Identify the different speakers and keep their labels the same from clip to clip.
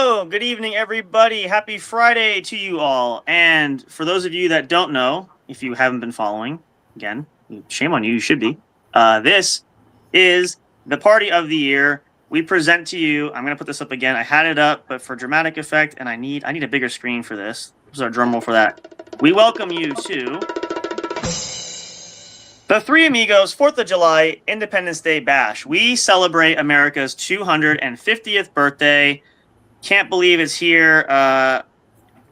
Speaker 1: Hello, good evening, everybody. Happy Friday to you all. And for those of you that don't know, if you haven't been following, again, shame on you, you should be. This is the party of the year. We present to you, I'm going to put this up again. I had it up, but for dramatic effect, and I need a bigger screen for this. This is our drum roll for that. We welcome you to the Three Amigos 4th of July Independence Day Bash. We celebrate America's 250th birthday. Can't believe it's here.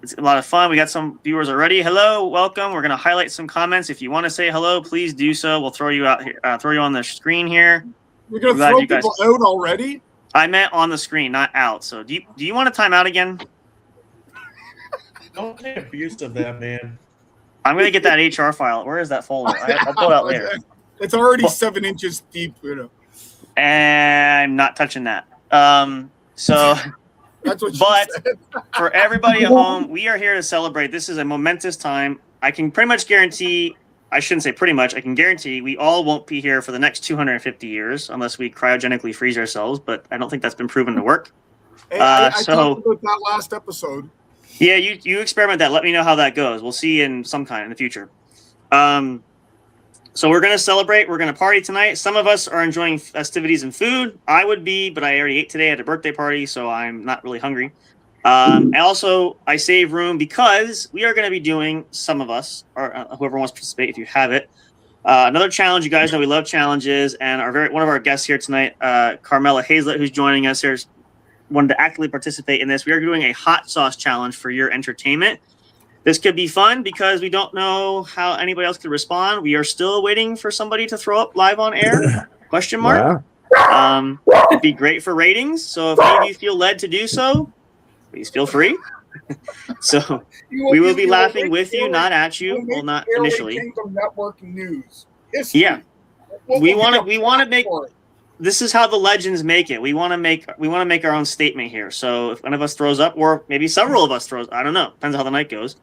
Speaker 1: It's a lot of fun. We got some viewers already. Hello, welcome. We're going to highlight some comments. If you want to say hello, please do so. We'll throw you out here, throw you on the screen here.
Speaker 2: We're going to throw people out already?
Speaker 1: I meant on the screen, not out. So do you want to time out again?
Speaker 3: Don't take abuse of that, man.
Speaker 1: I'm going to get that HR file. Where is that folder? I'll pull it out later.
Speaker 2: It's already 7 inches deep. You know.
Speaker 1: And I'm not touching that. So...
Speaker 2: That's what
Speaker 1: said. For everybody at home, we are here to celebrate. This is a momentous time. I can pretty much guarantee, I shouldn't say pretty much, I can guarantee we all won't be here for the next 250 years unless we cryogenically freeze ourselves, but I don't think that's been proven to work.
Speaker 2: Hey, I talked about that last episode.
Speaker 1: Yeah, you experiment that. Let me know how that goes. We'll see you in some kind in the future. So we're going to celebrate. We're going to party tonight. Some of us are enjoying festivities and food. I would be, but I already ate today at a birthday party, so I'm not really hungry. And also, I save room because we are going to be doing, some of us, or whoever wants to participate, if you have it, another challenge. You guys know we love challenges, and one of our guests here tonight, Carmela Hazlett, who's joining us here, wanted to actively participate in this. We are doing a hot sauce challenge for your entertainment. This could be fun because we don't know how anybody else could respond. We are still waiting for somebody to throw up live on air? Question mark. Wow. It'd be great for ratings. So if any of you feel led to do so, please feel free. So we will be laughing with you, not at you. Well, not initially.
Speaker 2: Kingdom Network News.
Speaker 1: Yeah. We want to make. This is how the legends make it. We want to make our own statement here. So if one of us throws up, or maybe several of us throws, I don't know. Depends on how the night goes.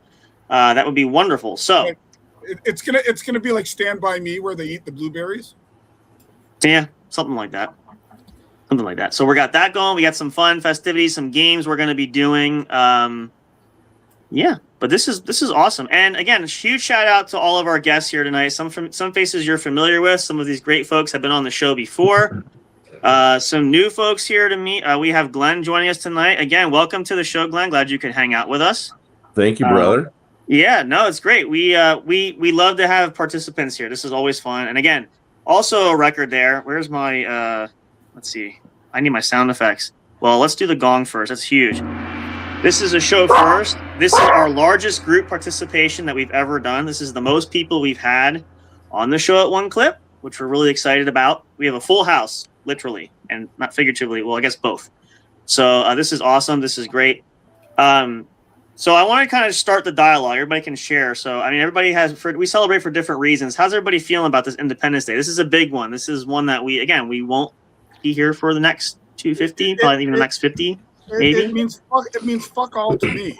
Speaker 1: That would be wonderful. So
Speaker 2: it's gonna be like Stand By Me, where they eat the blueberries.
Speaker 1: Yeah, something like that. Something like that. So we got that going. We got some fun festivities, some games we're going to be doing. Yeah, but this is awesome. And again, huge shout out to all of our guests here tonight. Some faces you're familiar with. Some of these great folks have been on the show before. Some new folks here to meet. We have Glenn joining us tonight. Again, welcome to the show, Glenn. Glad you could hang out with us.
Speaker 4: Thank you, brother.
Speaker 1: Yeah, no, it's great. We love to have participants here. This is always fun. And again, also a record there. Where's my let's see. I need my sound effects. Well, let's do the gong first. That's huge. This is a show first. This is our largest group participation that we've ever done. This is the most people we've had on the show at one clip, which we're really excited about. We have a full house, literally, and not figuratively. Well, I guess both. So this is awesome. This is great. So I want to kind of start the dialogue. Everybody can share. So, I mean, everybody we celebrate for different reasons. How's everybody feeling about this Independence Day? This is a big one. This is one that we won't be here for the next 250, probably even the next 50, maybe.
Speaker 2: It means fuck all to me.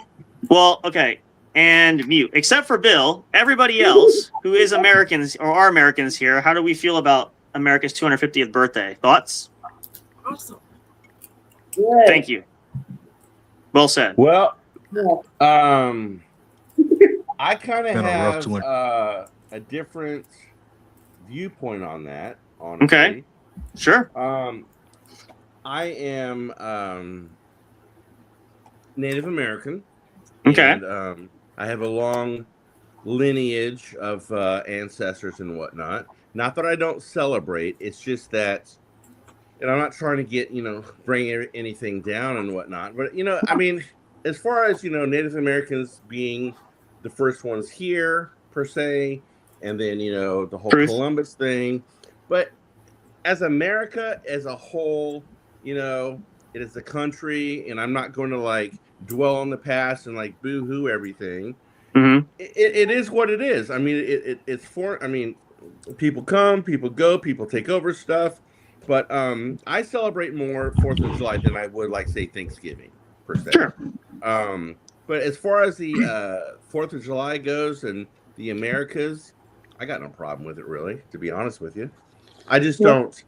Speaker 1: Well, okay. And mute. Except for Bill, everybody else who is Americans or are Americans here, how do we feel about America's 250th birthday? Thoughts?
Speaker 2: Awesome.
Speaker 5: Good.
Speaker 1: Thank you. Well said.
Speaker 4: Well, I kind of have a different viewpoint on that, honestly.
Speaker 1: Okay. Sure.
Speaker 4: I am Native American.
Speaker 1: Okay.
Speaker 4: And, I have a long lineage of ancestors and whatnot. Not that I don't celebrate. It's just that, and I'm not trying to get, bring anything down and whatnot. But, I mean, as far as, Native Americans being the first ones here, per se, and then, the whole Columbus thing. But as America as a whole, it is a country, and I'm not going to, dwell on the past and, boo-hoo everything.
Speaker 1: Mm-hmm.
Speaker 4: It is what it is. I mean, it's people come, people go, people take over stuff. But I celebrate more 4th of July than I would, say, Thanksgiving, per se.
Speaker 1: Sure.
Speaker 4: But as far as the 4th of July goes and the Americas, I got no problem with it, really, to be honest with you. I just don't,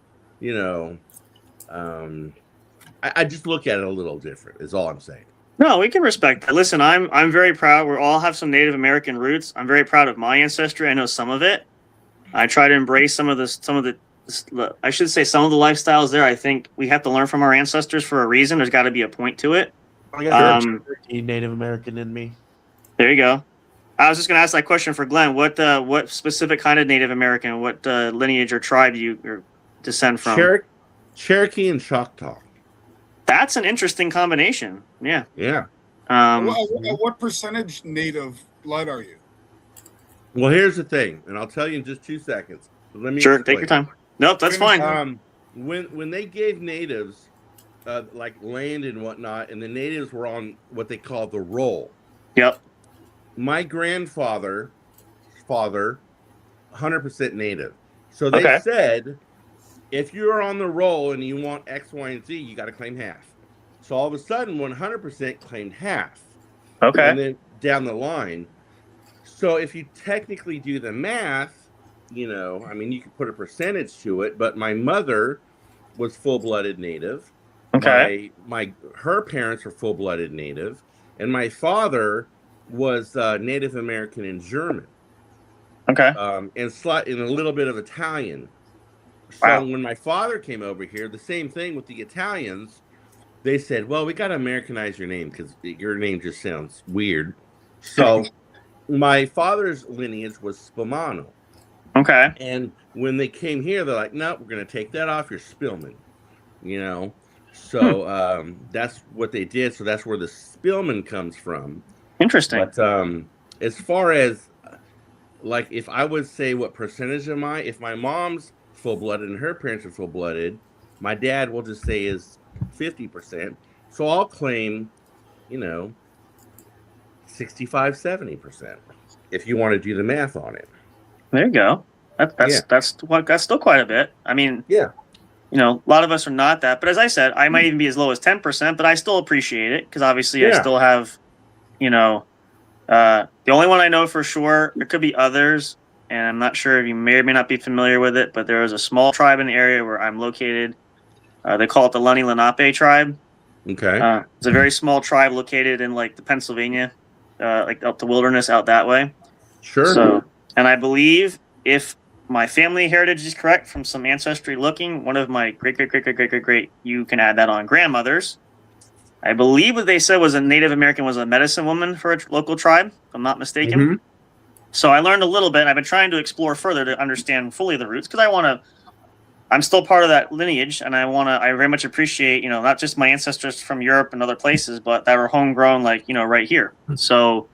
Speaker 4: I just look at it a little different. Is all I'm saying.
Speaker 1: No, we can respect that. Listen, I'm very proud. We all have some Native American roots. I'm very proud of my ancestry. I know some of it. I try to embrace some of the I should say some of the lifestyles there. I think we have to learn from our ancestors for a reason. There's got to be a point to it.
Speaker 3: I got Native American in me.
Speaker 1: There you go. I was just going to ask that question for Glenn. What specific kind of Native American, what lineage or tribe you descend from?
Speaker 4: Cherokee and Choctaw.
Speaker 1: That's an interesting combination. Yeah.
Speaker 4: Yeah.
Speaker 2: What percentage native blood are you?
Speaker 4: Well, here's the thing, and I'll tell you in just 2 seconds. But let me
Speaker 1: Sure,
Speaker 4: explain.
Speaker 1: take your time. Nope, that's fine.
Speaker 4: When they gave natives like land and whatnot, and the natives were on what they call the roll.
Speaker 1: Yep.
Speaker 4: My grandfather, 100% native. So they said, if you're on the roll and you want X, Y, and Z, you got to claim half. So all of a sudden, 100% claimed half.
Speaker 1: Okay.
Speaker 4: And then down the line. So if you technically do the math, you could put a percentage to it. But my mother was full-blooded native.
Speaker 1: Okay.
Speaker 4: Her parents were full-blooded native, and my father was Native American and German.
Speaker 1: Okay.
Speaker 4: And a little bit of Italian. So when my father came over here, the same thing with the Italians. They said, well, we got to Americanize your name because your name just sounds weird. So my father's lineage was Spumano.
Speaker 1: Okay.
Speaker 4: And when they came here, they're like, no, we're going to take that off your Spillman. So that's what they did. So that's where the Spillman comes from.
Speaker 1: Interesting.
Speaker 4: But as far as, like, if I would say what percentage am I, if my mom's full-blooded and her parents are full-blooded, my dad, we'll just say, is 50%. So I'll claim, 65, 70%, if you want to do the math on it.
Speaker 1: There you go. That's still quite a bit. I mean,
Speaker 4: yeah.
Speaker 1: A lot of us are not that. But as I said, I might even be as low as 10%, but I still appreciate it because obviously I still have, the only one I know for sure, there could be others, and I'm not sure if you may or may not be familiar with it, but there is a small tribe in the area where I'm located. They call it the Lenni Lenape tribe.
Speaker 4: Okay.
Speaker 1: It's a very small tribe located in like the Pennsylvania, like up the wilderness out that way.
Speaker 4: Sure.
Speaker 1: So, and I believe if my family heritage is correct from some ancestry looking, one of my great, you can add that on, grandmothers, I believe what they said was a Native American was a medicine woman for a local tribe, if I'm not mistaken.
Speaker 4: Mm-hmm.
Speaker 1: So I learned a little bit. I've been trying to explore further to understand fully the roots because I'm still part of that lineage, and I very much appreciate, not just my ancestors from Europe and other places, but that were homegrown, right here. So,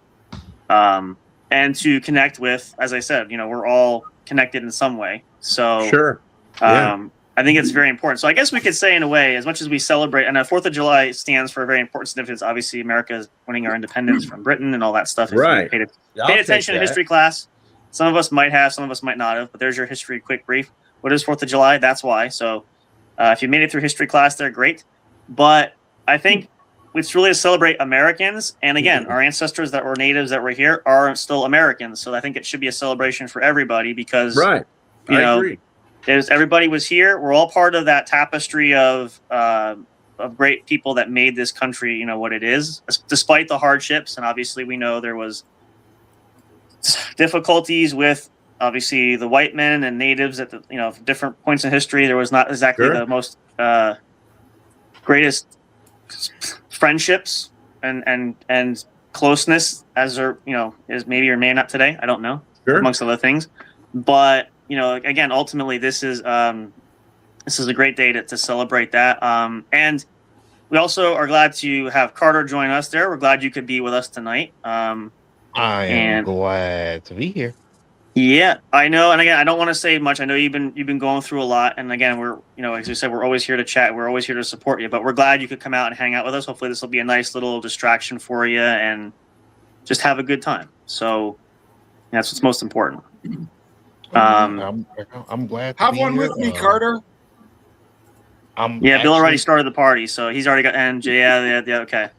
Speaker 1: and to connect with, as I said, we're all connected in some way. So,
Speaker 4: sure.
Speaker 1: I think it's very important. So I guess we could say, in a way, as much as we celebrate, and 4th of July stands for a very important significance. Obviously, America is winning our independence from Britain and all that stuff.
Speaker 4: Right.
Speaker 1: Paid attention in history class. Some of us might have, some of us might not have, but there's your history quick brief. What is 4th of July? That's why. So if you made it through history class, they're great. But I think it's really to celebrate Americans. And again, our ancestors that were natives that were here are still Americans. So I think it should be a celebration for everybody because,
Speaker 4: I agree.
Speaker 1: Everybody was here. We're all part of that tapestry of great people that made this country, what it is, despite the hardships. And obviously we know there was difficulties with obviously the white men and natives at the different points in history. There was not exactly the most greatest friendships and closeness as there is maybe or may not today. I don't know, amongst other things. But again, ultimately this is a great day to celebrate that. And we also are glad to have Carter join us there. We're glad you could be with us tonight.
Speaker 6: I am glad to be here.
Speaker 1: Yeah, I know. And again, I don't want to say much. I know you've been going through a lot. And again, we're, as you said, we're always here to chat. We're always here to support you. But we're glad you could come out and hang out with us. Hopefully this will be a nice little distraction for you and just have a good time. So that's what's most important.
Speaker 6: I'm glad to
Speaker 2: Have
Speaker 6: be
Speaker 2: one
Speaker 6: here.
Speaker 2: with me, Carter.
Speaker 1: Bill already started the party, so he's already got. And yeah, okay.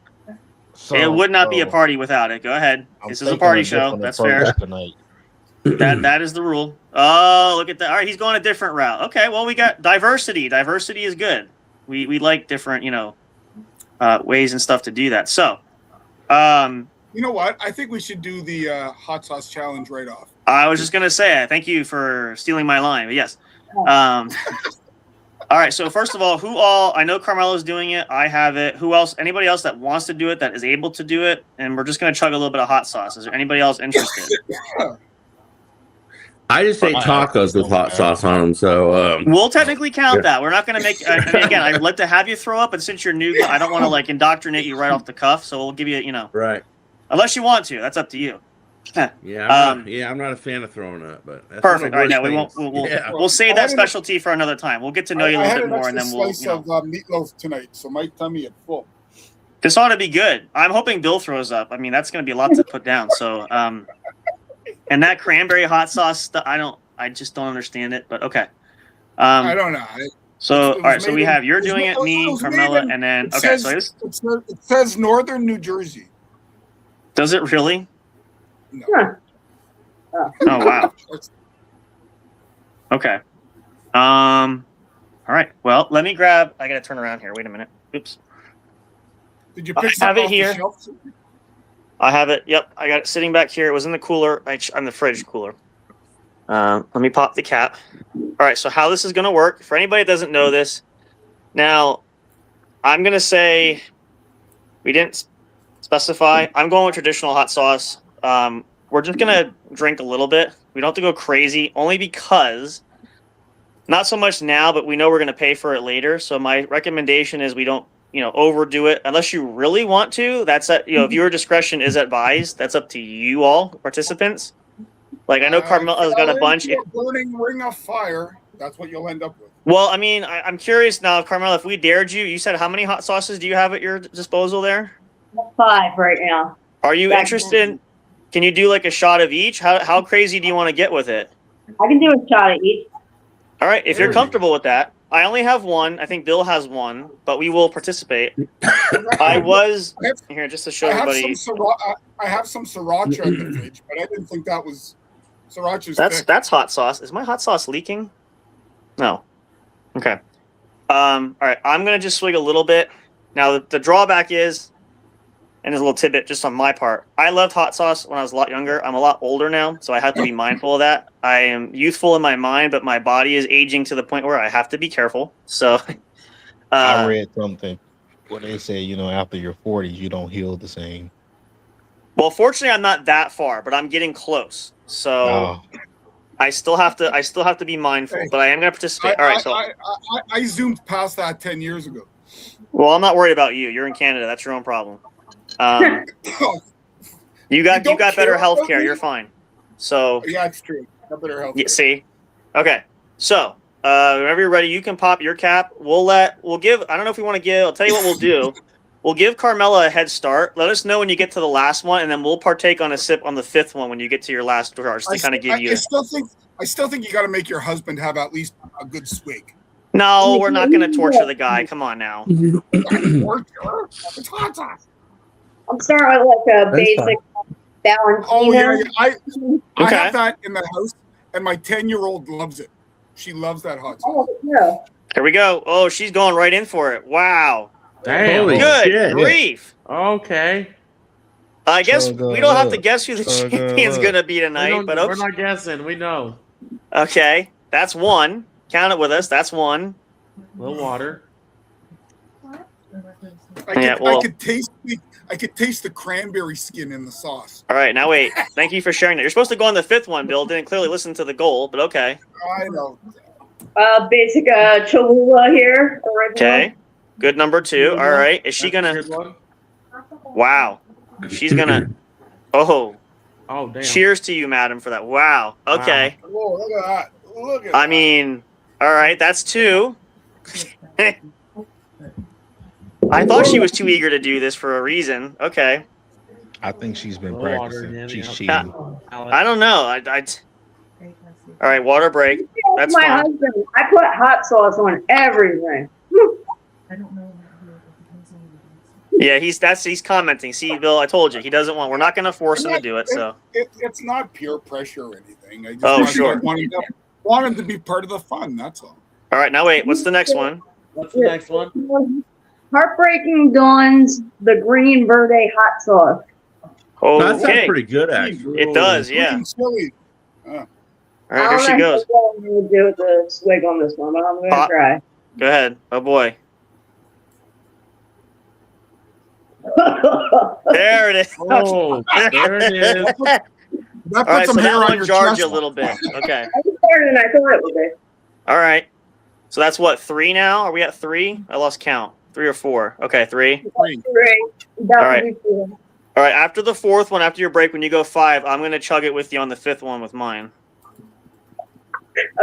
Speaker 1: So, it would not be a party without it. Go ahead. This is a party show. That's fair.
Speaker 6: Tonight.
Speaker 1: That is the rule. Oh, look at that. All right, he's going a different route. Okay, well, we got diversity. Diversity is good. We like different, ways and stuff to do that. So,
Speaker 2: You know what? I think we should do the hot sauce challenge right off.
Speaker 1: I was just gonna say, thank you for stealing my line, but yes. All right. So first of all, I know Carmelo's doing it. I have it. Who else? Anybody else that wants to do it, that is able to do it? And we're just gonna chug a little bit of hot sauce. Is there anybody else interested?
Speaker 4: I just ate tacos with hot sauce on them, so
Speaker 1: We'll technically count that. We're not going to make. I mean, again, I'd like to have you throw up, and since you're new, I don't want to like indoctrinate you right off the cuff. So we'll give you,
Speaker 4: right.
Speaker 1: unless you want to. That's up to you.
Speaker 4: I'm not a fan of throwing up, but that's
Speaker 1: Perfect. All right, now we
Speaker 4: things.
Speaker 1: won't. We'll save that specialty for another time. We'll get to know you a little bit more, and then we'll.
Speaker 2: Slice of meatloaf tonight, so my tummy is full.
Speaker 1: This ought to be good. I'm hoping Bill throws up. I mean, that's going to be a lot to put down. So, and that cranberry hot sauce stuff, I just don't understand it. But okay.
Speaker 2: I don't know.
Speaker 1: So all right, so we have you're doing it, me, Carmela, and then okay. So
Speaker 2: it says Northern New Jersey.
Speaker 1: Does it really?
Speaker 2: No.
Speaker 5: Huh.
Speaker 1: Oh wow. Okay. All right. Well, let me grab. I gotta turn around here. Wait a minute. Oops.
Speaker 2: Did you
Speaker 1: I
Speaker 2: pick
Speaker 1: have
Speaker 2: something
Speaker 1: it
Speaker 2: off the
Speaker 1: here.
Speaker 2: shelf?
Speaker 1: I have it. Yep. I got it sitting back here. It was in the cooler. I'm the fridge cooler. Let me pop the cap. All right. So how this is gonna work? For anybody that doesn't know this, now I'm gonna say we didn't specify. I'm going with traditional hot sauce. We're just gonna drink a little bit. We don't have to go crazy, only because not so much now, but we know we're gonna pay for it later. So my recommendation is we don't, overdo it unless you really want to. That's at viewer discretion is advised. That's up to you all participants. Like I know Carmela's got a bunch.
Speaker 2: A burning ring of fire. That's what you'll end up with.
Speaker 1: Well, I mean, I'm curious now, Carmela. If we dared you, you said how many hot sauces do you have at your disposal there?
Speaker 5: 5 right now.
Speaker 1: Are you interested? Can you do like a shot of each? How crazy do you want to get with it?
Speaker 5: I can do a shot of each.
Speaker 1: All right, if you're comfortable with that. I only have one. I think Bill has one, but we will participate. I was here just to show everybody.
Speaker 2: I have some sriracha in the fridge, but I didn't think that was sriracha's thick.
Speaker 1: That's hot sauce. Is my hot sauce leaking? No. Okay. All right. I'm gonna just swig a little bit. Now the drawback is, and there's a little tidbit just on my part. I loved hot sauce when I was a lot younger. I'm a lot older now, so I have to be mindful of that. I am youthful in my mind, but my body is aging to the point where I have to be careful. So
Speaker 6: I read something where they say, after your 40s, you don't heal the same.
Speaker 1: Well, fortunately, I'm not that far, but I'm getting close. So I still have to be mindful, but I am going to participate. All right. So
Speaker 2: I zoomed past that 10 years ago.
Speaker 1: Well, I'm not worried about you. You're in Canada. That's your own problem. You got better health care. You're fine. So
Speaker 2: yeah, it's true. Got better health care.
Speaker 1: See, okay. So whenever you're ready, you can pop your cap. We'll give. I don't know if we want to give. I'll tell you what we'll do. We'll give Carmela a head start. Let us know when you get to the last one, and then we'll partake on a sip on the 5th one when you get to your last charge to kind of give you.
Speaker 2: I still think you got to make your husband have at least a good swig.
Speaker 1: No, we're not going to torture the guy. Come on now.
Speaker 2: It's hot sauce.
Speaker 5: I'm starting with like a basic Valentino.
Speaker 2: Oh yeah, I
Speaker 1: Okay.
Speaker 2: have that in the house, and my 10-year-old loves it. She loves that hot sauce.
Speaker 5: Oh, yeah.
Speaker 1: Here we go. Oh, she's going right in for it. Wow.
Speaker 3: Damn.
Speaker 4: Holy
Speaker 1: Good
Speaker 4: shit.
Speaker 1: grief.
Speaker 3: Okay.
Speaker 1: I guess we don't have to guess who the champion's going to be tonight, but
Speaker 3: we're not guessing. We know.
Speaker 1: okay. That's one. Count it with us. That's one.
Speaker 3: A little water.
Speaker 2: I could taste the cranberry skin in the sauce.
Speaker 1: All right, now wait. Thank you for sharing that. You're supposed to go on the 5th one, Bill. Didn't clearly listen to the goal, but okay.
Speaker 2: I know.
Speaker 5: Basic Cholula here. Original.
Speaker 1: Okay. Good number 2. All right. Is she going to... Wow. She's going to... Oh.
Speaker 3: Oh, damn.
Speaker 1: Cheers to you, madam, for that. Wow. Okay.
Speaker 2: Wow. Whoa, look at that. Look at
Speaker 1: I mean, all right. That's 2. I thought she was too eager to do this for a reason. Okay.
Speaker 6: I think she's been
Speaker 3: Water,
Speaker 6: practicing.
Speaker 3: yeah,
Speaker 6: She's
Speaker 3: yeah.
Speaker 6: cheating.
Speaker 1: I don't know. All right, water break. That's
Speaker 5: my
Speaker 1: fine.
Speaker 5: husband. I put hot sauce on everything.
Speaker 1: Yeah, he's commenting. See, Bill, I told you he doesn't want. We're not going to force him to do it. So
Speaker 2: it's not peer pressure or anything. I just
Speaker 1: sure.
Speaker 2: want him to be part of the fun. That's all.
Speaker 1: all right, now wait. What's the next one?
Speaker 3: What's the next one?
Speaker 5: Heartbreaking Dawn's the Green Verde hot sauce.
Speaker 4: That sounds
Speaker 1: Okay.
Speaker 4: pretty good, actually.
Speaker 1: It does, yeah.
Speaker 2: Green chili.
Speaker 1: All right, here she goes.
Speaker 5: What I'm going to do with the swig on this one, but I'm going to
Speaker 1: Hot.
Speaker 5: try.
Speaker 1: Go ahead. Oh boy. There it is.
Speaker 3: Oh, there it is.
Speaker 2: That
Speaker 1: All
Speaker 2: put
Speaker 1: right,
Speaker 2: some
Speaker 1: so that
Speaker 2: hair on
Speaker 1: one
Speaker 2: your
Speaker 1: jarred
Speaker 2: chest.
Speaker 1: you a little bit. Okay.
Speaker 5: I was better than I thought it would be.
Speaker 1: All right. So that's what, 3 now? Are we at 3? I lost count. 3 or 4. Okay, 3.
Speaker 2: Green.
Speaker 5: Great. That
Speaker 1: All
Speaker 5: would
Speaker 1: right.
Speaker 5: be cool.
Speaker 1: All right, after the 4th one, after your break, when you go 5, I'm going to chug it with you on the 5th one with mine.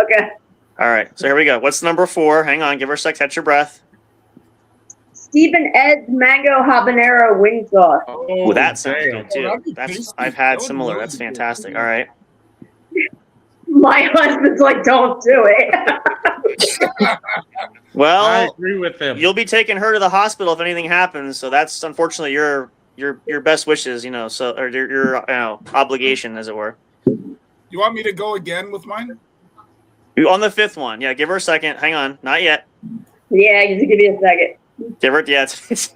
Speaker 5: Okay.
Speaker 1: All right, so here we go. What's number 4? Hang on, give her a sec, catch your breath.
Speaker 5: Stephen Ed's mango habanero wing sauce.
Speaker 1: Oh, that sounds
Speaker 3: damn.
Speaker 1: good too.
Speaker 2: that'd be
Speaker 1: That's
Speaker 2: tasty.
Speaker 1: I've had
Speaker 2: That would
Speaker 1: similar.
Speaker 2: really
Speaker 1: That's
Speaker 2: be good.
Speaker 1: fantastic. All right.
Speaker 5: My husband's like, don't do it.
Speaker 3: I
Speaker 1: Well,
Speaker 3: agree with him.
Speaker 1: you'll be taking her to the hospital if anything happens. So that's unfortunately your best wishes, you know. So or your obligation, as it were.
Speaker 2: You want me to go again with mine?
Speaker 1: You on the 5th one? Yeah. Give her a second. Hang on. Not yet.
Speaker 5: Yeah, just give me a second.
Speaker 1: Give her. Yeah. It's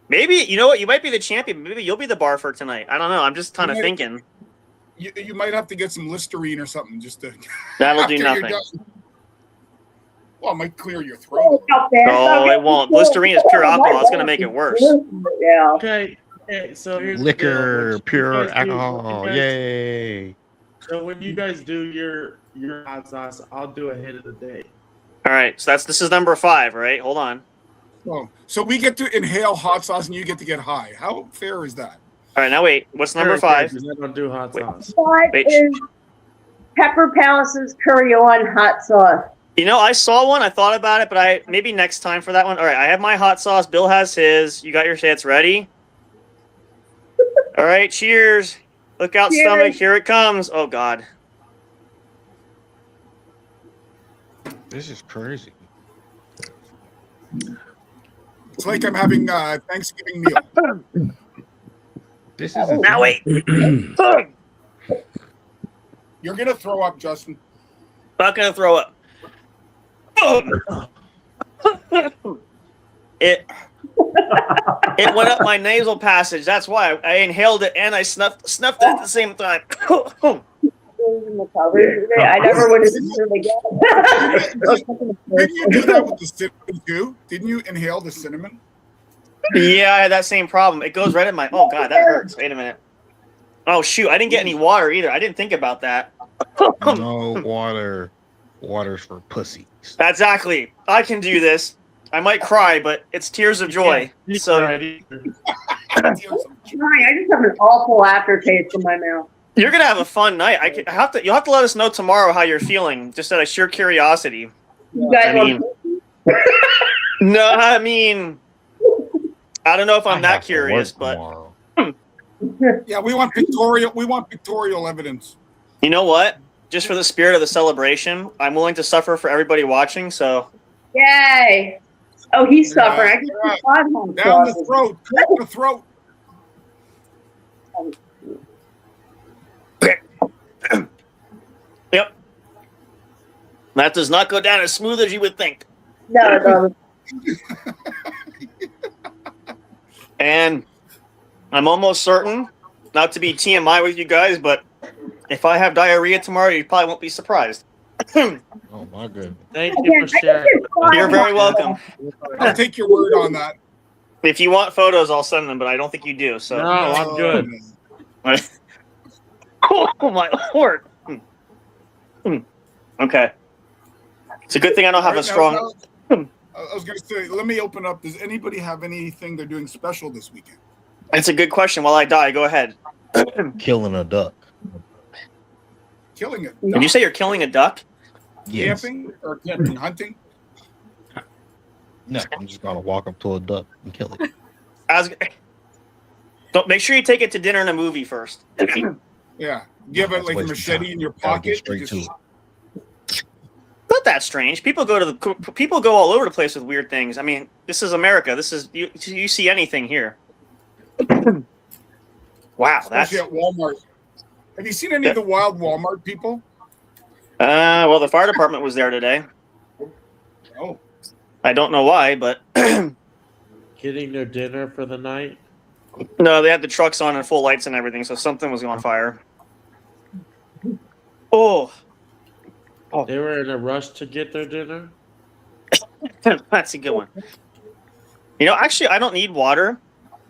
Speaker 1: maybe you know what? You might be the champion. Maybe you'll be the bar for tonight. I don't know. I'm just kind of
Speaker 2: Yeah.
Speaker 1: thinking
Speaker 2: You might have to get some Listerine or something just to.
Speaker 1: that'll do
Speaker 2: after you're
Speaker 1: nothing.
Speaker 2: done. Well, it might clear your throat.
Speaker 1: No, it won't. Listerine is pure alcohol. It's gonna make it worse.
Speaker 5: Yeah.
Speaker 3: Okay. So here's the
Speaker 6: Liquor,
Speaker 3: deal.
Speaker 6: pure
Speaker 3: When you guys do-
Speaker 6: alcohol.
Speaker 3: when you guys-
Speaker 6: Yay.
Speaker 3: So when you guys do your hot sauce, I'll do a hit of the day.
Speaker 1: All right. So this is number 5, right? Hold on.
Speaker 2: Oh, so we get to inhale hot sauce and you get to get high. How fair is that?
Speaker 1: All right. Now wait. What's number
Speaker 3: Very
Speaker 1: 5?
Speaker 3: fair, 'cause I don't do hot
Speaker 1: Wait.
Speaker 3: sauce.
Speaker 5: 5
Speaker 1: Wait.
Speaker 5: is Pepper Palace's curry on hot sauce.
Speaker 1: You know, I saw one. I thought about it, but maybe next time for that one. All right. I have my hot sauce. Bill has his. You got your shits ready? All right. Cheers. Look out,
Speaker 5: Cheers.
Speaker 1: stomach. Here it comes. Oh God.
Speaker 6: This is crazy.
Speaker 2: It's like I'm having Thanksgiving meal.
Speaker 6: This is
Speaker 1: Now wait.
Speaker 2: You're gonna throw up, Justin.
Speaker 1: Not gonna throw up. It went up my nasal passage. That's why I inhaled it and I snuffed it at the same time.
Speaker 5: I never would have done it again.
Speaker 2: Didn't you do that with the cinnamon too? Didn't you inhale the cinnamon?
Speaker 1: Yeah, I had that same problem. It goes right in my. Oh God, that hurts. Wait a minute. Oh shoot, I didn't get any water either. I didn't think about that.
Speaker 6: no water. Water's for pussies.
Speaker 1: Exactly. I can do this. I might cry, but it's tears of joy.
Speaker 3: You
Speaker 1: So
Speaker 3: cried either.
Speaker 5: I just have an awful aftertaste in my mouth.
Speaker 1: you're gonna have a fun night. You'll have to let us know tomorrow how you're feeling, just out of sheer curiosity.
Speaker 5: You guys
Speaker 1: I mean, no, I mean, I don't know if I'm that curious, but
Speaker 2: Yeah, we want pictorial. We want pictorial evidence.
Speaker 1: you know what? Just for the spirit of the celebration, I'm willing to suffer for everybody watching. So
Speaker 5: Yay! Oh, he's suffering. I can
Speaker 2: yeah.
Speaker 5: see 5 hot
Speaker 2: Down the
Speaker 5: sauces.
Speaker 2: throat. Cut the throat.
Speaker 1: yep, that does not go down as smooth as you would think.
Speaker 5: No, it doesn't.
Speaker 1: And I'm almost certain, not to be TMI with you guys, but if I have diarrhea tomorrow, you probably won't be surprised.
Speaker 6: Oh my goodness.
Speaker 3: Thank you for sharing.
Speaker 1: You're very welcome.
Speaker 2: I'll take your word on that.
Speaker 1: If you want photos, I'll send them, but I don't think you do. So,
Speaker 3: No, I'm good.
Speaker 1: oh my lord. Okay, it's a good thing I don't have a
Speaker 2: Right,
Speaker 1: strong.
Speaker 2: now, I was going to say, let me open up. Does anybody have anything they're doing special this weekend?
Speaker 1: It's a good question. While I die, go ahead.
Speaker 6: Killing a duck.
Speaker 2: Killing it.
Speaker 1: Did you say you're killing a duck?
Speaker 6: Yes.
Speaker 2: Camping or camping, hunting?
Speaker 6: No, I'm just gonna walk up to a duck and kill it.
Speaker 1: Don't make sure you take it to dinner and a movie first.
Speaker 2: Yeah. Do you have
Speaker 6: That's
Speaker 2: like a
Speaker 6: wasting
Speaker 2: machete
Speaker 6: time.
Speaker 2: in your
Speaker 6: Gotta
Speaker 2: pocket?
Speaker 6: get straight
Speaker 2: You
Speaker 6: to
Speaker 2: just-
Speaker 6: it.
Speaker 1: Not that strange. People go all over the place with weird things. I mean, this is America. This is you see anything here. Wow, that's
Speaker 2: Especially at Walmart. Have you seen any of the wild Walmart people?
Speaker 1: well, the fire department was there today.
Speaker 2: Oh.
Speaker 1: I don't know why, but
Speaker 3: Getting their dinner for the night.
Speaker 1: no, they had the trucks on and full lights and everything, so something was on fire. Oh,
Speaker 3: They were in a rush to get their dinner.
Speaker 1: that's a good one. You know, actually, I don't need water.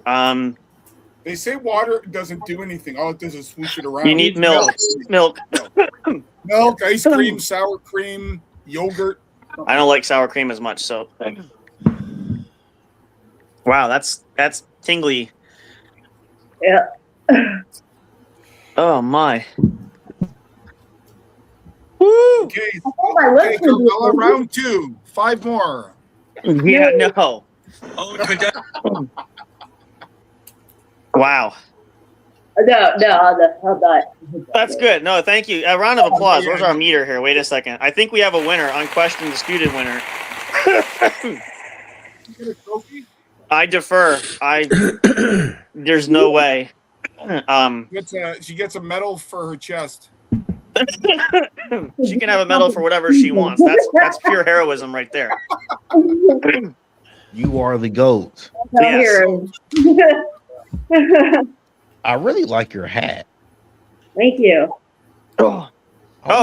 Speaker 2: They say water doesn't do anything. All it does is swoosh it around.
Speaker 1: You need milk. Milk.
Speaker 2: Milk, ice cream, sour cream, yogurt.
Speaker 1: I don't like sour cream as much, so. Wow, that's tingly.
Speaker 5: Yeah.
Speaker 1: Oh my. Woo!
Speaker 2: Okay,
Speaker 5: Oh, my
Speaker 2: okay,
Speaker 5: lips are
Speaker 2: Carmela,
Speaker 5: blue.
Speaker 2: round 2. 5 more.
Speaker 1: Yeah, no. Wow.
Speaker 5: No, I'll die.
Speaker 1: That's good. No, thank you. A round of applause. Where's our meter here? Wait a second. I think we have a winner, unquestioned, disputed winner.
Speaker 2: You get a trophy?
Speaker 1: I defer. There's no way.
Speaker 2: She gets a medal for her chest.
Speaker 1: She can have a medal for whatever she wants. That's pure heroism right there.
Speaker 6: You are the GOAT.
Speaker 1: Yes.
Speaker 6: I really like your hat.
Speaker 5: Thank you.
Speaker 1: Oh,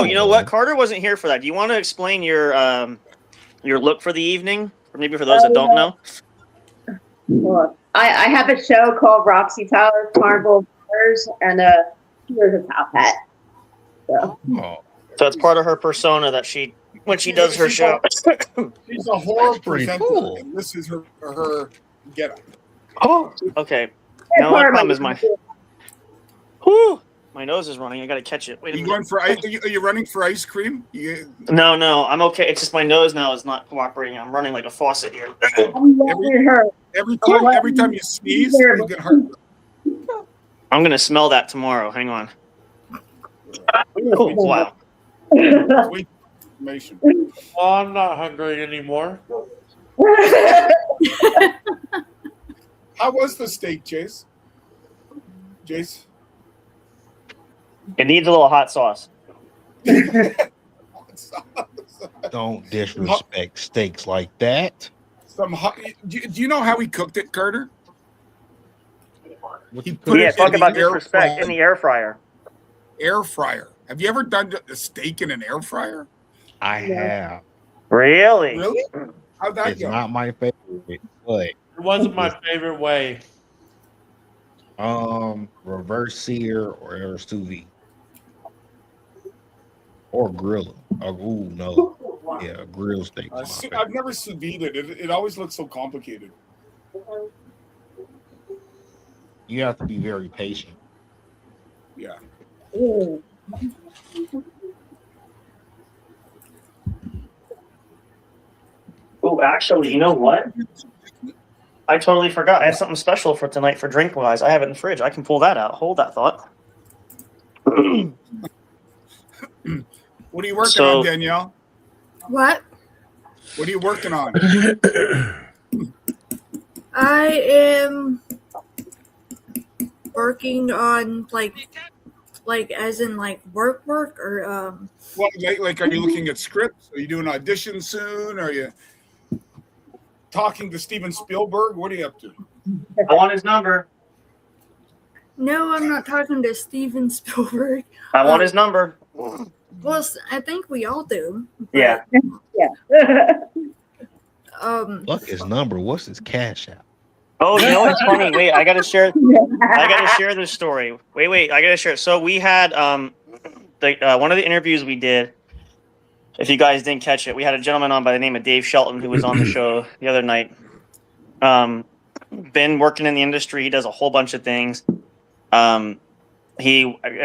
Speaker 1: you know what? Carter wasn't here for that. Do you want to explain your look for the evening? Or maybe for those that don't know?
Speaker 5: Well, I have a show called Roxy Tyler's Carnival of Colors, and here's a top hat. So.
Speaker 6: Oh,
Speaker 1: So it's part of her persona that when she does her show.
Speaker 2: She's a horror
Speaker 6: pretty
Speaker 2: presenter,
Speaker 6: cool.
Speaker 2: and this is her get-up.
Speaker 1: Oh, okay. Now my problem is my nose is running. I gotta catch it. Wait a
Speaker 2: You
Speaker 1: minute.
Speaker 2: going for ice? Are you running for ice cream?
Speaker 1: No, I'm okay. It's just my nose now is not cooperating. I'm running like a faucet here.
Speaker 2: Every time you sneeze, you get hurt.
Speaker 1: I'm gonna smell that tomorrow. Hang on. Oh, wow.
Speaker 2: Sweet information.
Speaker 3: Oh, I'm not hungry anymore.
Speaker 2: How was the steak, Jace?
Speaker 1: It needs a little hot sauce.
Speaker 6: don't disrespect steaks like that.
Speaker 2: Do you know how he cooked it, Carter? He put
Speaker 1: Yeah,
Speaker 2: it
Speaker 1: talk
Speaker 2: in
Speaker 1: about
Speaker 2: the air
Speaker 1: disrespect
Speaker 2: fryer.
Speaker 1: in the air fryer.
Speaker 2: Air fryer. Have you ever done a steak in an air fryer?
Speaker 6: I have.
Speaker 1: Really?
Speaker 2: Really? How'd that
Speaker 6: It's
Speaker 2: go?
Speaker 6: not my favorite, but
Speaker 3: It wasn't my favorite way.
Speaker 6: reverse sear or sous vide. Or grill. Ooh, no. Yeah, grill steak.
Speaker 2: I've never sous vide it. It always looks so complicated.
Speaker 6: You have to be very patient.
Speaker 2: Yeah.
Speaker 1: Oh, actually, you know what? I totally forgot. I have something special for tonight for drink wise. I have it in the fridge. I can pull that out. Hold that thought.
Speaker 2: What are you working
Speaker 1: So-
Speaker 2: on, Danielle?
Speaker 7: What?
Speaker 2: What are you working on?
Speaker 7: I am working on like as in like work or
Speaker 2: What, like, are you looking at scripts? Are you doing auditions soon? Are you talking to Steven Spielberg? What are you up to?
Speaker 1: I want his number.
Speaker 7: no, I'm not talking to Steven Spielberg.
Speaker 1: I want his number.
Speaker 7: Well, I think we all do.
Speaker 1: Yeah.
Speaker 6: Fuck his number. What's his cash out?
Speaker 1: Oh, you know what's funny? Wait, I gotta share this story. Wait, I gotta share. So we had one of the interviews we did. If you guys didn't catch it, we had a gentleman on by the name of Dave Shelton who was on the show the other night. Been working in the industry. He does a whole bunch of things. If I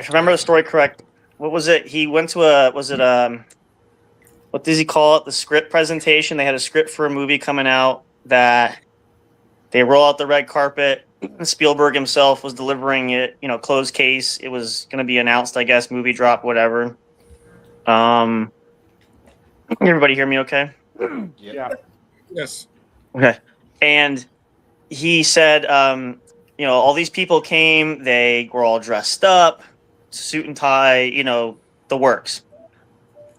Speaker 1: remember the story correct, what was it? He went to what does he call it? The script presentation. They had a script for a movie coming out that they roll out the red carpet. Spielberg himself was delivering it, closed case. It was going to be announced, I guess, movie drop, whatever. Everybody hear me okay?
Speaker 3: Yeah.
Speaker 2: Yes.
Speaker 1: Okay. And he said, all these people came, they were all dressed up, suit and tie, the works.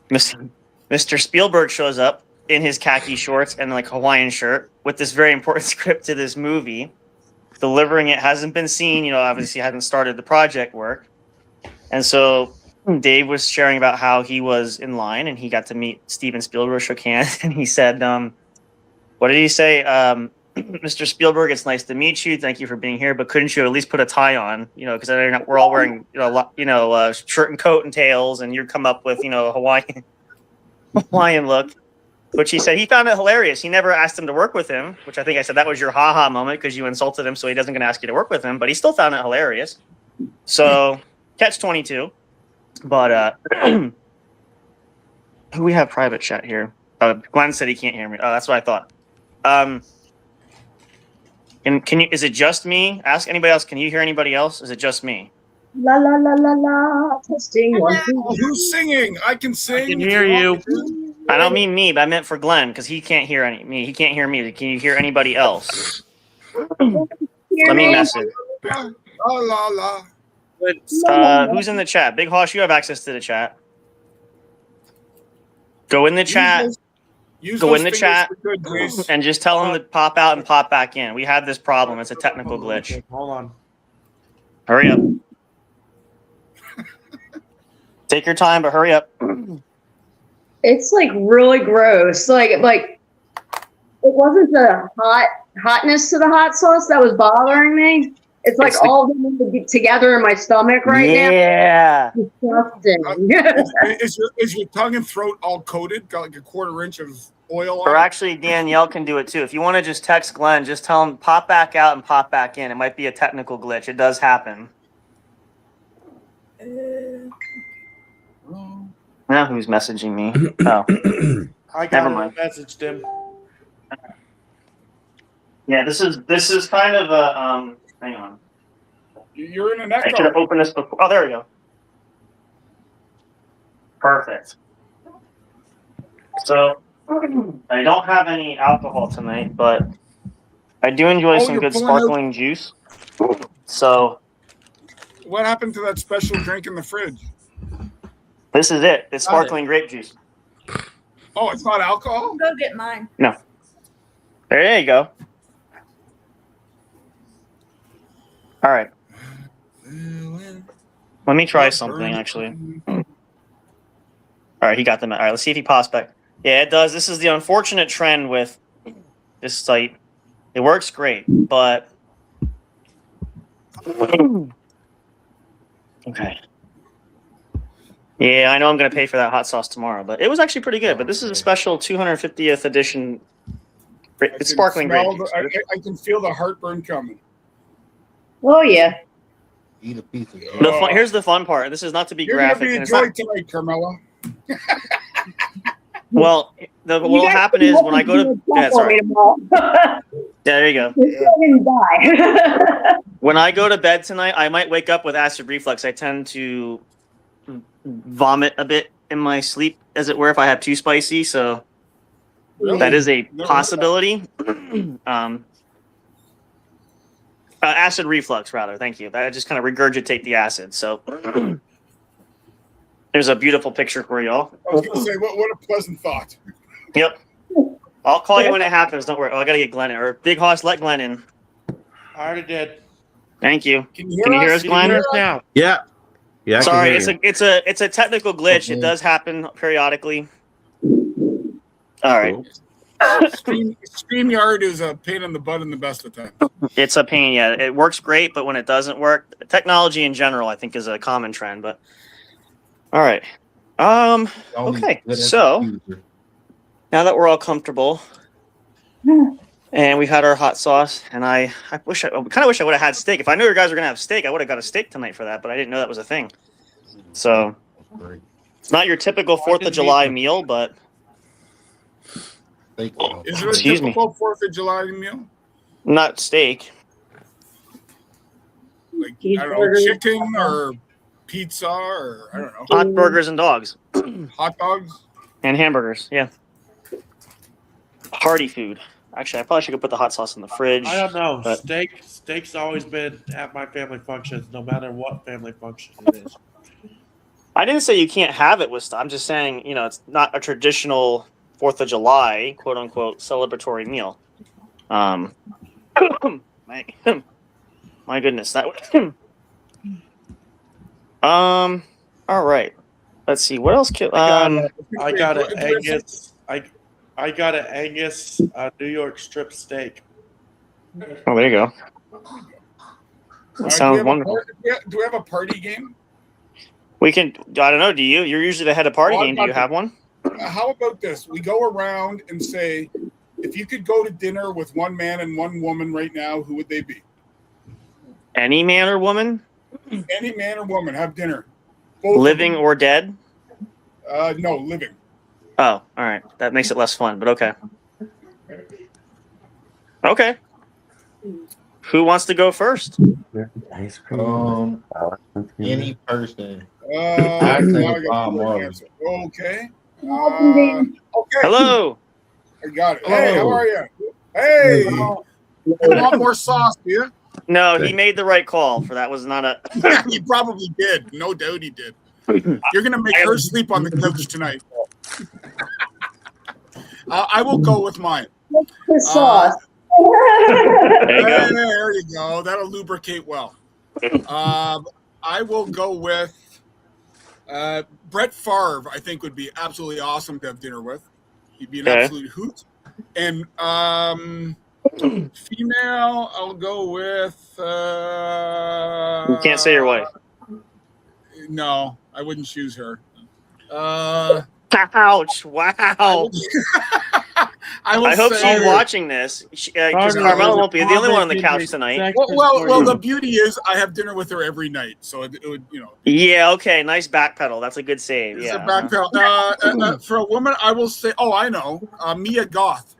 Speaker 1: Mr. Spielberg shows up in his khaki shorts and like Hawaiian shirt with this very important script to this movie. Delivering it hasn't been seen, obviously hasn't started the project work. And so Dave was sharing about how he was in line and he got to meet Steven Spielberg, shook hands, and he said, what did he say? Mr. Spielberg, it's nice to meet you. Thank you for being here, but couldn't you at least put a tie on? Because we're all wearing, shirt and coat and tails, and you come up with, a Hawaiian look. Which he said he found it hilarious. He never asked him to work with him, which I think I said that was your ha-ha moment because you insulted him, so he doesn't going to ask you to work with him. But he still found it hilarious. So catch-22. But who we have private chat here? Glenn said he can't hear me. Oh, that's what I thought. And can you? Is it just me? Ask anybody else. Can you hear anybody else? Is it just me?
Speaker 5: La la la la la. Testing one, two.
Speaker 2: Oh, who's singing? I can sing.
Speaker 3: I can hear you.
Speaker 1: I don't mean me, but I meant for Glenn because he can't hear me. He can't hear me. Can you hear anybody else? Let me message.
Speaker 2: La la la.
Speaker 1: Who's in the chat? Big Hosh, you have access to the chat. Go in the chat. Go in the chat and just tell him to pop out and pop back in. We have this problem. It's a technical glitch.
Speaker 3: Hold on.
Speaker 1: Hurry up. Take your time, but hurry up.
Speaker 5: It's like really gross. Like it wasn't the hotness to the hot sauce that was bothering me. It's like all of them together in my stomach right now.
Speaker 1: Yeah.
Speaker 5: Disgusting.
Speaker 2: Is your tongue and throat all coated? Got like a quarter inch of oil on
Speaker 1: Or
Speaker 2: it?
Speaker 1: actually, Danielle can do it too. If you want to just text Glenn, just tell him pop back out and pop back in. It might be a technical glitch. It does happen. Now who's messaging me? Oh,
Speaker 3: I got
Speaker 1: Never
Speaker 3: a
Speaker 1: mind.
Speaker 3: message, Tim.
Speaker 1: yeah. This is kind of a Hang on.
Speaker 2: You're in an
Speaker 1: I should have
Speaker 2: echo.
Speaker 1: opened this before. Oh, there we go. Perfect. So I don't have any alcohol tonight, but I do enjoy some
Speaker 2: you're
Speaker 1: good
Speaker 2: pulling out-
Speaker 1: sparkling juice. So
Speaker 2: What happened to that special drink in the fridge?
Speaker 1: this is it. It's sparkling grape juice.
Speaker 2: Oh, it's not alcohol?
Speaker 7: Go get mine.
Speaker 1: There you go. All right. Let me try something, actually. All right, he got them. All right, let's see if he pops back. Yeah, it does. This is the unfortunate trend with this site. It works great, but... Okay. Yeah, I know I'm going to pay for that hot sauce tomorrow, but it was actually pretty good. But this is a special 250th edition. It's sparkling grape juice.
Speaker 2: I can feel the heartburn coming.
Speaker 5: Oh yeah.
Speaker 6: Eat a piece of
Speaker 1: Here's the fun part. This is not to be
Speaker 2: You're going to
Speaker 1: graphic.
Speaker 2: be
Speaker 1: And it's not,
Speaker 2: enjoyed tonight, Carmela.
Speaker 1: well, what will happen is when I go to bed. Sorry. Yeah, there you go.
Speaker 5: Die.
Speaker 1: When I go to bed tonight, I might wake up with acid reflux. I tend to vomit a bit in my sleep, as it were, if I have too spicy. So
Speaker 2: Really?
Speaker 1: that is a
Speaker 2: Never heard that.
Speaker 1: possibility. Acid reflux, rather. Thank you. I just kind of regurgitate the acid. So there's a beautiful picture for y'all.
Speaker 2: I was going to say, what a pleasant thought.
Speaker 1: Yep. I'll call you when it happens. Don't worry. Oh, I got to get Glenn in. Or Big Hoss, let Glenn in.
Speaker 3: I already did.
Speaker 1: Thank you.
Speaker 2: Can you
Speaker 1: Can you hear us,
Speaker 3: Can you
Speaker 1: Glenn?
Speaker 3: hear us now?
Speaker 4: Yeah. Yeah. I can
Speaker 1: Sorry,
Speaker 4: hear
Speaker 1: it's
Speaker 4: you.
Speaker 1: a technical glitch. It does happen periodically. All right.
Speaker 2: StreamYard is a pain in the butt in the best of times.
Speaker 1: It's a pain, yeah. It works great, but when it doesn't work, technology in general, I think, is a common trend. But all right, okay. So now that we're all comfortable, and we've had our hot sauce, and I kind of wish I would have had steak. If I knew you guys were gonna have steak, I would have got a steak tonight for that. But I didn't know that was a thing. So it's not your typical 4th of July meal, but
Speaker 2: Is it a
Speaker 1: Excuse me.
Speaker 2: typical 4th of July meal?
Speaker 1: not steak.
Speaker 2: Like, I don't know, chicken or pizza or, I don't know,
Speaker 1: Hot burgers and dogs
Speaker 2: hot dogs?
Speaker 1: and hamburgers. Yeah, hearty food. Actually, I probably should go put the hot sauce in the fridge.
Speaker 3: I don't know.
Speaker 1: But-
Speaker 3: Steak's always been at my family functions, no matter what family function it is.
Speaker 1: I didn't say you can't have it with stuff. I'm just saying, it's not a traditional 4th of July, quote unquote, celebratory meal. My goodness, that was. All right. Let's see. What else?
Speaker 3: I got an Angus. I got an Angus New York strip steak.
Speaker 1: Oh, there you go. That sounds wonderful.
Speaker 2: Do we have a party game?
Speaker 1: We can. I don't know. Do you? You're usually the head of party game. Do you have one?
Speaker 2: How about this? We go around and say, if you could go to dinner with one man and one woman right now, who would they be?
Speaker 1: Any man or woman?
Speaker 2: Any man or woman have dinner.
Speaker 1: Living or dead?
Speaker 2: No, living.
Speaker 1: Oh, all right. That makes it less fun, but okay. Okay. Who wants to go first?
Speaker 6: Any person.
Speaker 2: I got
Speaker 6: Bob Marley.
Speaker 2: Okay. Okay.
Speaker 1: Hello.
Speaker 2: I got it. Hey, how are you? Hey. A lot more sauce, do you?
Speaker 1: No, he made the right call. For that was not a.
Speaker 2: He probably did. No doubt he did. You're gonna make her sleep on the couch tonight. I will go with mine.
Speaker 5: The sauce.
Speaker 2: There you go. That'll lubricate well. I will go with Brett Favre. I think would be absolutely awesome to have dinner with. He'd be an absolute hoot. And female, I'll go with.
Speaker 1: You can't say your wife.
Speaker 2: No, I wouldn't choose her.
Speaker 1: Ouch! Wow. I hope she's watching this because Carmela won't be the only one on the couch tonight.
Speaker 2: Well, the beauty is I have dinner with her every night, so it would,
Speaker 1: Yeah. Okay. Nice backpedal. That's a good save.
Speaker 2: It's a backpedal. For a woman, I will say. Oh, I know. Mia Goth.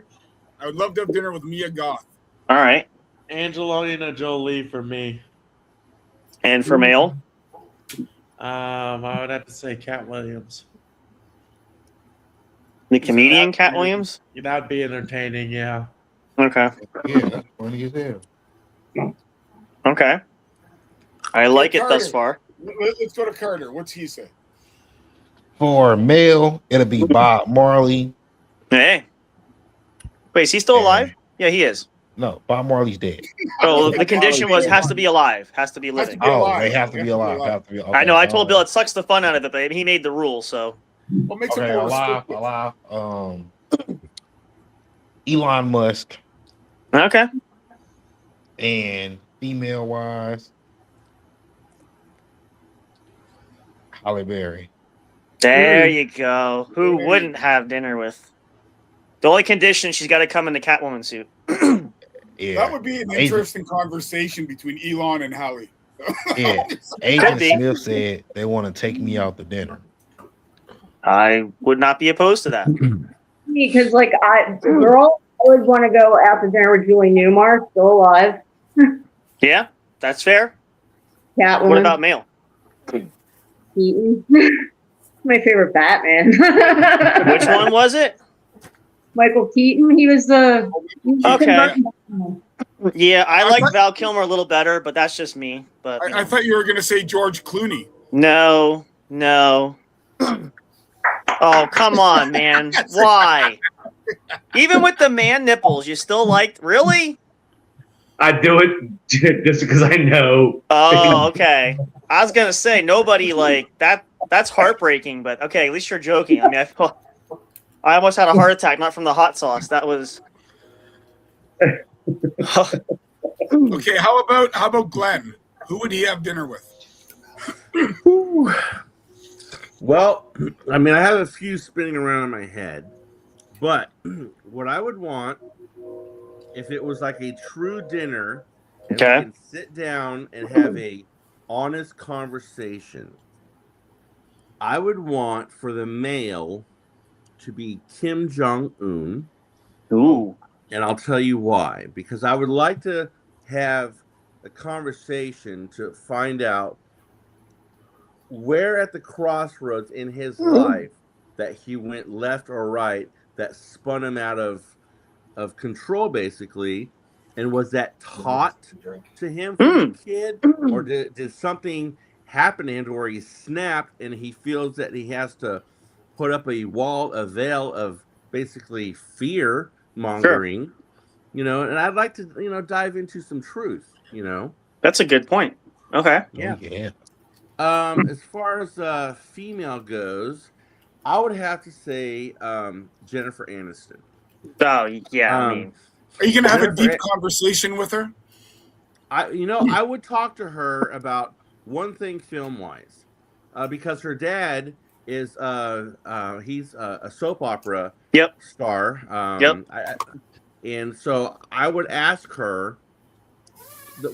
Speaker 2: I would love to have dinner with Mia Goth.
Speaker 1: All right.
Speaker 3: Angelina Jolie for me.
Speaker 1: And for male?
Speaker 3: I would have to say Cat Williams.
Speaker 1: The comedian Cat Williams?
Speaker 3: That'd be entertaining, yeah.
Speaker 1: Okay.
Speaker 6: Yeah, that's funny as hell.
Speaker 1: Okay. I like it thus far.
Speaker 2: Let's go to Carter. What's he say?
Speaker 6: For male, it'll be Bob Marley.
Speaker 1: Hey. Wait, is he still alive? Yeah, he is.
Speaker 6: No, Bob Marley's dead.
Speaker 1: Oh, the condition was has to be alive, has to be living.
Speaker 6: They have to be alive. Okay.
Speaker 1: I know. I told Bill it sucks the fun out of it, but he made the rule, so.
Speaker 2: What makes it more
Speaker 6: alive. Elon Musk.
Speaker 1: Okay.
Speaker 6: And female wise, Halle Berry.
Speaker 1: There you go. Who wouldn't have dinner with? The only condition, she's got to come in the Catwoman suit.
Speaker 6: Yeah,
Speaker 2: that would be an interesting conversation between Elon and Halle.
Speaker 6: Yeah, Agent Smith said they want to take me out to dinner.
Speaker 1: I would not be opposed to that.
Speaker 5: Because, I would want to go out to dinner with Julie Newmar, still alive.
Speaker 1: Yeah, that's fair.
Speaker 5: Catwoman.
Speaker 1: What about male?
Speaker 5: Keaton. My favorite Batman.
Speaker 1: Which one was it?
Speaker 5: Michael Keaton. He was the.
Speaker 1: Okay. Yeah, I like Val Kilmer a little better, but that's just me. But
Speaker 2: I thought you were going to say George Clooney.
Speaker 1: No. Oh, come on, man. Why? Even with the man nipples, you still like... Really?
Speaker 8: I do it just because I know.
Speaker 1: Oh, okay. I was going to say, nobody like... That's heartbreaking, but okay, at least you're joking. I mean, I almost had a heart attack, not from the hot sauce. That was...
Speaker 2: Okay, how about Glenn? Who would he have dinner with?
Speaker 4: Well, I mean, I have a few spinning around in my head, but what I would want, if it was like a true dinner, and we can sit down and have a honest conversation, I would want for the male to be Kim Jong-un.
Speaker 1: Ooh.
Speaker 4: And I'll tell you why. Because I would like to have a conversation to find out where at the crossroads in his life that he went left or right that spun him out of control, basically. And was that taught to him from a kid? Or did something happen to him where he snapped and he feels that he has to put up a wall, a veil of basically fear mongering, and I'd like to, dive into some truth,
Speaker 1: That's a good point. Okay.
Speaker 4: Yeah.
Speaker 6: Oh, yeah.
Speaker 4: As far as female goes, I would have to say Jennifer Aniston.
Speaker 1: Oh yeah, I mean,
Speaker 2: are you going to have a
Speaker 4: Jennifer
Speaker 2: deep conversation with her?
Speaker 4: I would talk to her about one thing film wise, because her dad is he's a soap opera
Speaker 1: Yep.
Speaker 4: star.
Speaker 1: Yep.
Speaker 4: And so I would ask her.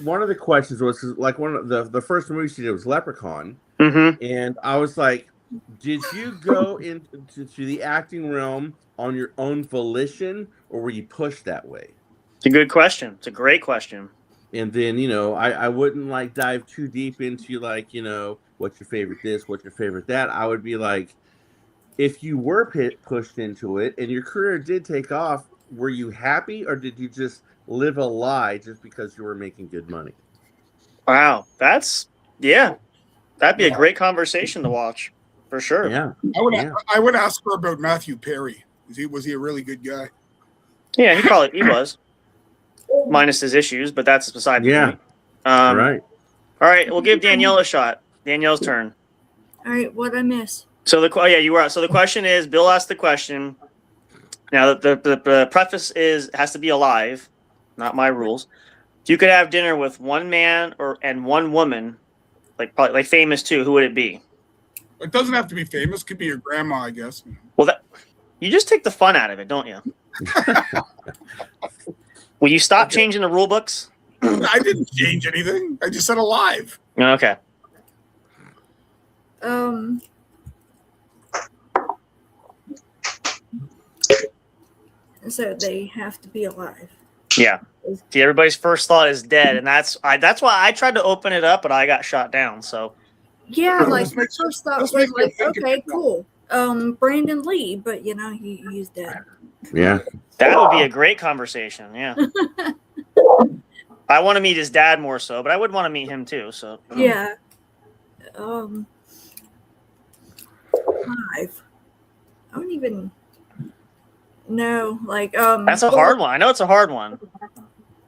Speaker 4: One of the questions was like one of the first movie she did was Leprechaun, and I was like, "Did you go into the acting realm on your own volition, or were you pushed that way?"
Speaker 1: It's a good question. It's a great question.
Speaker 4: And then, I wouldn't like dive too deep into like, what's your favorite this, what's your favorite that. I would be like, if you were pushed into it and your career did take off, were you happy or did you just live a lie just because you were making good money?
Speaker 1: Wow. That'd be a great conversation to watch for sure.
Speaker 4: Yeah.
Speaker 2: I would ask her about Matthew Perry. Was he a really good guy?
Speaker 1: Yeah, he was. Minus his issues, but that's beside the point.
Speaker 4: Right.
Speaker 1: All right, we'll give Danielle a shot. Danielle's turn.
Speaker 7: All right, what'd I miss?
Speaker 1: So you were. So the question is, Bill asked the question. Now the preface has to be alive, not my rules. If you could have dinner with one man and one woman, probably famous too, who would it be?
Speaker 2: It doesn't have to be famous. It could be your grandma, I guess.
Speaker 1: Well, you just take the fun out of it, don't you? Will you stop changing the rule books?
Speaker 2: I didn't change anything. I just said alive.
Speaker 1: Okay.
Speaker 7: So they have to be alive.
Speaker 1: Yeah. See, everybody's first thought is dead, and that's why I tried to open it up, but I got shot down. So.
Speaker 7: Yeah, my first thought was like, okay, cool. Brandon Lee, but he's dead.
Speaker 4: Yeah.
Speaker 1: That would be a great conversation. Yeah. I want to meet his dad more so, but I would want to meet him too. So.
Speaker 7: Yeah. 5. I don't even know.
Speaker 1: That's a hard one. I know it's a hard one.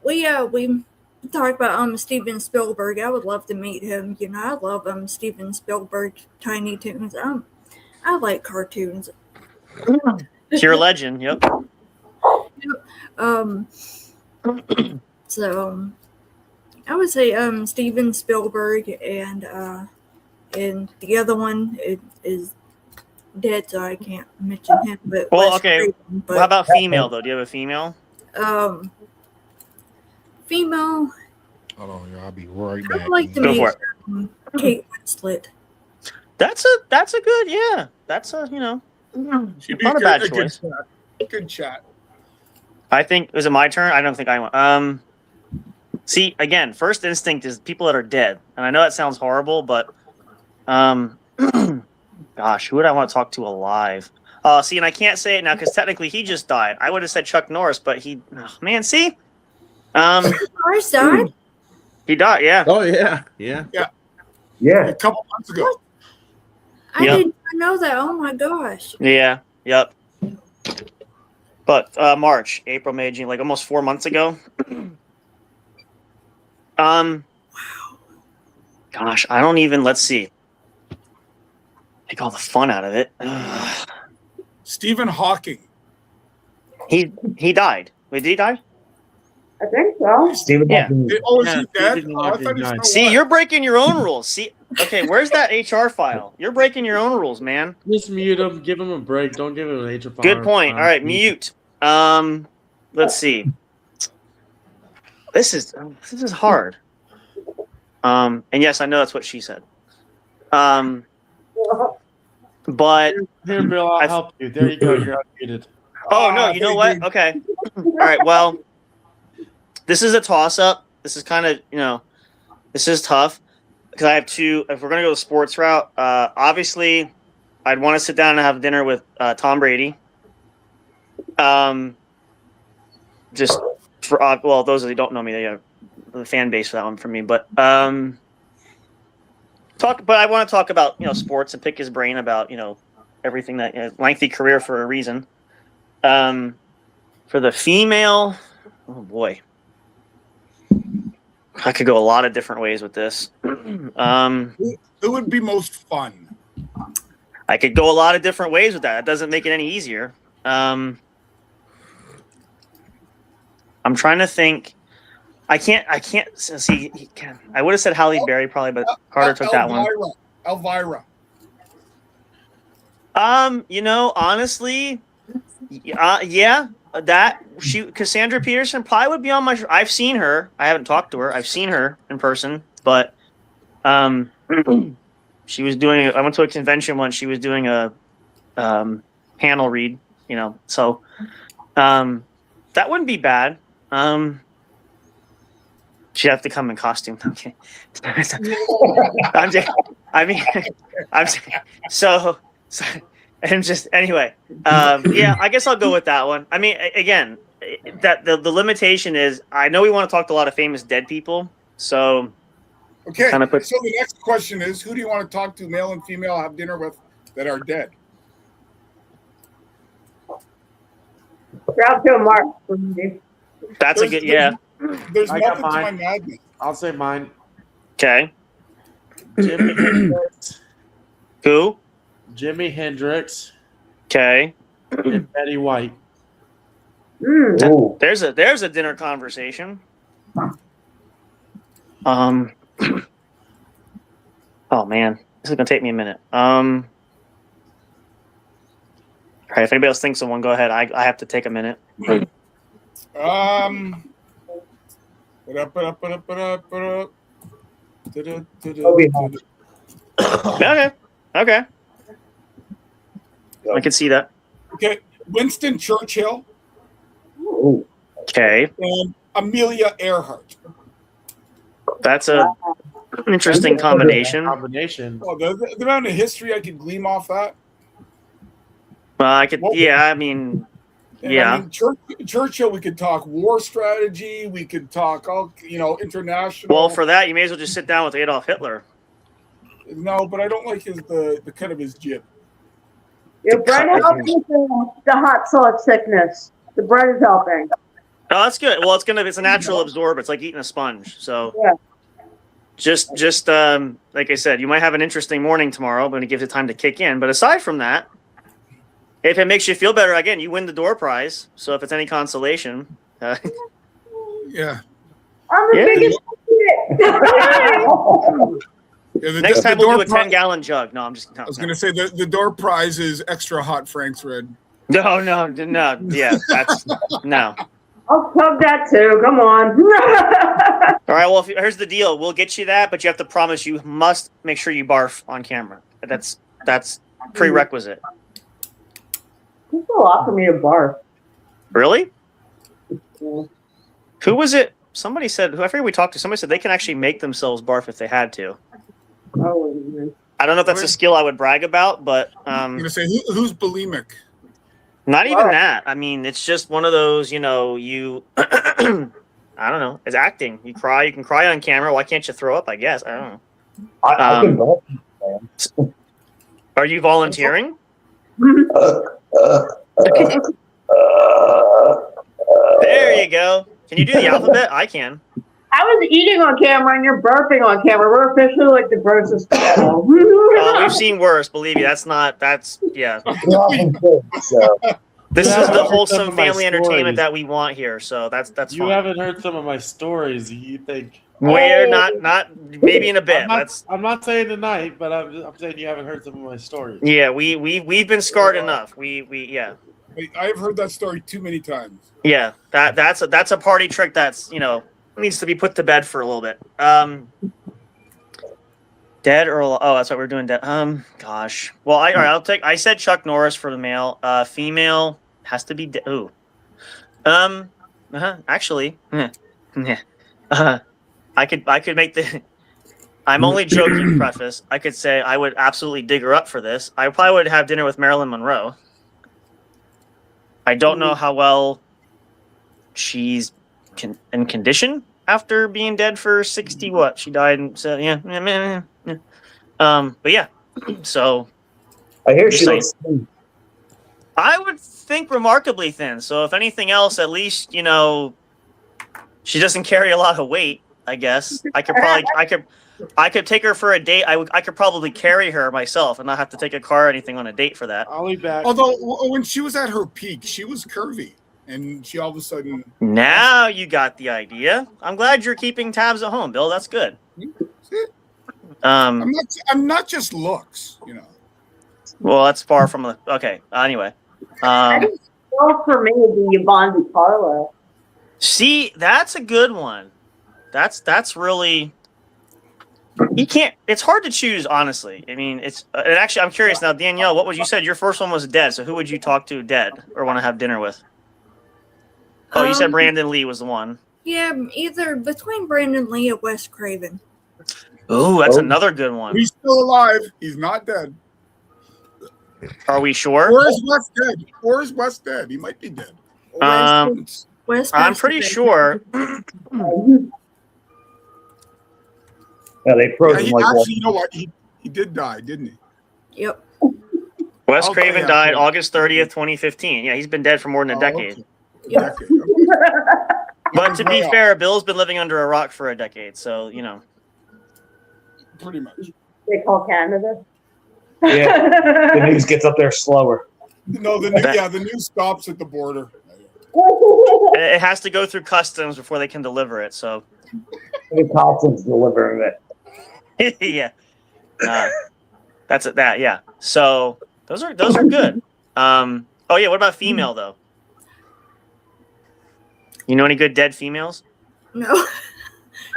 Speaker 7: Well, yeah, we talked about Steven Spielberg. I would love to meet him. I love Steven Spielberg Tiny Toons. I like cartoons.
Speaker 1: You're a legend. Yep.
Speaker 7: So I would say Steven Spielberg and the other one is dead, so I can't mention him. But
Speaker 1: okay. How about female though? Do you have a female?
Speaker 7: Female.
Speaker 6: Hold on, I'll be right back.
Speaker 7: I'd like to meet Kate Winslet.
Speaker 1: That's a good, yeah. That's a
Speaker 2: She'd be
Speaker 1: not a bad choice.
Speaker 2: Good chat.
Speaker 1: I think, is it my turn? I don't think I went. See, again, first instinct is people that are dead. And I know that sounds horrible, but gosh, who would I want to talk to alive? See, and I can't say it now because technically he just died. I would have said Chuck Norris, but see?
Speaker 7: Norris died?
Speaker 1: He died, yeah.
Speaker 4: Oh, yeah. Yeah.
Speaker 2: A couple months ago.
Speaker 7: I didn't know that. Oh my gosh.
Speaker 1: Yeah. Yep. But March, April, May, June, almost 4 months ago. Wow. Gosh, I don't even. Let's see. Take all the fun out of it.
Speaker 2: Stephen Hawking.
Speaker 1: He died. Wait, did he die?
Speaker 5: I think so.
Speaker 8: Stephen
Speaker 1: Yeah.
Speaker 8: Hawking.
Speaker 2: Is he dead? Oh, I thought he was still
Speaker 1: See,
Speaker 2: alive.
Speaker 1: you're breaking your own rules. See, okay, where's that HR file? You're breaking your own rules, man.
Speaker 3: Just mute him. Give him a break. Don't give him an HR file.
Speaker 1: Good point. All right, mute. Let's see. This is hard. And yes, I know that's what she said. But
Speaker 3: Here, Bill, I'll help you. There you go. You're unmuted.
Speaker 1: oh no, you know what? Okay. All right. Well, this is a toss-up. This is kind of this is tough because I have two. If we're gonna go the sports route, obviously, I'd want to sit down and have dinner with Tom Brady. Just for those that don't know me, they have the fan base for that one for me. But I want to talk about sports and pick his brain about everything that lengthy career for a reason. For the female, oh boy, I could go a lot of different ways with this.
Speaker 2: Who would be most fun?
Speaker 1: I could go a lot of different ways with that. That doesn't make it any easier. I'm trying to think. I can't see. I would have said Halle Berry probably, but Carter took that one.
Speaker 2: Elvira.
Speaker 1: Honestly, yeah, Cassandra Peterson probably would be on my. I've seen her. I haven't talked to her. I've seen her in person, but she was doing. I went to a convention once. She was doing a panel read. So that wouldn't be bad. She'd have to come in costume. Okay. Anyway. Yeah, I guess I'll go with that one. I mean, again, that the limitation is I know we want to talk to a lot of famous dead people, so
Speaker 2: okay. So the next question is, who do you want to talk to, male and female, have dinner with that are dead?
Speaker 5: Groucho Marx.
Speaker 1: That's a good, yeah.
Speaker 2: There's nothing to my madness.
Speaker 3: I'll say mine.
Speaker 1: Okay.
Speaker 3: Jimi Hendrix.
Speaker 1: Who?
Speaker 3: Jimi Hendrix.
Speaker 1: Okay.
Speaker 3: And Betty White.
Speaker 1: There's a dinner conversation. Oh man, this is gonna take me a minute. All right, if anybody else thinks of one, go ahead. I have to take a minute. Okay. I can see that.
Speaker 2: Okay, Winston Churchill.
Speaker 1: Okay.
Speaker 2: And Amelia Earhart.
Speaker 1: That's an interesting combination.
Speaker 2: Oh, the amount of history I could glean off that.
Speaker 1: I could. Yeah, I mean. Yeah.
Speaker 2: I mean, Churchill, we could talk war strategy. We could talk, international.
Speaker 1: Well, for that, you may as well just sit down with Adolf Hitler.
Speaker 2: No, but I don't like the cut of his jib.
Speaker 5: Yeah, bread helps with the hot sauce sickness. The bread is helping.
Speaker 1: Oh, that's good. Well, it's a natural absorber. It's like eating a sponge. So
Speaker 5: yeah.
Speaker 1: Just like I said, you might have an interesting morning tomorrow, but it gives it time to kick in. But aside from that, if it makes you feel better, again, you win the door prize. So if it's any consolation,
Speaker 2: yeah.
Speaker 5: I'm the
Speaker 2: biggest.
Speaker 1: Next time we'll do a 10-gallon jug. No, I'm just. No,
Speaker 2: I was going to say the door prize is extra hot Frank's Red.
Speaker 1: No. Yeah, that's no.
Speaker 5: I'll tug that too. Come on.
Speaker 1: All right. Well, here's the deal. We'll get you that, but you have to promise you must make sure you barf on camera. That's prerequisite.
Speaker 5: It's a lot for me to barf.
Speaker 1: Really? Yeah. Who was it? Somebody said. I forget we talked to. Somebody said they can actually make themselves barf if they had to.
Speaker 5: Oh.
Speaker 1: I don't know if that's a skill I would brag about, but
Speaker 2: I'm gonna say who's bulimic.
Speaker 1: Not even that. I mean, it's just one of those. You I don't know. It's acting. You cry. You can cry on camera. Why can't you throw up? I guess I don't know.
Speaker 9: I can barf.
Speaker 1: Are you volunteering? There you go. Can you do the alphabet? I can.
Speaker 5: I was eating on camera and you're burping on camera. We're officially like the grossest people.
Speaker 1: We've seen worse. Believe me, that's yeah. This is the wholesome family entertainment that we want here. So that's
Speaker 3: You
Speaker 1: fine.
Speaker 3: haven't heard some of my stories. You think
Speaker 1: we're not maybe in a bit.
Speaker 3: I'm not saying tonight, but I'm saying you haven't heard some of my stories.
Speaker 1: Yeah, we've been scarred enough. Yeah.
Speaker 2: I've heard that story too many times.
Speaker 1: Yeah, that's a party trick that's needs to be put to bed for a little bit. Dead or that's what we're doing. Dead. Gosh. Well, I'll take. I said Chuck Norris for the male. Female has to be. Ooh. Actually. I could make the. I'm only joking. Preface. I could say I would absolutely dig her up for this. I probably would have dinner with Marilyn Monroe. I don't know how well she's in condition after being dead for 60. What she died and said, yeah. But yeah. So
Speaker 9: I hear she looks sweet.
Speaker 1: I would think remarkably thin. So if anything else, at least she doesn't carry a lot of weight. I guess I could take her for a date. I could probably carry her myself and not have to take a car or anything on a date for that.
Speaker 3: I'll be back.
Speaker 2: Although when she was at her peak, she was curvy, and she all of a sudden.
Speaker 1: Now you got the idea. I'm glad you're keeping tabs at home, Bill. That's good.
Speaker 2: I'm not just looks,
Speaker 1: Well, that's far from the. Okay. Anyway.
Speaker 5: I think for me would be Yvonne DiCarlo.
Speaker 1: See, that's a good one. That's really. You can't. It's hard to choose, honestly. I mean, it's. And actually, I'm curious now, Danielle. What was you said? Your first one was dead. So who would you talk to dead or want to have dinner with? Oh, you said Brandon Lee was the one.
Speaker 7: Yeah, either between Brandon Lee or Wes Craven.
Speaker 1: Oh, that's another good one.
Speaker 2: He's still alive. He's not dead.
Speaker 1: Are we sure?
Speaker 2: Or is Wes dead? Or is Wes dead? He might be dead.
Speaker 7: Wes
Speaker 1: I'm pretty sure.
Speaker 9: Yeah, they froze him like
Speaker 2: actually, you know what? He did die, didn't he?
Speaker 7: Yep.
Speaker 1: Wes Craven died August 30th, 2015. Yeah, he's been dead for more than a decade.
Speaker 2: Okay.
Speaker 7: Yep.
Speaker 1: But to be fair, Bill's been living under a rock for a decade, so
Speaker 2: Pretty much.
Speaker 5: They call Canada.
Speaker 9: Yeah, the news gets up there slower.
Speaker 2: No, the news stops at the border.
Speaker 1: It has to go through customs before they can deliver it. So
Speaker 9: The Colson's delivering it.
Speaker 1: yeah, that's it. That yeah. So those are good. Oh yeah. What about female though? You know any good dead females?
Speaker 7: No.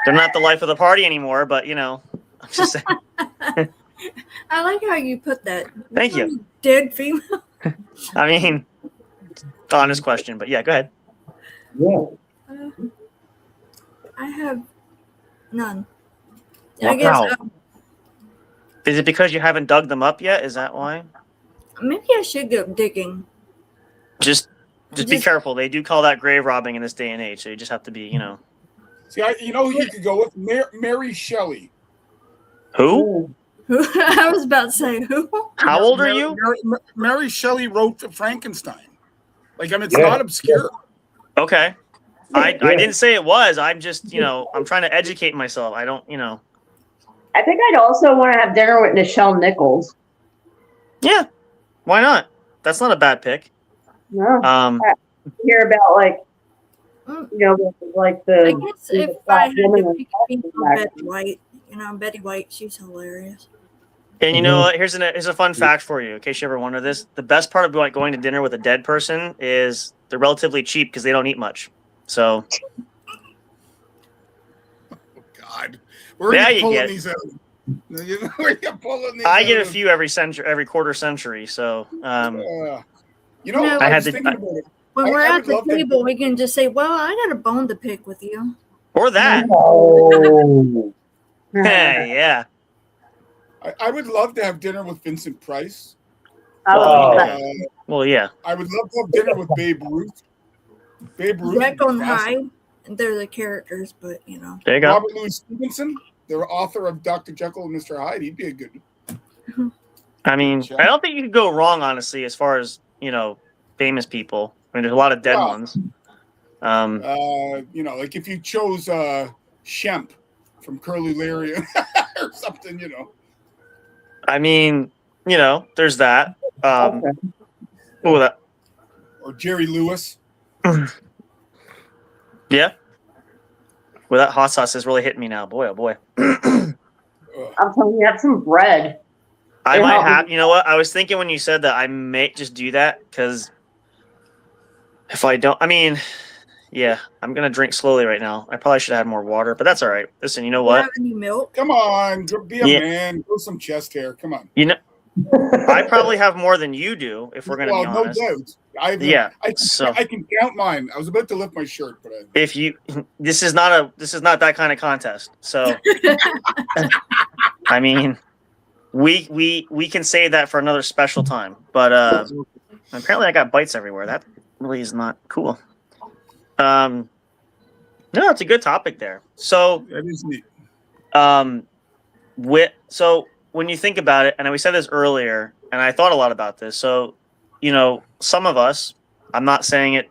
Speaker 1: They're not the life of the party anymore, but I'm just saying.
Speaker 7: I like how you put that.
Speaker 1: Thank you.
Speaker 7: Dead female.
Speaker 1: I mean, honest question, but yeah, go ahead.
Speaker 9: Yeah.
Speaker 7: I have none.
Speaker 1: Wow.
Speaker 7: I guess
Speaker 1: Is it because you haven't dug them up yet? Is that why?
Speaker 7: maybe I should go digging.
Speaker 1: Just be careful. They do call that grave robbing in this day and age, so you just have to be,
Speaker 2: See, you know who you could go with? Mary Shelley.
Speaker 1: Who?
Speaker 7: I was about to say who.
Speaker 1: How old are you?
Speaker 2: Mary Shelley wrote Frankenstein. It's not obscure.
Speaker 1: Okay. I didn't say it was. I'm just, I'm trying to educate myself. I don't,
Speaker 5: I think I'd also want to have dinner with Nichelle Nichols.
Speaker 1: Yeah. Why not? That's not a bad pick.
Speaker 5: No. Hear about like the.
Speaker 7: I guess if I had to pick people, Betty White. Betty White, she's hilarious.
Speaker 1: And you know what? Here's a fun fact for you, in case you ever wonder this. The best part about going to dinner with a dead person is they're relatively cheap because they don't eat much. So.
Speaker 2: Oh, God. Where are you pulling these out?
Speaker 1: I get a few every quarter century. So.
Speaker 2: I
Speaker 7: was
Speaker 2: thinking about it.
Speaker 7: When we're at the table, we can just say, "Well, I got a bone to pick with you,"
Speaker 1: or that.
Speaker 9: Oh.
Speaker 1: Yeah.
Speaker 2: I would love to have dinner with Vincent Price.
Speaker 1: Well, yeah.
Speaker 2: I would love to have dinner with Babe Ruth.
Speaker 7: Jekyll and Hyde. They're the characters, but
Speaker 1: There you go.
Speaker 2: Robert Louis Stevenson, the author of Dr. Jekyll and Mr. Hyde. He'd be a good.
Speaker 1: I mean, I don't think you could go wrong, honestly, as far as famous people. I mean, there's a lot of dead ones.
Speaker 2: If you chose Shemp from Curly Larry or something,
Speaker 1: I mean, there's that. That.
Speaker 2: Or Jerry Lewis.
Speaker 1: Yeah. Well, that hot sauce is really hitting me now. Boy, oh boy.
Speaker 5: I'm telling you, have some bread.
Speaker 1: I might have. You know what? I was thinking when you said that I may just do that because if I don't, yeah, I'm gonna drink slowly right now. I probably should have had more water, but that's all right. Listen, you know what?
Speaker 7: Have any milk?
Speaker 2: Come on, be a man. Grow some chest hair. Come on.
Speaker 1: I probably have more than you do. If we're gonna be honest.
Speaker 2: No doubt. I can count mine. I was about to lift my shirt, but
Speaker 1: this is not that kind of contest. So, we can save that for another special time. But apparently, I got bites everywhere. That really is not cool. No, it's a good topic there. So
Speaker 2: that is neat.
Speaker 1: So when you think about it, and we said this earlier, and I thought a lot about this. So some of us, I'm not saying it,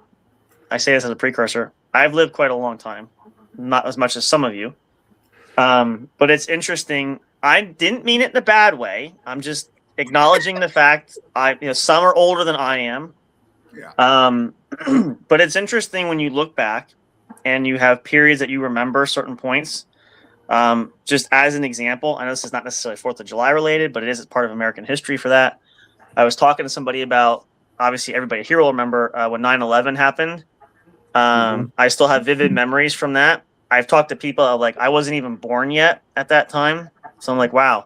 Speaker 1: I say this as a precursor. I've lived quite a long time, not as much as some of you. But it's interesting. I didn't mean it in a bad way. I'm just acknowledging the fact some are older than I am.
Speaker 2: Yeah.
Speaker 1: But it's interesting when you look back and you have periods that you remember certain points. Just as an example, I know this is not necessarily 4th of July related, but it is part of American history for that. I was talking to somebody about, obviously everybody here will remember when 9/11 happened. I still have vivid memories from that. I've talked to people I wasn't even born yet at that time. So I'm like, wow.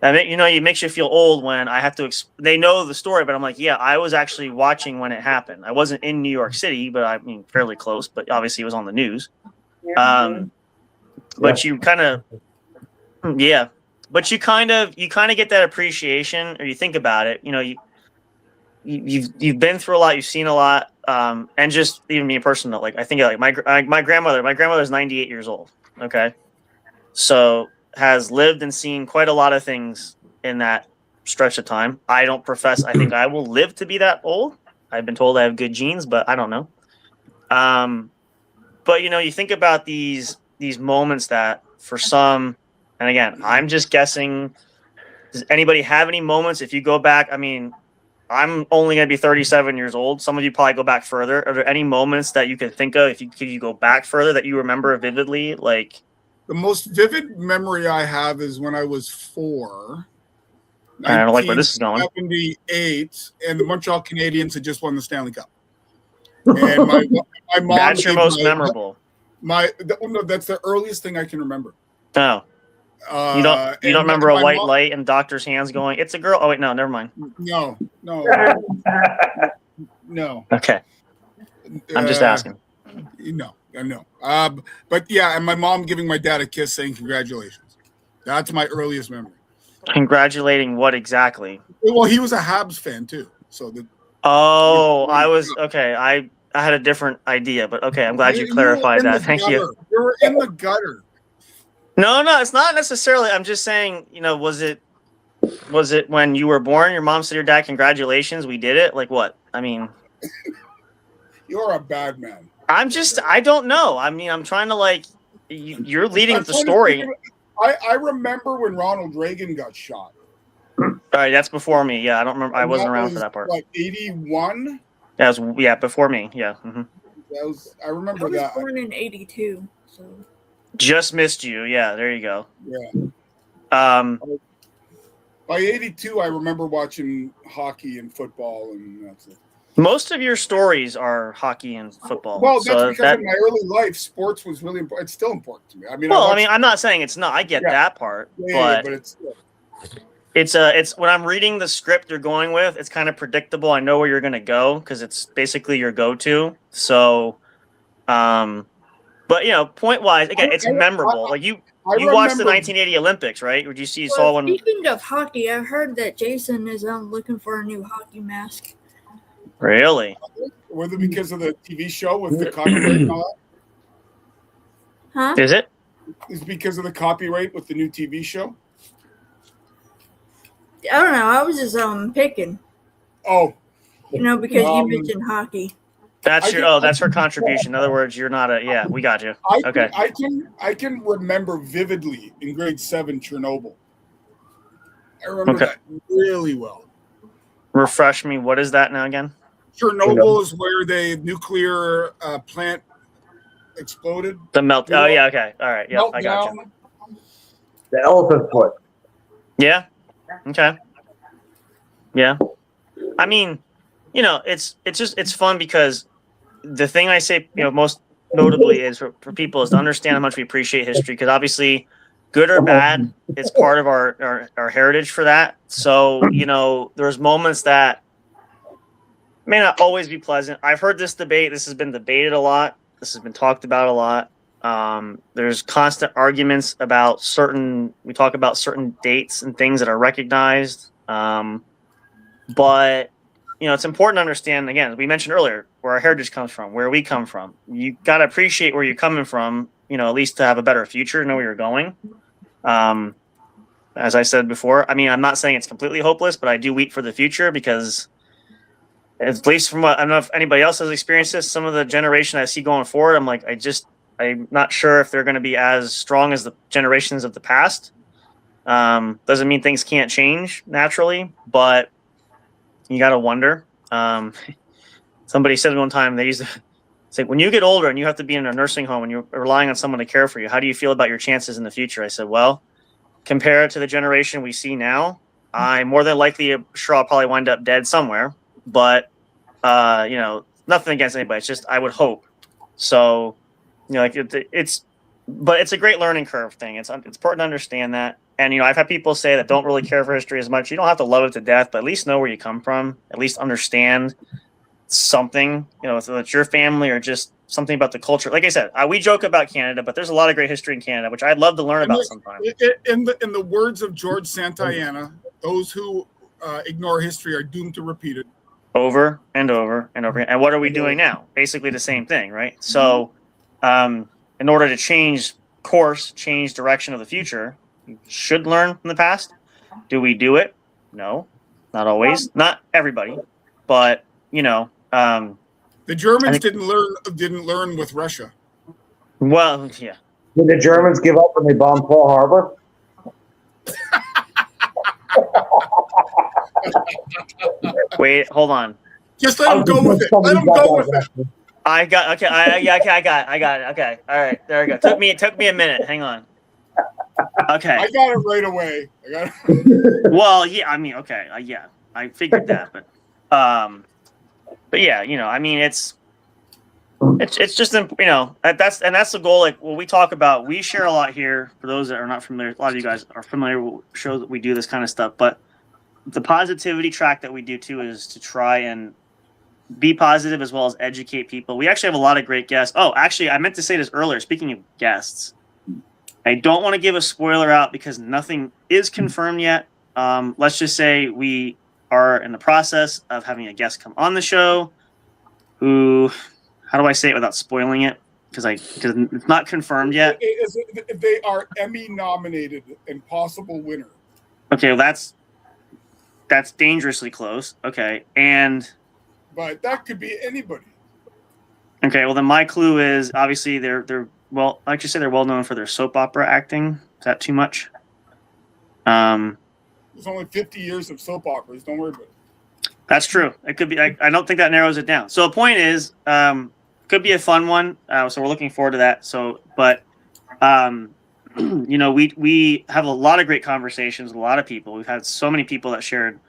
Speaker 1: It makes you feel old when I have to, they know the story, but I'm like, yeah, I was actually watching when it happened. I wasn't in New York City, but I mean, fairly close, but obviously it was on the news. But you kind of, but you kind of get that appreciation, or you think about it, you've been through a lot, you've seen a lot. And just even me personal, I think my grandmother's 98 years old. Okay. So has lived and seen quite a lot of things in that stretch of time. I don't profess, I think I will live to be that old. I've been told I have good genes, but I don't know. But you think about these moments that for some, and again, I'm just guessing, does anybody have any moments? If you go back, I mean, I'm only going to be 37 years old. Some of you probably go back further. Are there any moments that you can think of, if you go back further, that you remember vividly?
Speaker 2: The most vivid memory I have is when I was 4.
Speaker 1: I don't like where this is going.
Speaker 2: 1978, and the Montreal Canadiens had just won the Stanley Cup. And my mom.
Speaker 1: That's your most memorable.
Speaker 2: That's the earliest thing I can remember.
Speaker 1: Oh. You don't remember a white light and doctor's hands going, it's a girl? Oh, wait, no, never mind.
Speaker 2: No.
Speaker 1: Okay. I'm just asking.
Speaker 2: No. But yeah, and my mom giving my dad a kiss saying congratulations. That's my earliest memory.
Speaker 1: Congratulating what exactly?
Speaker 2: Well, he was a Habs fan too. So
Speaker 1: I was okay. I had a different idea, but okay, I'm glad you clarified that. Thank you.
Speaker 2: You were in the gutter.
Speaker 1: No, it's not necessarily. I'm just saying, was it when you were born, your mom said to your dad, congratulations, we did it? Like what? I mean,
Speaker 2: you're a bad man.
Speaker 1: I don't know. I mean, I'm trying to you're leading with the story.
Speaker 2: I remember when Ronald Reagan got shot.
Speaker 1: All right, that's before me. Yeah, I don't remember. I wasn't around for that part.
Speaker 2: 81?
Speaker 1: That was before me. Yeah. Mm-hmm.
Speaker 2: I remember
Speaker 7: I was
Speaker 2: that.
Speaker 7: born in 82, so
Speaker 1: just missed you. Yeah, there you go.
Speaker 2: Yeah. By 82, I remember watching hockey and football, and that's it.
Speaker 1: Most of your stories are hockey and football.
Speaker 2: Well, that's because in my early life, sports was really important. It's still important to me. I mean,
Speaker 1: I'm not saying it's not. I get that part, but it's when I'm reading the script you're going with, it's kind of predictable. I know where you're going to go because it's basically your go-to. So, but point wise, again, it's memorable. You watched the 1980 Olympics, right? Would you saw one?
Speaker 7: Speaking of hockey, I heard that Jason is looking for a new hockey mask.
Speaker 1: Really?
Speaker 2: Was it because of the TV show with the copyright and all
Speaker 7: that?
Speaker 1: Is it?
Speaker 2: Is it because of the copyright with the new TV show?
Speaker 7: I don't know. I was just picking.
Speaker 2: Oh.
Speaker 7: Because you mentioned hockey.
Speaker 1: That's that's her contribution. In other words, you're not we got you. Okay.
Speaker 2: I can remember vividly in grade 7 Chernobyl. I remember that really well.
Speaker 1: Refresh me. What is that now again?
Speaker 2: Chernobyl is where the nuclear plant exploded.
Speaker 1: The melt. Oh yeah. Okay. All right. Yeah. I got you.
Speaker 9: The elephant foot.
Speaker 1: Yeah. Okay. Yeah. I mean, it's fun because the thing I say, most notably is for people is to understand how much we appreciate history, because obviously, good or bad, it's part of our heritage for that. So, there's moments that may not always be pleasant. I've heard this debate. This has been debated a lot. This has been talked about a lot. There's constant arguments about we talk about certain dates and things that are recognized. But, it's important to understand, again, as we mentioned earlier, where our heritage comes from, where we come from. You got to appreciate where you're coming from, at least to have a better future, know where you're going. As I said before, I mean, I'm not saying it's completely hopeless, but I do weep for the future because at least from what I don't know if anybody else has experienced this, some of the generation I see going forward, I'm like, I'm not sure if they're going to be as strong as the generations of the past. Doesn't mean things can't change naturally, but you got to wonder. Somebody said one time they used to say, when you get older and you have to be in a nursing home and you're relying on someone to care for you, how do you feel about your chances in the future? I said, well, compared to the generation we see now, I'm more than likely sure I'll probably wind up dead somewhere. But nothing against anybody. It's just I would hope. So, like but it's a great learning curve thing. It's important to understand that. And I've had people say that don't really care for history as much. You don't have to love it to death, but at least know where you come from. At least understand something. So it's your family or just something about the culture. Like I said, we joke about Canada, but there's a lot of great history in Canada, which I'd love to learn about sometime.
Speaker 2: In the words of George Santayana, those who ignore history are doomed to repeat it.
Speaker 1: Over and over and over again. And what are we doing now? Basically the same thing, right? So in order to change course, change direction of the future, you should learn from the past. Do we do it? No, not always. Not everybody. But, the
Speaker 2: Germans didn't learn with Russia.
Speaker 1: Well, yeah.
Speaker 9: Did the Germans give up when they bombed Pearl Harbor?
Speaker 1: Wait, hold on.
Speaker 2: Just let him go with it. Let him go with it.
Speaker 1: I got it. Okay. All right. There we go. Took me a minute. Hang on. Okay.
Speaker 2: I got it right away.
Speaker 1: Well, yeah, I mean, okay. Yeah. I figured that, but yeah, I mean, it's just, that's the goal. Like, when we talk about, we share a lot here. For those that are not familiar, a lot of you guys are familiar with shows that we do this kind of stuff, but the positivity track that we do too is to try and be positive as well as educate people. We actually have a lot of great guests. Oh, actually, I meant to say this earlier. Speaking of guests, I don't want to give a spoiler out because nothing is confirmed yet. Let's just say we are in the process of having a guest come on the show who, how do I say it without spoiling it? Because it's not confirmed yet.
Speaker 2: They are Emmy nominated and possible winner.
Speaker 1: Okay, well, that's dangerously close. Okay,
Speaker 2: but that could be anybody.
Speaker 1: Okay, well then my clue is obviously they're well, I should say they're well known for their soap opera acting. Is that too much?
Speaker 2: There's only 50 years of soap operas. Don't worry about it.
Speaker 1: That's true. It could be. I don't think that narrows it down. So the point is, could be a fun one. So we're looking forward to that. So, but we have a lot of great conversations with a lot of people. We've had so many people that shared.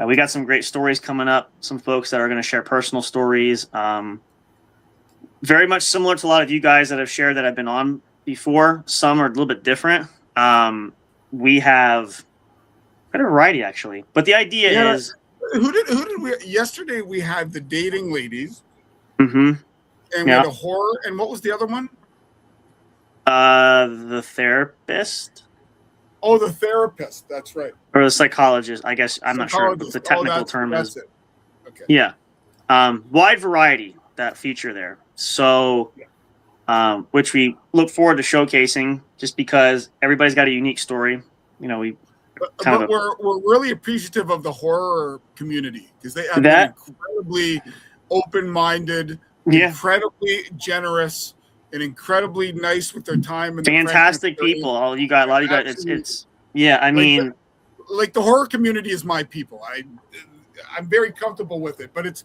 Speaker 1: We got some great stories coming up. Some folks that are going to share personal stories. Very much similar to a lot of you guys that have shared that I've been on before. Some are a little bit different. We have quite a variety actually, but the idea is
Speaker 2: who did we yesterday? We had the dating ladies,
Speaker 1: and
Speaker 2: we had a horror, and what was the other one?
Speaker 1: The therapist.
Speaker 2: Oh, the therapist. That's right.
Speaker 1: Or the psychologist. I guess I'm not sure what the technical term is.
Speaker 2: It. Okay.
Speaker 1: Yeah. Wide variety that feature there. So, which we look forward to showcasing, just because everybody's got a unique story. We're
Speaker 2: really appreciative of the horror community because they have been incredibly open-minded, incredibly generous, and incredibly nice with their time. And
Speaker 1: fantastic people. A lot of you guys. It's I mean,
Speaker 2: like the horror community is my people. I'm very comfortable with it, but it's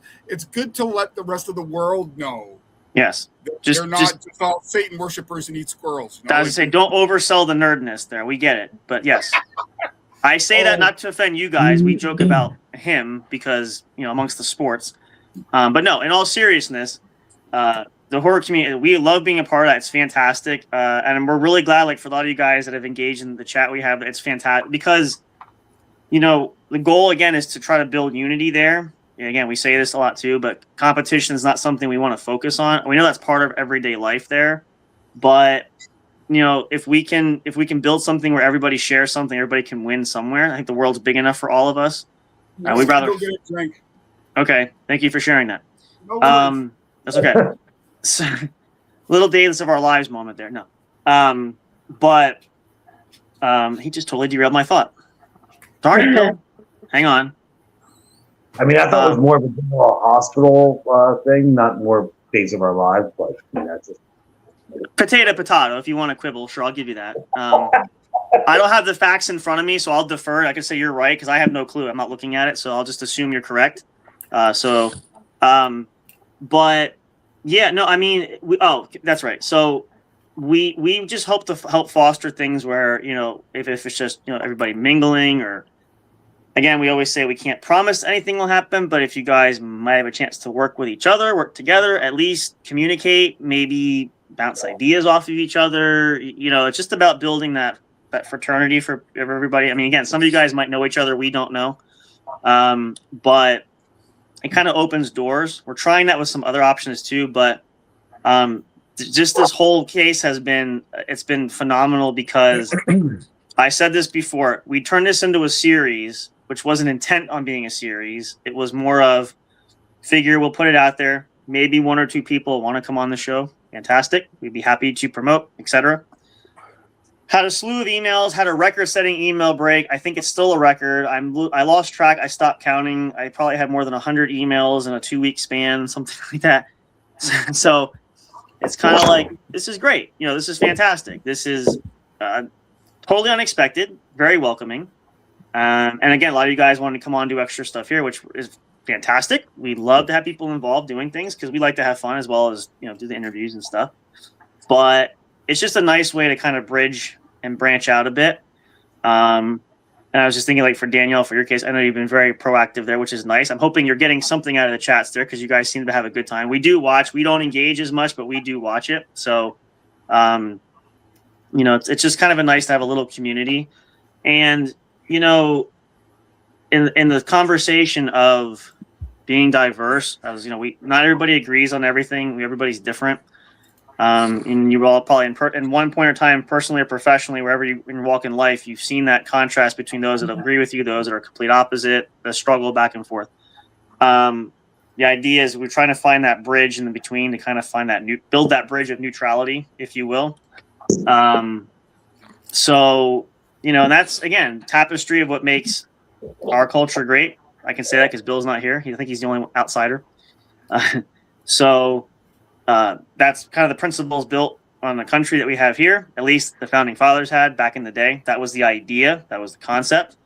Speaker 2: good to let the rest of the world know.
Speaker 1: Yes,
Speaker 2: they're not just all Satan worshippers and eat squirrels.
Speaker 1: I was say, don't oversell the nerdness there. We get it, but yes. I say that not to offend you guys. We joke about him because, amongst the sports. But no, in all seriousness, the horror community, we love being a part of that. It's fantastic. And we're really glad, like, for a lot of you guys that have engaged in the chat we have, it's fantastic because, the goal, again, is to try to build unity there. And again, we say this a lot too, but competition is not something we want to focus on. We know that's part of everyday life there, but if we can build something where everybody shares something, everybody can win somewhere. I think the world's big enough for all of us. We'd rather
Speaker 2: go get a drink.
Speaker 1: Okay, thank you for sharing that.
Speaker 2: No
Speaker 1: that's okay. So, little days of our lives moment there. No, but he just totally derailed my thought. Darn it! Hang on.
Speaker 9: I mean, I thought it was more of a general hospital thing, not more days of our lives, but that's just
Speaker 1: potato. If you want to quibble, sure, I'll give you that. I don't have the facts in front of me, so I'll defer. I can say you're right because I have no clue. I'm not looking at it, so I'll just assume you're correct. But yeah, no, I mean, that's right. So we just hope to help foster things where, if it's just, everybody mingling, or again, we always say we can't promise anything will happen, but if you guys might have a chance to work with each other, work together, at least communicate, maybe bounce ideas off of each other. It's just about building that fraternity for everybody. I mean, again, some of you guys might know each other. We don't know. But it kind of opens doors. We're trying that with some other options too, but just this whole case it's been phenomenal because I said this before. We turned this into a series, which wasn't intent on being a series. It was more of figure we'll put it out there. Maybe one or two people want to come on the show. Fantastic. We'd be happy to promote, etc. Had a slew of emails, had a record-setting email break. I think it's still a record. I lost track. I stopped counting. I probably had more than 100 emails in a 2-week span, something like that. So it's kind of like, this is great. This is fantastic. This is totally unexpected, very welcoming. And again, a lot of you guys wanted to come on and do extra stuff here, which is fantastic. We love to have people involved doing things because we like to have fun as well as, do the interviews and stuff. But it's just a nice way to kind of bridge and branch out a bit. And I was just thinking, like, for Danielle, for your case, I know you've been very proactive there, which is nice. I'm hoping you're getting something out of the chats there because you guys seem to have a good time. We do watch. We don't engage as much, but we do watch it. So, it's just kind of nice to have a little community. And, in the conversation of being diverse, as not everybody agrees on everything. Everybody's different. And you all probably in one point in time, personally or professionally, wherever you walk in life, you've seen that contrast between those that agree with you, those that are complete opposite, the struggle back and forth. The idea is we're trying to find that bridge in the between to kind of find that build that bridge of neutrality, if you will. So, and that's, again, tapestry of what makes our culture great. I can say that because Bill's not here. I think he's the only outsider. That's kind of the principles built on the country that we have here. At least the founding fathers had back in the day. That was the idea. That was the concept.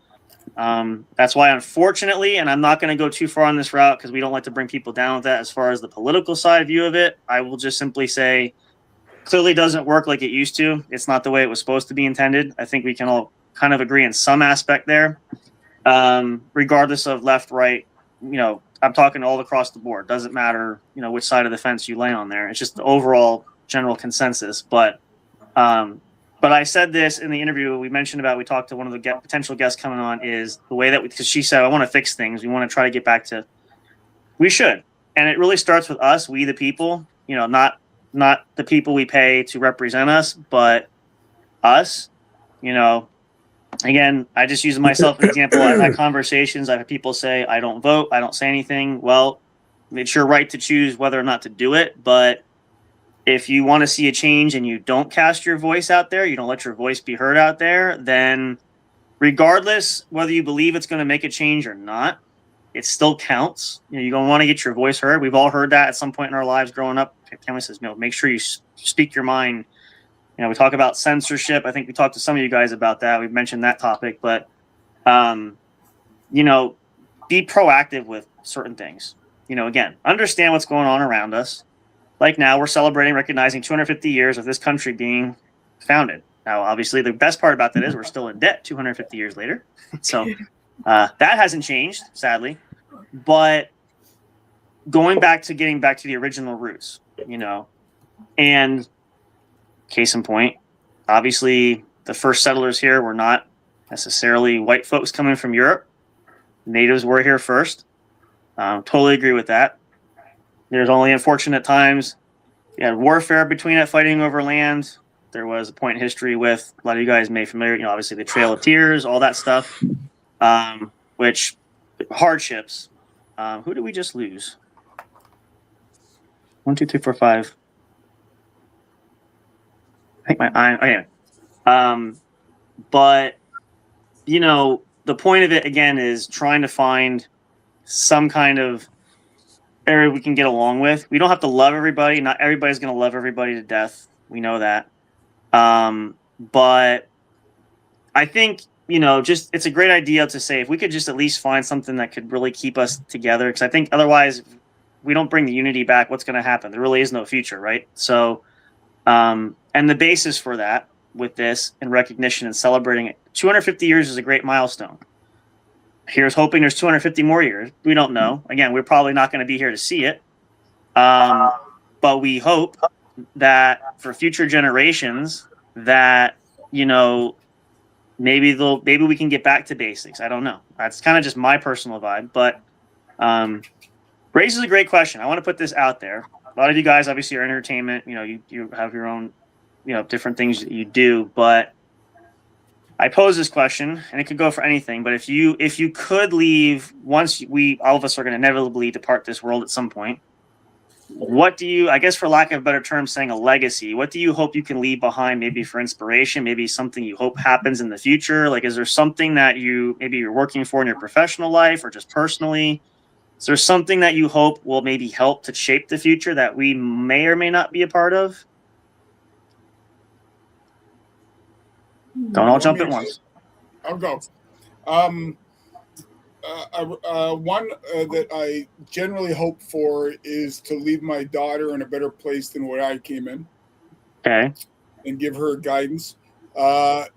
Speaker 1: That's why, unfortunately, and I'm not going to go too far on this route because we don't like to bring people down with that as far as the political side view of it. I will just simply say, clearly doesn't work like it used to. It's not the way it was supposed to be intended. I think we can all kind of agree in some aspect there. Regardless of left, right, I'm talking all across the board. Doesn't matter, which side of the fence you lay on there. It's just the overall general consensus. But I said this in the interview we mentioned about. We talked to one of the potential guests coming on. Is the way that because she said, I want to fix things. We want to try to get back to. We should, and it really starts with us, we the people. Not the people we pay to represent us, but us. Again, I just use myself as an example. I've had conversations. I've had people say, I don't vote. I don't say anything. Well, it's your right to choose whether or not to do it. But if you want to see a change and you don't cast your voice out there, you don't let your voice be heard out there, then regardless whether you believe it's going to make a change or not, it still counts. You're going to want to get your voice heard. We've all heard that at some point in our lives growing up. Family says, make sure you speak your mind. We talk about censorship. I think we talked to some of you guys about that. We've mentioned that topic, but, be proactive with certain things. Again, understand what's going on around us. Like now we're celebrating, recognizing 250 years of this country being founded. Now, obviously, the best part about that is we're still in debt 250 years later. So that hasn't changed, sadly. But getting back to the original roots, and case in point, obviously the first settlers here were not necessarily white folks coming from Europe. Natives were here first. Totally agree with that. There's only unfortunate times. You had warfare between it, fighting over land. There was a point in history with, a lot of you guys may be familiar, obviously the Trail of Tears, all that stuff, which hardships. Who did we just lose? 1, 2, 3, 4, 5. I think but the point of it again is trying to find some kind of area we can get along with. We don't have to love everybody. Not everybody's going to love everybody to death. We know that. But I think, just it's a great idea to say if we could just at least find something that could really keep us together. Because I think otherwise, if we don't bring the unity back, what's going to happen? There really is no future, right? So, and the basis for that with this and recognition and celebrating it, 250 years is a great milestone. Here's hoping there's 250 more years. We don't know. Again, we're probably not going to be here to see it. But we hope that for future generations that, maybe we can get back to basics. I don't know. That's kind of just my personal vibe, but raises a great question. I want to put this out there. A lot of you guys obviously are entertainment, you have your own, different things that you do, but I pose this question, and it could go for anything, but if you could leave, once all of us are going to inevitably depart this world at some point, what do you, I guess for lack of a better term, saying a legacy, what do you hope you can leave behind, maybe for inspiration, maybe something you hope happens in the future? Like, is there something that maybe you're working for in your professional life or just personally? Is there something that you hope will maybe help to shape the future that we may or may not be a part of? Don't all jump at once.
Speaker 2: I'll go. One that I generally hope for is to leave my daughter in a better place than where I came in.
Speaker 1: Okay.
Speaker 2: And give her guidance. On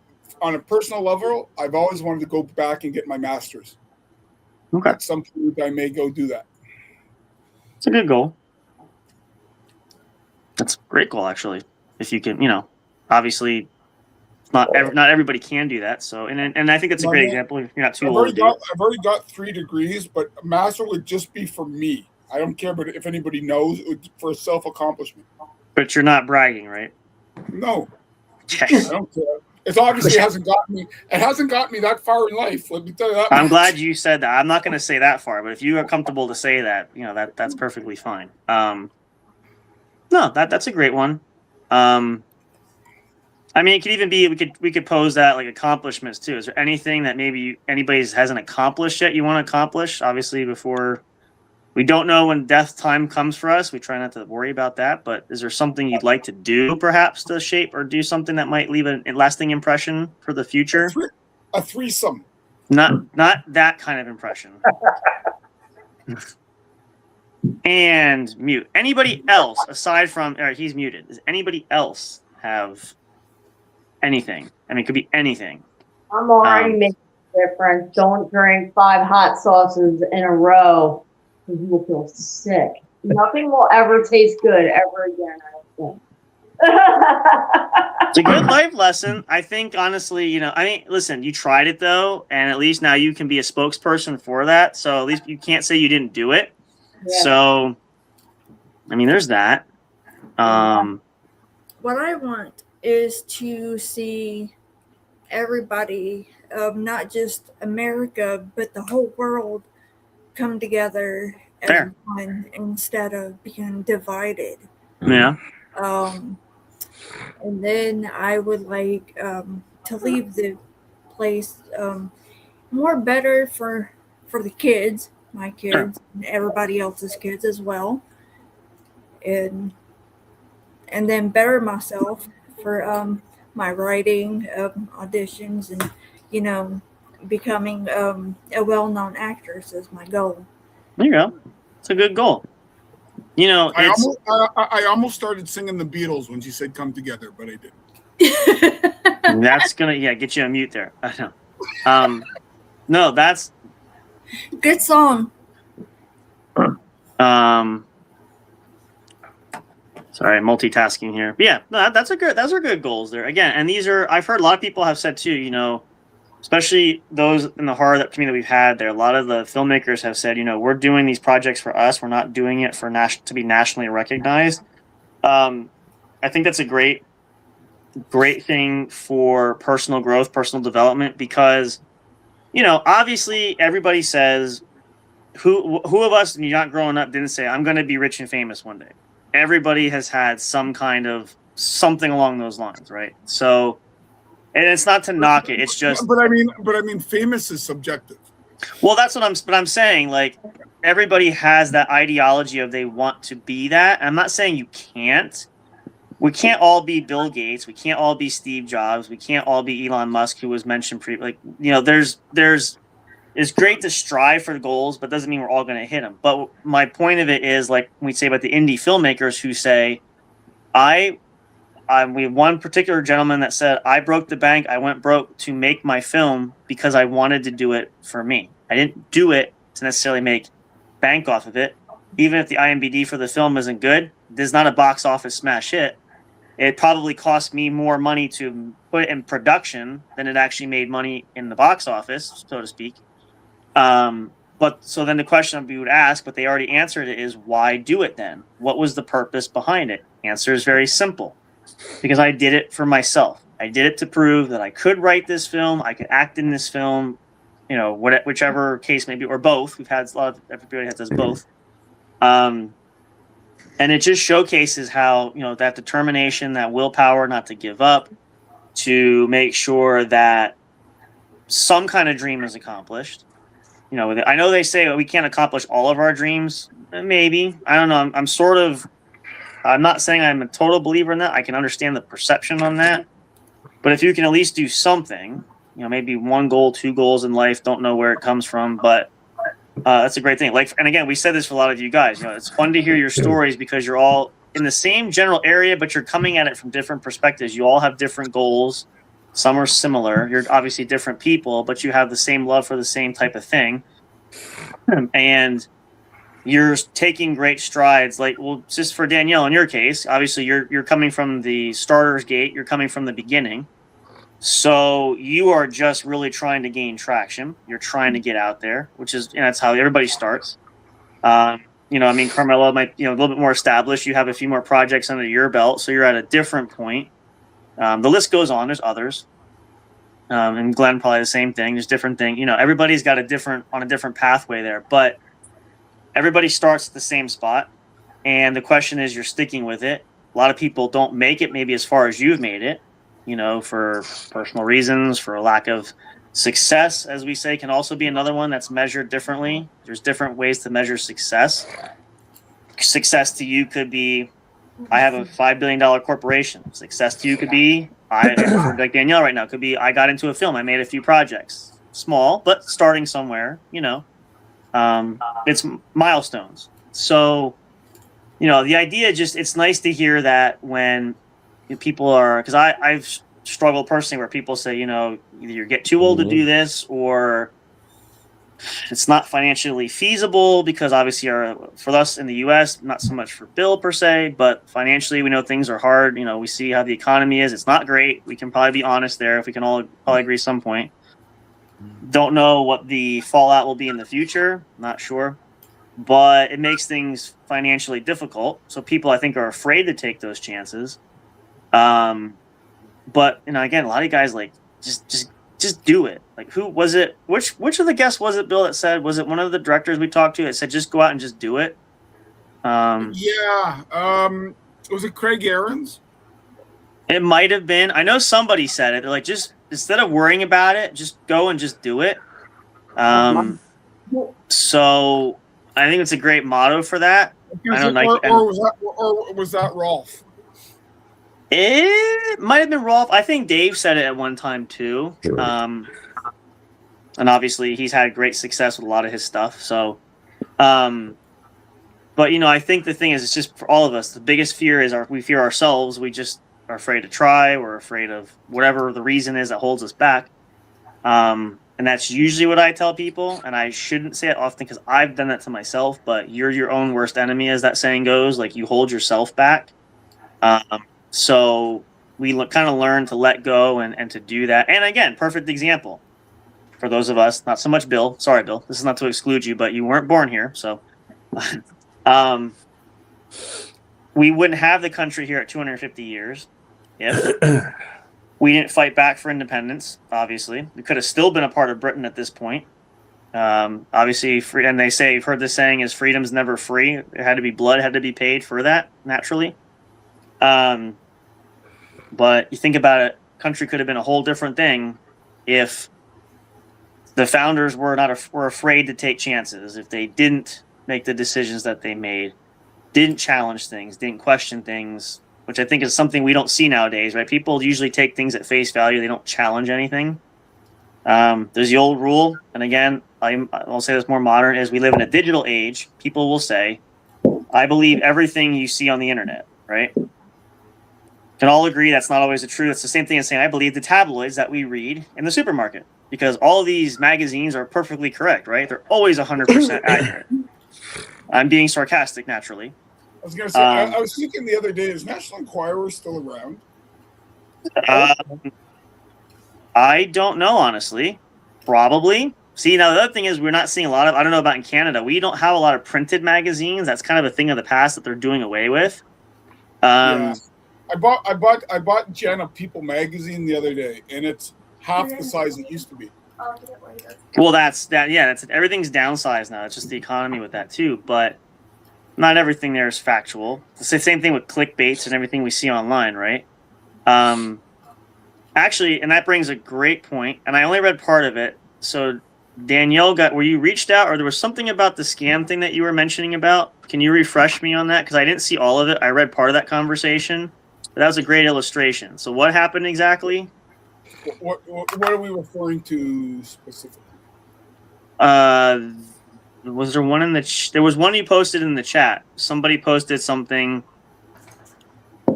Speaker 2: a personal level, I've always wanted to go back and get my master's.
Speaker 1: Okay.
Speaker 2: At some point, I may go do that.
Speaker 1: It's a good goal. That's a great goal, actually. If you can, obviously, not everybody can do that. So, and I think that's a great example. You're not too old.
Speaker 2: I've already got 3 degrees, but a master would just be for me. I don't care, but if anybody knows, it would be for self-accomplishment.
Speaker 1: But you're not bragging, right?
Speaker 2: No.
Speaker 1: Okay.
Speaker 2: I don't care. It obviously hasn't gotten me. It hasn't got me that far in life. Let me tell you that.
Speaker 1: I'm glad you said that. I'm not going to say that far, but if you are comfortable to say that, that's perfectly fine. No, that's a great one. I mean, it could even be we could pose that like accomplishments too. Is there anything that maybe anybody hasn't accomplished yet you want to accomplish? Obviously, before we don't know when death time comes for us. We try not to worry about that. But is there something you'd like to do, perhaps, to shape or do something that might leave a lasting impression for the future?
Speaker 2: A threesome.
Speaker 1: Not that kind of impression. And mute. Anybody else aside from? All right, he's muted. Does anybody else have anything? I mean, it could be anything.
Speaker 5: I'm already making a difference. Don't drink 5 hot sauces in a row. You will feel sick. Nothing will ever taste good ever again, I don't think.
Speaker 1: It's a good life lesson. I think, honestly, listen, you tried it, though, and at least now you can be a spokesperson for that. So at least you can't say you didn't do it. Yeah. So, I mean, there's that.
Speaker 7: What I want is to see everybody, not just America, but the whole world, come together as one instead of being divided.
Speaker 1: Yeah.
Speaker 7: And then I would like to leave the place more better for the kids, my kids, and everybody else's kids as well, and then better myself for my writing, auditions, and becoming a well-known actress is my goal.
Speaker 1: There you go. It's a good goal.
Speaker 2: I almost started singing the Beatles when she said "Come Together," but I didn't.
Speaker 1: That's gonna get you on mute there. I know. No, that's
Speaker 7: good song.
Speaker 1: Sorry, multitasking here. But yeah, no, those are good goals there. Again, and I've heard a lot of people have said too, especially those in the horror community we've had there, a lot of the filmmakers have said, we're doing these projects for us. We're not doing it for to be nationally recognized. I think that's a great thing for personal growth, personal development, because, obviously everybody says, who of us, when you're not growing up, didn't say, I'm going to be rich and famous one day. Everybody has had some kind of something along those lines, right? So, and it's not to knock it. It's just.
Speaker 2: But I mean, famous is subjective.
Speaker 1: Well, that's what I'm saying. Like, everybody has that ideology of they want to be that. I'm not saying you can't. We can't all be Bill Gates. We can't all be Steve Jobs. We can't all be Elon Musk, who was mentioned like, there's it's great to strive for goals, but doesn't mean we're all going to hit them. But my point of it is, like we say about the indie filmmakers who say, we have one particular gentleman that said, I broke the bank. I went broke to make my film because I wanted to do it for me. I didn't do it to necessarily make bank off of it. Even if the IMDb for the film isn't good, there's not a box office smash hit. It probably cost me more money to put it in production than it actually made money in the box office, so to speak. But so then the question we would ask, but they already answered it, is why do it then? What was the purpose behind it? Answer is very simple. Because I did it for myself. I did it to prove that I could write this film, I could act in this film, whichever case may be, or both. We've had a lot of everybody that does both. And it just showcases how, that determination, that willpower not to give up, to make sure that some kind of dream is accomplished. I know they say we can't accomplish all of our dreams. Maybe. I don't know. I'm not saying I'm a total believer in that. I can understand the perception on that. But if you can at least do something, maybe one goal, two goals in life, don't know where it comes from, but that's a great thing. And again, we said this for a lot of you guys. It's fun to hear your stories because you're all in the same general area, but you're coming at it from different perspectives. You all have different goals. Some are similar. You're obviously different people, but you have the same love for the same type of thing. And you're taking great strides. Just for Danielle, in your case, obviously you're coming from the starter's gate. You're coming from the beginning. So you are just really trying to gain traction. You're trying to get out there, which is, that's how everybody starts. Carmelo might, a little bit more established. You have a few more projects under your belt, so you're at a different point. The list goes on. There's others. And Glenn, probably the same thing. There's different things. Everybody's got on a different pathway there, but everybody starts at the same spot. And the question is, you're sticking with it. A lot of people don't make it maybe as far as you've made it, for personal reasons, for a lack of success, as we say, can also be another one that's measured differently. There's different ways to measure success. Success to you could be, I have a $5 billion corporation. Success to you could be, like Danielle right now, could be, I got into a film. I made a few projects. Small, but starting somewhere, it's milestones. So, the idea it's nice to hear that when people are, because I've struggled personally where people say, either you get too old to do this or it's not financially feasible because obviously for us in the U.S., not so much for Bill per se, but financially we know things are hard. We see how the economy is. It's not great. We can probably be honest there if we can all probably agree some point. Don't know what the fallout will be in the future. Not sure. But it makes things financially difficult. So people, I think, are afraid to take those chances. But, again, a lot of guys, just do it. Who was it? Which of the guests was it, Bill, that said, was it one of the directors we talked to that said, just go out and just do it?
Speaker 2: Was it Craig Aarons?
Speaker 1: It might have been. I know somebody said it. They're just instead of worrying about it, just go and just do it. So I think it's a great motto for that.
Speaker 2: Or was that Rolf?
Speaker 1: It might have been Rolf. I think Dave said it at one time too. And obviously he's had great success with a lot of his stuff. So, but I think the thing is, it's just for all of us. The biggest fear is we fear ourselves. We just are afraid to try. We're afraid of whatever the reason is that holds us back. And that's usually what I tell people. And I shouldn't say it often because I've done that to myself. But you're your own worst enemy, as that saying goes. You hold yourself back. So we kind of learn to let go and to do that. And again, perfect example for those of us, not so much Bill. Sorry, Bill. This is not to exclude you, but you weren't born here. So we wouldn't have the country here at 250 years if we didn't fight back for independence, obviously. We could have still been a part of Britain at this point. Obviously, and they say, you've heard this saying, is freedom's never free. It had to be blood, had to be paid for that, naturally. But you think about it, country could have been a whole different thing if the founders were afraid to take chances. If they didn't make the decisions that they made, didn't challenge things, didn't question things, which I think is something we don't see nowadays, right? People usually take things at face value. They don't challenge anything. There's the old rule, and again, I'll say this more modern, is we live in a digital age. People will say, I believe everything you see on the internet, right? Can all agree that's not always the truth. It's the same thing as saying I believe the tabloids that we read in the supermarket, because all these magazines are perfectly correct, right? They're always 100% accurate. I'm being sarcastic, naturally.
Speaker 2: I was going to say, I was thinking the other day, is National Enquirer still around?
Speaker 1: I don't know, honestly. Probably. See, now the other thing is we're not seeing a lot of, I don't know about in Canada, we don't have a lot of printed magazines. That's kind of a thing of the past that they're doing away with.
Speaker 2: Yeah. I bought Jen a People magazine the other day, and it's half the size it used to be.
Speaker 1: Well, that's everything's downsized now. It's just the economy with that too, but not everything there is factual. It's the same thing with clickbaits and everything we see online, right? Actually, and that brings a great point, and I only read part of it. So Danielle, were you reached out, or there was something about the scam thing that you were mentioning about? Can you refresh me on that? Because I didn't see all of it. I read part of that conversation. But that was a great illustration. So what happened exactly?
Speaker 2: What are we referring to specifically?
Speaker 1: Was there one in the? There was one you posted in the chat. Somebody posted something.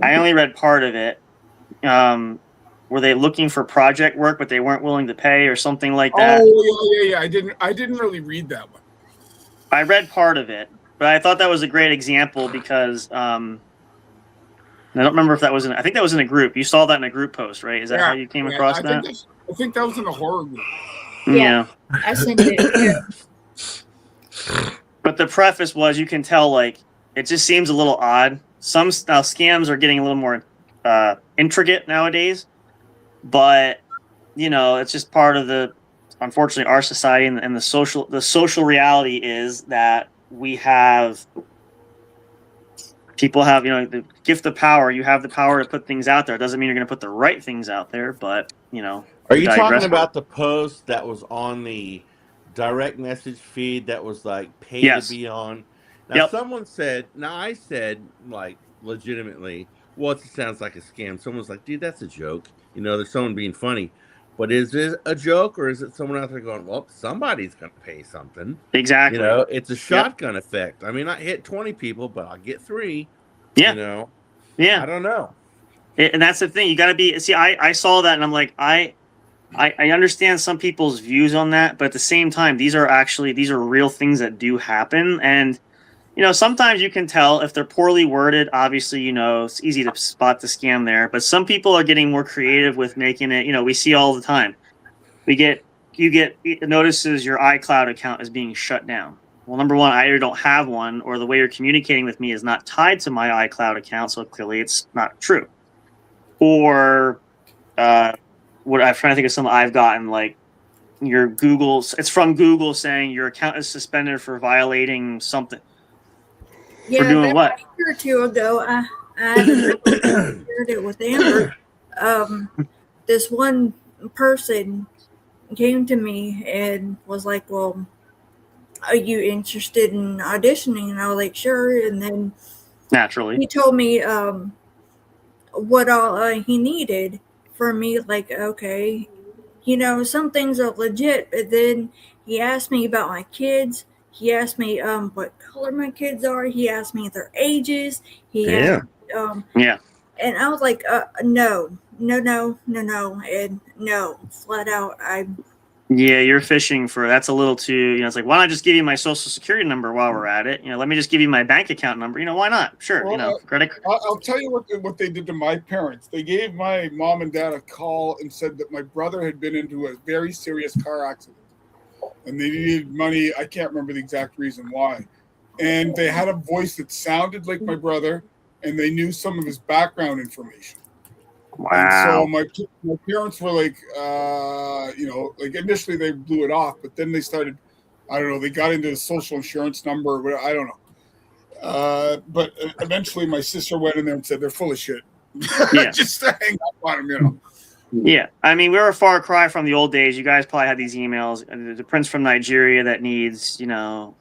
Speaker 1: I only read part of it. Were they looking for project work, but they weren't willing to pay, or something like that?
Speaker 2: Oh yeah. I didn't really read that one.
Speaker 1: I read part of it, but I thought that was a great example because I don't remember if that was I think that was in a group. You saw that in a group post, right? Is that how you came across that?
Speaker 2: I think that was in a horror group.
Speaker 1: Yeah.
Speaker 7: I sent it. Yeah.
Speaker 1: But the preface was, you can tell, like, it just seems a little odd. Some scams are getting a little more intricate nowadays, but it's just part of unfortunately, our society and the social reality is that people have, the gift of power. You have the power to put things out there. It doesn't mean you're going to put the right things out there, but,
Speaker 4: Are you talking about the post that was on the direct message feed that was like paid to be on? Now, someone said, I said, like, legitimately, well, it sounds like a scam. Someone's like, dude, that's a joke. There's someone being funny. But is it a joke, or is it someone out there going, well, somebody's going to pay something?
Speaker 1: Exactly.
Speaker 4: It's a shotgun effect. I mean, I hit 20 people, but I'll get 3.
Speaker 1: Yeah. Yeah.
Speaker 4: I don't know.
Speaker 1: And that's the thing. You got to be, see, I saw that and I'm like, I understand some people's views on that, but at the same time, these are real things that do happen. And, sometimes you can tell if they're poorly worded. Obviously, it's easy to spot the scam there, but some people are getting more creative with making it, we see all the time. You get notices your iCloud account is being shut down. Well, number one, I either don't have one, or the way you're communicating with me is not tied to my iCloud account, so clearly it's not true. Or what I'm trying to think of some I've gotten, like your it's from Google saying your account is suspended for violating something.
Speaker 7: Yeah,
Speaker 1: for doing what?
Speaker 7: A year or two ago, I haven't shared it with Amber. This one person came to me and was like, well, are you interested in auditioning? And I was like, sure. And then
Speaker 1: naturally
Speaker 7: he told me what all he needed for me. Like, okay, some things are legit. But then he asked me about my kids. He asked me what color my kids are. He asked me their ages. Asked, and I was like, no, and no, flat out.
Speaker 1: Yeah, you're fishing for, that's a little too, it's like, why not just give you my social security number while we're at it? Let me just give you my bank account number. Why not? Sure, credit.
Speaker 2: I'll tell you what they did to my parents. They gave my mom and dad a call and said that my brother had been into a very serious car accident, and they needed money. I can't remember the exact reason why. And they had a voice that sounded like my brother, and they knew some of his background information.
Speaker 1: Wow.
Speaker 2: And so my parents were like, like initially they blew it off, but then they started, I don't know, they got into the social insurance number, but I don't know. But eventually my sister went in there and said, they're full of shit.
Speaker 1: Yeah.
Speaker 2: Just to hang up on them,
Speaker 1: Yeah, I mean, we were a far cry from the old days. You guys probably had these emails. The prince from Nigeria that needs, the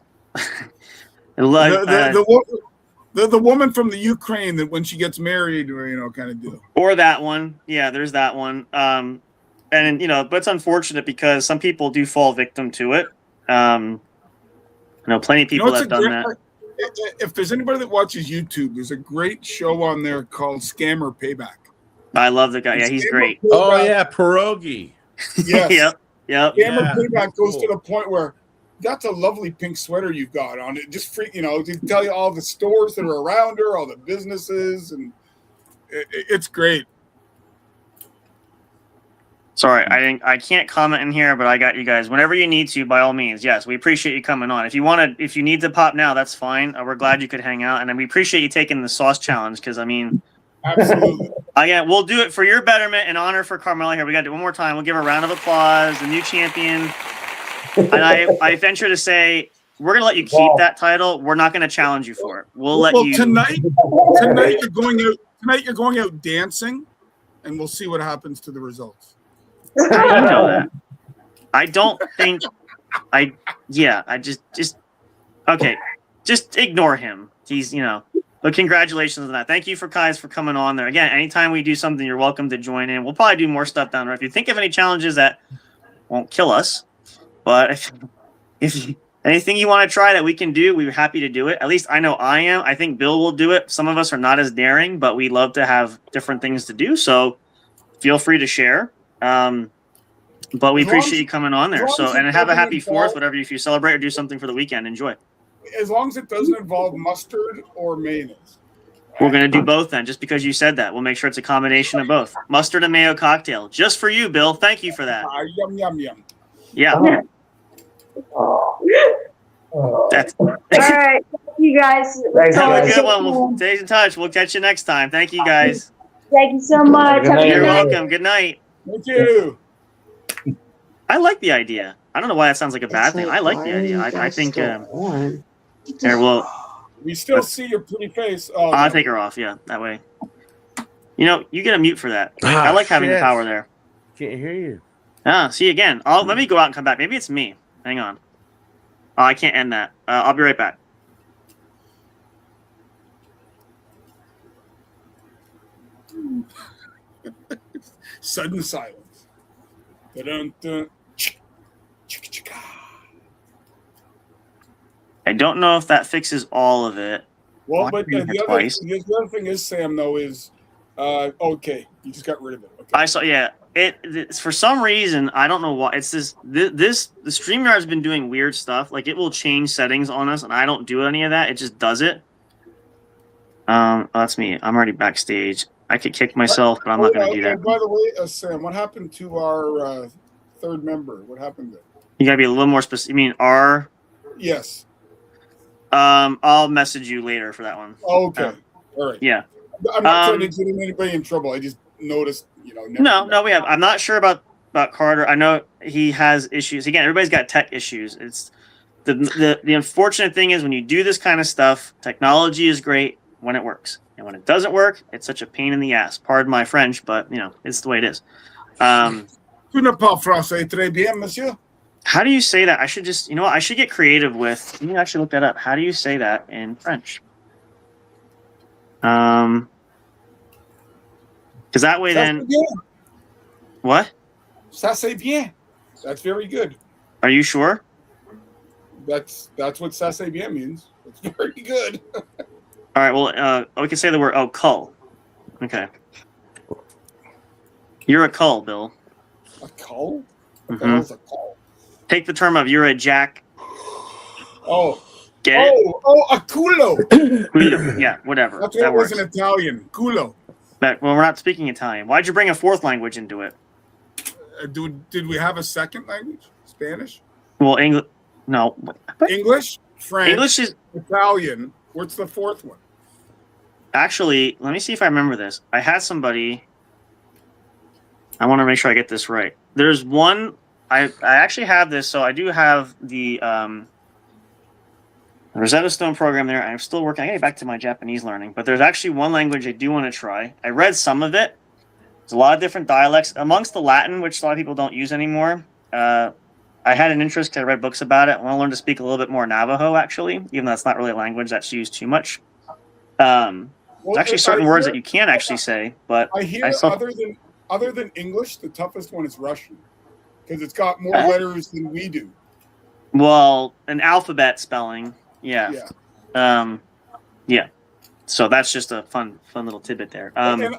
Speaker 2: woman from the Ukraine that when she gets married, or kind of deal.
Speaker 1: Or that one. Yeah, there's that one. And but it's unfortunate because some people do fall victim to it. Plenty of people have done that.
Speaker 2: If there's anybody that watches YouTube, there's a great show on there called Scammer Payback.
Speaker 1: I love the guy. Yeah, he's great.
Speaker 4: Oh yeah, pierogi.
Speaker 2: Yes.
Speaker 1: Yep.
Speaker 2: Scammer Payback goes to the point where that's a lovely pink sweater you've got on. It just to tell you all the stores that are around her, all the businesses, and it's great.
Speaker 1: Sorry, I can't comment in here, but I got you guys. Whenever you need to, by all means, yes, we appreciate you coming on. If you need to pop now, that's fine. We're glad you could hang out, and then we appreciate you taking the sauce challenge because
Speaker 2: absolutely.
Speaker 1: Again, we'll do it for your betterment and honor for Carmela here. We got to do it one more time. We'll give her a round of applause, the new champion. And I venture to say we're gonna let you keep that title. We're not gonna challenge you for it. We'll let you.
Speaker 2: Tonight you're going out dancing, and we'll see what happens to the results.
Speaker 1: How do you know that? I don't think. Okay. Just ignore him. He's But congratulations on that. Thank you guys for coming on there. Again, anytime we do something, you're welcome to join in. We'll probably do more stuff down there. If you think of any challenges that won't kill us, but if anything you want to try that we can do, we're happy to do it. At least I know I am. I think Bill will do it. Some of us are not as daring, but we love to have different things to do. So feel free to share. But we appreciate you coming on there. So and have a happy 4th, whatever. If you celebrate or do something for the weekend, enjoy.
Speaker 2: As long as it doesn't involve mustard or mayonnaise.
Speaker 1: We're going to do both then, just because you said that. We'll make sure it's a combination of both. Mustard and mayo cocktail. Just for you, Bill. Thank you for that.
Speaker 2: Yum, yum, yum.
Speaker 1: Yeah. That's
Speaker 5: all right. Thank you guys.
Speaker 1: Have a good one. We'll stay in touch. We'll catch you next time. Thank you, guys.
Speaker 5: Thank you so much.
Speaker 1: You're welcome. Good night.
Speaker 2: Thank you.
Speaker 1: I like the idea. I don't know why that sounds like a bad thing. I like the idea. I think. Here,
Speaker 2: we still see your pretty face.
Speaker 1: I'll take her off. Yeah, that way. You get a mute for that. I like having the power there.
Speaker 4: Can't hear you.
Speaker 1: See again. Let me go out and come back. Maybe it's me. Hang on. Oh, I can't end that. I'll be right back.
Speaker 2: Sudden silence. Dun-dun-dun.
Speaker 1: I don't know if that fixes all of it.
Speaker 2: Well, but the other thing is, Sam, though, is okay. You just got rid of it. Okay.
Speaker 1: I saw. Yeah. It for some reason I don't know why it's the StreamYard's been doing weird stuff. Like it will change settings on us, and I don't do any of that. It just does it. That's me. I'm already backstage. I could kick myself, but I'm not going to do that.
Speaker 2: By the way, Sam, what happened to our third member? What happened there?
Speaker 1: You got to be a little more specific. You mean our?
Speaker 2: Yes.
Speaker 1: I'll message you later for that one.
Speaker 2: Okay. All right.
Speaker 1: Yeah.
Speaker 2: I'm not trying to get anybody in trouble. I just noticed,
Speaker 1: No, we have. I'm not sure about Carter. I know he has issues. Again, everybody's got tech issues. It's the unfortunate thing is when you do this kind of stuff, technology is great when it works. And when it doesn't work, it's such a pain in the ass. Pardon my French, but it's the way it is.
Speaker 2: Tu ne parles français très bien, monsieur.
Speaker 1: How do you say that? I should just, I should get creative with. Let me actually look that up. How do you say that in French? Because that way then. What?
Speaker 2: Ça c'est bien. That's very good.
Speaker 1: Are you sure?
Speaker 2: That's what ça c'est bien means. It's very good.
Speaker 1: All right. Well, we can say the word. Oh, cull. Okay. You're a cull, Bill.
Speaker 2: A cull? What
Speaker 1: Mm-hmm.
Speaker 2: the hell's a cull?
Speaker 1: Take the term of you're a jack.
Speaker 2: Oh.
Speaker 1: Get it?
Speaker 2: Oh, a culo.
Speaker 1: Culo. Yeah, whatever.
Speaker 2: That's what was in Italian. Culo.
Speaker 1: But, well, we're not speaking Italian. Why'd you bring a fourth language into it?
Speaker 2: Did we have a second language? Spanish?
Speaker 1: Well, English. No.
Speaker 2: English, French,
Speaker 1: English is
Speaker 2: Italian. What's the fourth one?
Speaker 1: Actually, let me see if I remember this. I had somebody. I want to make sure I get this right. There's one. I actually have this, so I do have the Rosetta Stone program there. I'm still working. I gotta get back to my Japanese learning, but there's actually one language I do want to try. I read some of it. There's a lot of different dialects amongst the Latin, which a lot of people don't use anymore. I had an interest because I read books about it. I want to learn to speak a little bit more Navajo, actually, even though that's not really a language that's used too much. There's actually certain words that you can't actually say, but
Speaker 2: I hear other than English, the toughest one is Russian because it's got more letters than we do.
Speaker 1: Well, an alphabet spelling, yeah. So that's just a fun little tidbit there.
Speaker 2: And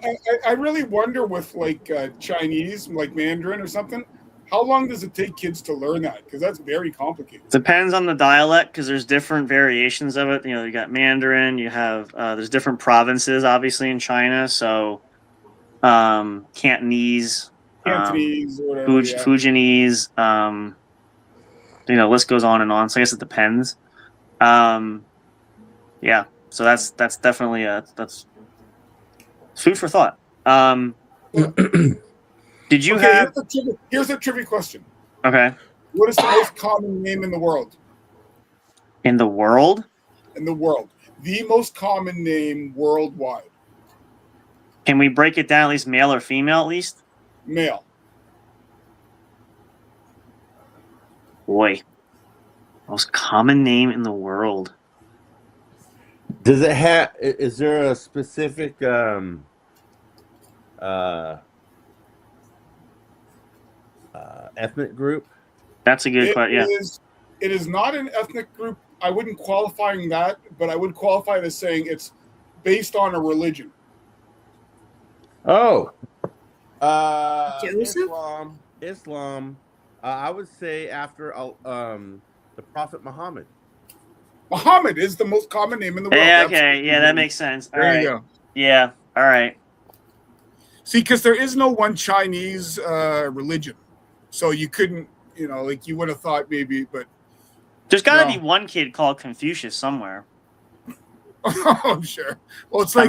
Speaker 2: I really wonder with like Chinese, like Mandarin or something, how long does it take kids to learn that? Because that's very complicated.
Speaker 1: Depends on the dialect, because there's different variations of it. You know, you got Mandarin. You have there's different provinces, obviously, in China. So Cantonese,
Speaker 2: whatever,
Speaker 1: Fujianese. You know, list goes on and on. So I guess it depends. Yeah. So that's definitely that's food for thought. Did you have?
Speaker 2: Here's a trivia question.
Speaker 1: Okay.
Speaker 2: What is the most common name in the world?
Speaker 1: In the world?
Speaker 2: In the world. The most common name worldwide.
Speaker 1: Can we break it down at least male or female at least?
Speaker 2: Male.
Speaker 1: Boy. Most common name in the world.
Speaker 4: Does it have? Is there a specific ethnic group?
Speaker 1: That's a good question. Yeah.
Speaker 2: It is not an ethnic group. I wouldn't qualify that, but I would qualify it as saying it's based on a religion.
Speaker 4: Oh, Islam. I would say after the Prophet Muhammad.
Speaker 2: Muhammad is the most common name in the world.
Speaker 1: Yeah, okay, yeah, that makes sense.
Speaker 2: There you go.
Speaker 1: Yeah, all right.
Speaker 2: See, because there is no one Chinese religion, so you couldn't, like you would have thought maybe, but
Speaker 1: there's got to be one kid called Confucius somewhere.
Speaker 2: Oh, sure. Well, it's like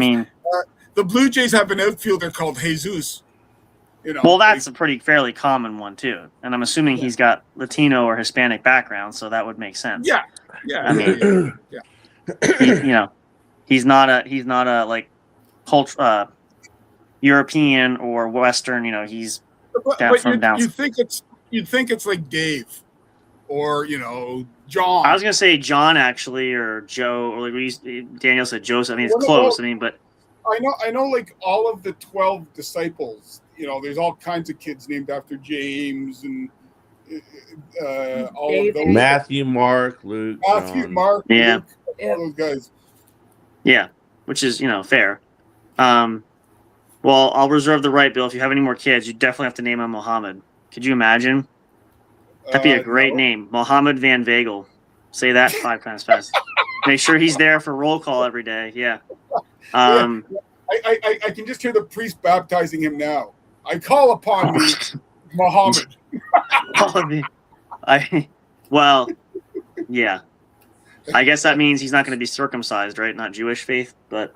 Speaker 2: the Blue Jays have an outfielder called Jesus.
Speaker 1: Well, that's a fairly common one too, and I'm assuming he's got Latino or Hispanic background, so that would make sense.
Speaker 2: Yeah.
Speaker 1: I mean, he's not a like culture European or Western. He's down.
Speaker 2: You'd think it's like Dave, or John.
Speaker 1: I was gonna say John actually, or Joe, or like Daniel said Joseph. I mean, it's close. But
Speaker 2: I know, like all of the 12 disciples. There's all kinds of kids named after James and all of those.
Speaker 4: Matthew, Mark, Luke.
Speaker 2: Luke, all those guys.
Speaker 1: Yeah, which is fair. Well, I'll reserve the right, Bill. If you have any more kids, you definitely have to name him Mohammed. Could you imagine? That'd be a great name, Mohammed Van Vagel. Say that 5 times fast. Make sure he's there for roll call every day. Yeah.
Speaker 2: I can just hear the priest baptizing him now. I call upon thee, Muhammad.
Speaker 1: Yeah. I guess that means he's not going to be circumcised, right? Not Jewish faith, but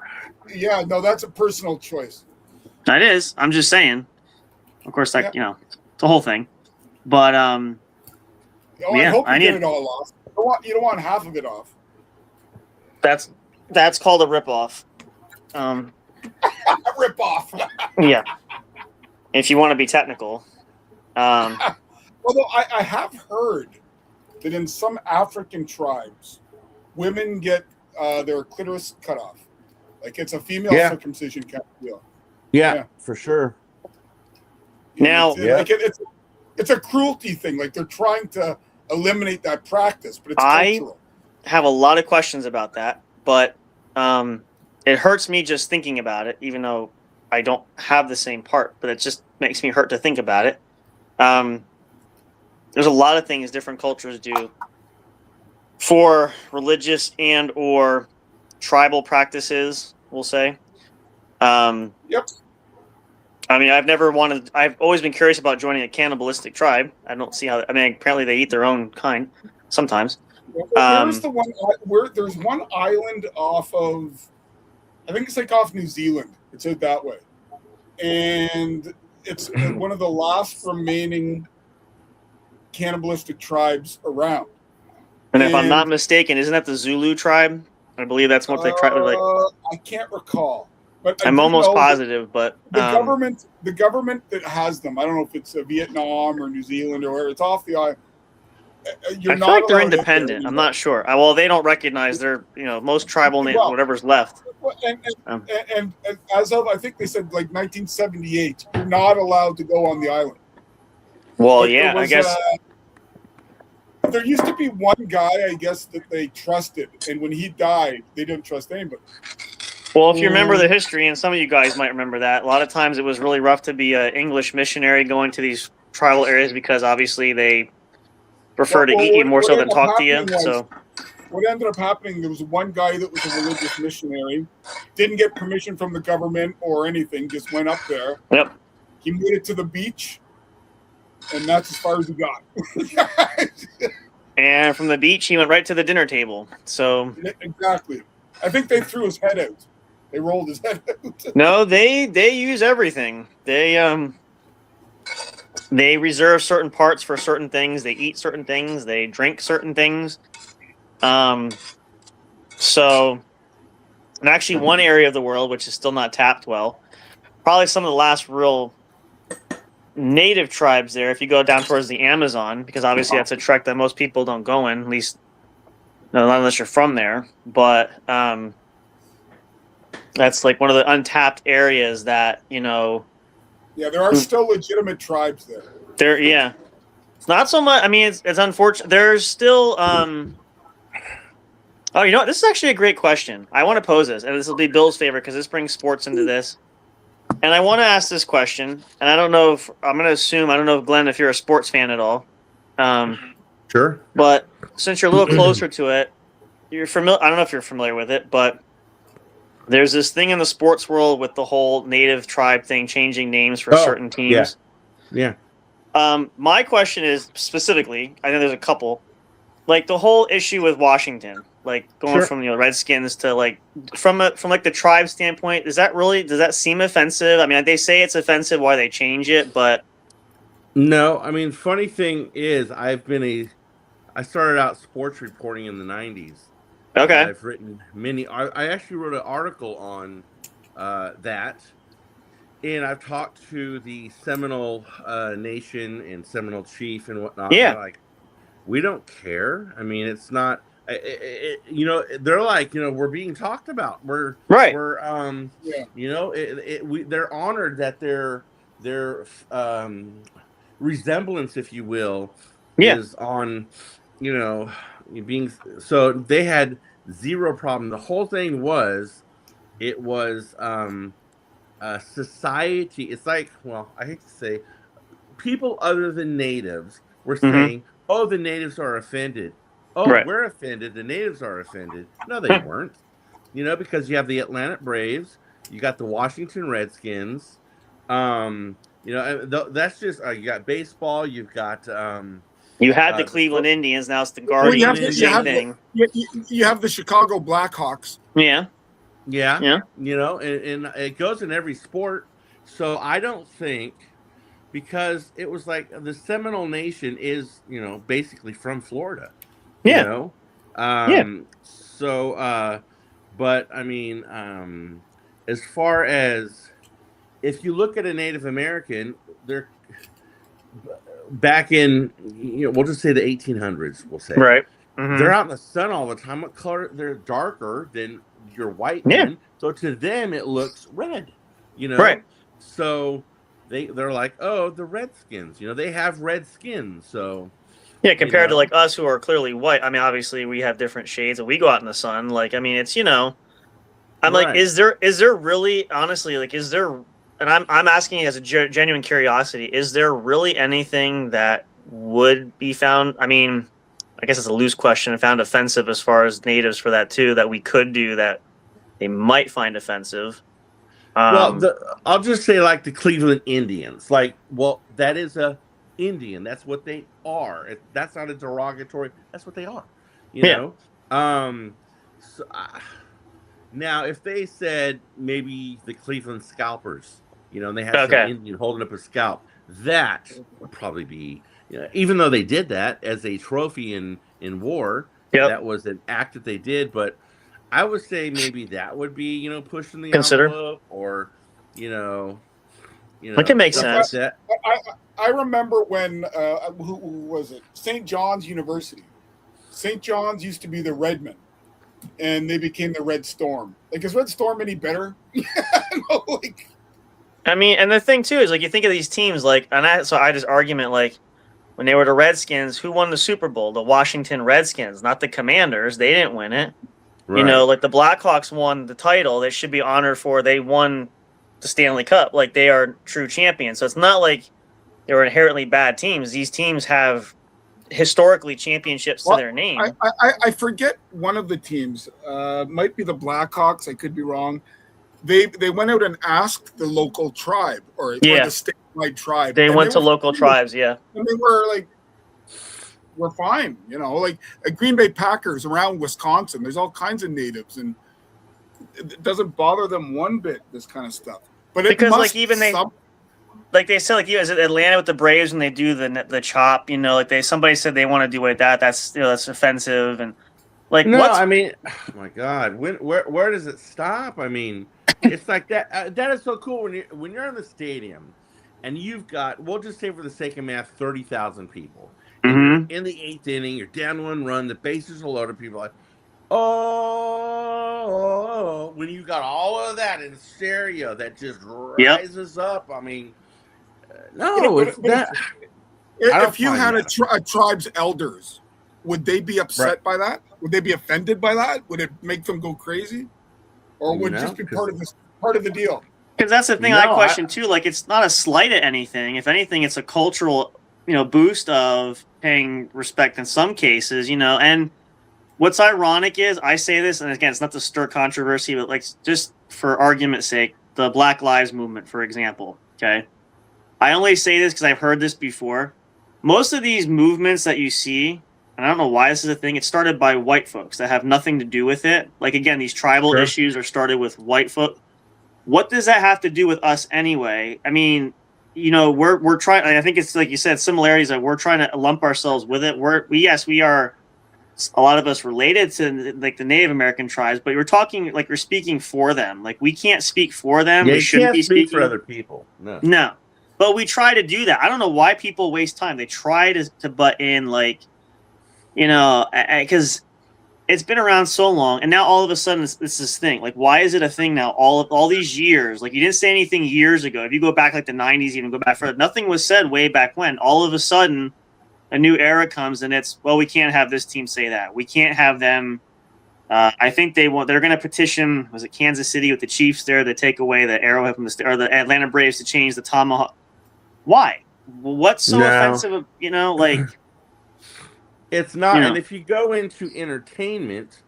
Speaker 2: yeah, no, that's a personal choice.
Speaker 1: That is. I'm just saying. Of course, that it's a whole thing. But
Speaker 2: I hope you get it all off. You don't want half of it off.
Speaker 1: That's called a ripoff.
Speaker 2: Rip off.
Speaker 1: Yeah. If you want to be technical.
Speaker 2: Although I have heard that in some African tribes, women get their clitoris cut off. Like it's a female circumcision kind of deal.
Speaker 4: Yeah, for sure.
Speaker 1: Now,
Speaker 2: it's a cruelty thing. Like they're trying to eliminate that practice, but it's cultural.
Speaker 1: I have a lot of questions about that, but it hurts me just thinking about it, even though I don't have the same part, but it just makes me hurt to think about it. There's a lot of things different cultures do for religious and or tribal practices, we'll say.
Speaker 2: Yep.
Speaker 1: I mean, I've always been curious about joining a cannibalistic tribe. I don't see how, apparently they eat their own kind sometimes.
Speaker 2: There's the one there's one island off of, I think it's like off New Zealand. It's out that way. And it's one of the last remaining cannibalistic tribes around.
Speaker 1: And if I'm not mistaken, isn't that the Zulu tribe? I believe that's what they try to like.
Speaker 2: I can't recall. But
Speaker 1: I'm almost positive, but
Speaker 2: the government that has them, I don't know if it's Vietnam or New Zealand or where, it's off the island.
Speaker 1: I feel like they're independent. I'm not sure. Well, they don't recognize their, most tribal whatever's left.
Speaker 2: And as of, I think they said like 1978, you're not allowed to go on the island.
Speaker 1: Well, yeah, I guess.
Speaker 2: There used to be one guy, I guess, that they trusted, and when he died, they didn't trust anybody.
Speaker 1: Well, if you remember the history, and some of you guys might remember that, a lot of times it was really rough to be an English missionary going to these tribal areas because obviously they prefer to eat you more so than talk to you. So
Speaker 2: what ended up happening, there was one guy that was a religious missionary, didn't get permission from the government or anything, just went up there.
Speaker 1: Yep.
Speaker 2: He made it to the beach, and that's as far as he got.
Speaker 1: And from the beach, he went right to the dinner table. So
Speaker 2: exactly. I think they threw his head out. They rolled his head out.
Speaker 1: No, they use everything. They reserve certain parts for certain things. They eat certain things. They drink certain things. So, and actually, one area of the world which is still not tapped well, probably some of the last real native tribes there. If you go down towards the Amazon, because obviously that's a trek that most people don't go in, at least not unless you're from there. But that's like one of the untapped areas that
Speaker 2: Yeah, there are still legitimate tribes there.
Speaker 1: Yeah, it's not so much. I mean, it's unfortunate. There's still Oh, you know what? This is actually a great question. I want to pose this, and this will be Bill's favorite because this brings sports into this. And I want to ask this question, and I don't know if I'm going to assume, I don't know, Glenn, if you're a sports fan at all.
Speaker 4: Sure.
Speaker 1: But since you're a little closer to it, you're familiar. I don't know if you're familiar with it, but there's this thing in the sports world with the whole native tribe thing, changing names for certain teams.
Speaker 4: Yeah.
Speaker 1: My question is specifically, I think there's a couple, like the whole issue with Washington, like going from Redskins to like from like the tribe standpoint. Does that seem offensive? I mean, they say it's offensive why they change it, but
Speaker 4: no. I mean, funny thing is, I started out sports reporting in the 90s.
Speaker 1: Okay.
Speaker 4: I've written many. I actually wrote an article on that, and I've talked to the Seminole Nation and Seminole Chief and whatnot.
Speaker 1: Yeah.
Speaker 4: They're like, we don't care. I mean, it's not. They're like, we're being talked about. We're they're honored that their resemblance, if you will, is on, being. So they had zero problem. The whole thing was, it was society. It's like, well, I hate to say, people other than natives were saying, "Oh, the natives are offended." Oh, we're offended. The natives are offended. No, they weren't. Because you have the Atlanta Braves, you got the Washington Redskins. That's just you got baseball. You've got
Speaker 1: you had the Cleveland Indians. Now it's the Guardians. Same thing.
Speaker 2: You have the Chicago Blackhawks.
Speaker 1: Yeah.
Speaker 4: And it goes in every sport. So I don't think, because it was like the Seminole Nation is, basically from Florida. So, but I mean, as far as if you look at a Native American, they're back in, we'll just say the 1800s, we'll say.
Speaker 1: Right.
Speaker 4: They're out in the sun all the time. What color? They're darker than your white men. So to them, it looks red,
Speaker 1: Right.
Speaker 4: So they're like, oh, the Redskins, they have red skin. So
Speaker 1: yeah, compared to like us who are clearly white. I mean, obviously we have different shades and we go out in the sun. Like, I mean, it's, I'm like, is there really, honestly, like, is there, and I'm asking as a genuine curiosity, is there really anything that would be found? I mean, I guess it's a loose question, found offensive as far as natives for that too, that we could do that they might find offensive.
Speaker 4: Well, I'll just say like the Cleveland Indians, like, well, that is a Indian. That's what they are. That's not a derogatory. That's what they are. You know. So, now, if they said maybe the Cleveland Scalpers, and they had some Indian holding up a scalp, that would probably be, even though they did that as a trophy in war, that was an act that they did. But I would say maybe that would be, pushing the
Speaker 1: Consider.
Speaker 4: envelope, or,
Speaker 1: It can make
Speaker 4: stuff
Speaker 1: sense.
Speaker 4: like that.
Speaker 2: I remember when who was it? St. John's University. St. John's used to be the Redmen, and they became the Red Storm. Like, is Red Storm any better? No, like,
Speaker 1: I mean, and the thing too is, like, you think of these teams, like, and I just argument, like, when they were the Redskins, who won the Super Bowl? The Washington Redskins, not the Commanders. They didn't win it.
Speaker 4: Right.
Speaker 1: Like the Blackhawks won the title. They should be honored for they won the Stanley Cup. Like, they are true champions. So it's not like they were inherently bad teams. These teams have historically championships to their name.
Speaker 2: I forget one of the teams. Might be the Blackhawks. I could be wrong. They went out and asked the local tribe or the statewide tribe.
Speaker 1: They went to local tribes, yeah.
Speaker 2: And they were like, we're fine. Like Green Bay Packers around Wisconsin. There's all kinds of natives, and it doesn't bother them one bit, this kind of stuff. But
Speaker 1: because, like, even like they said, like, is it Atlanta with the Braves when they do the chop? Like somebody said they want to do it that's that's offensive, and like
Speaker 4: I mean, oh my God, where does it stop? I mean, it's like that. That is so cool when you're in the stadium, and you've got, we'll just say for the sake of math, 30,000 people. In the 8th inning, you're down 1 run, the bases are loaded, people are like, oh, when you got all of that in stereo that just rises up. I mean, no, it's that.
Speaker 2: If you had a tribe's elders, would they be upset by that? Would they be offended by that? Would it make them go crazy, or would it just be part of the deal?
Speaker 1: Because that's the thing I question too. Like, it's not a slight at anything. If anything, it's a cultural, boost of paying respect in some cases. And what's ironic is, I say this, and again, it's not to stir controversy, but like, just for argument's sake, the Black Lives Movement, for example. Okay, I only say this because I've heard this before. Most of these movements that you see, and I don't know why this is a thing, it started by white folks that have nothing to do with it. Like, again, these tribal issues are started with white folk. What does that have to do with us anyway? I mean, we're trying. I think it's like you said, similarities that we're trying to lump ourselves with it. We are, a lot of us related to like the Native American tribes, but you're talking like you're speaking for them. Like, we can't speak for them.
Speaker 4: Yeah,
Speaker 1: we shouldn't be speaking
Speaker 4: for other people.
Speaker 1: No. But we try to do that. I don't know why people waste time. They try to butt in, like, because it's been around so long, and now all of a sudden it's this thing. Like, why is it a thing now? All these years, like, you didn't say anything years ago. If you go back like the 90s, even go back further, nothing was said way back when. All of a sudden, a new era comes, and it's, well, we can't have this team say that. We can't have them. I think they're going to petition. Was it Kansas City with the Chiefs there to take away the arrowhead from or the Atlanta Braves to change the tomahawk? Why? What's so offensive? Like,
Speaker 4: it's not. And if you go into entertainment,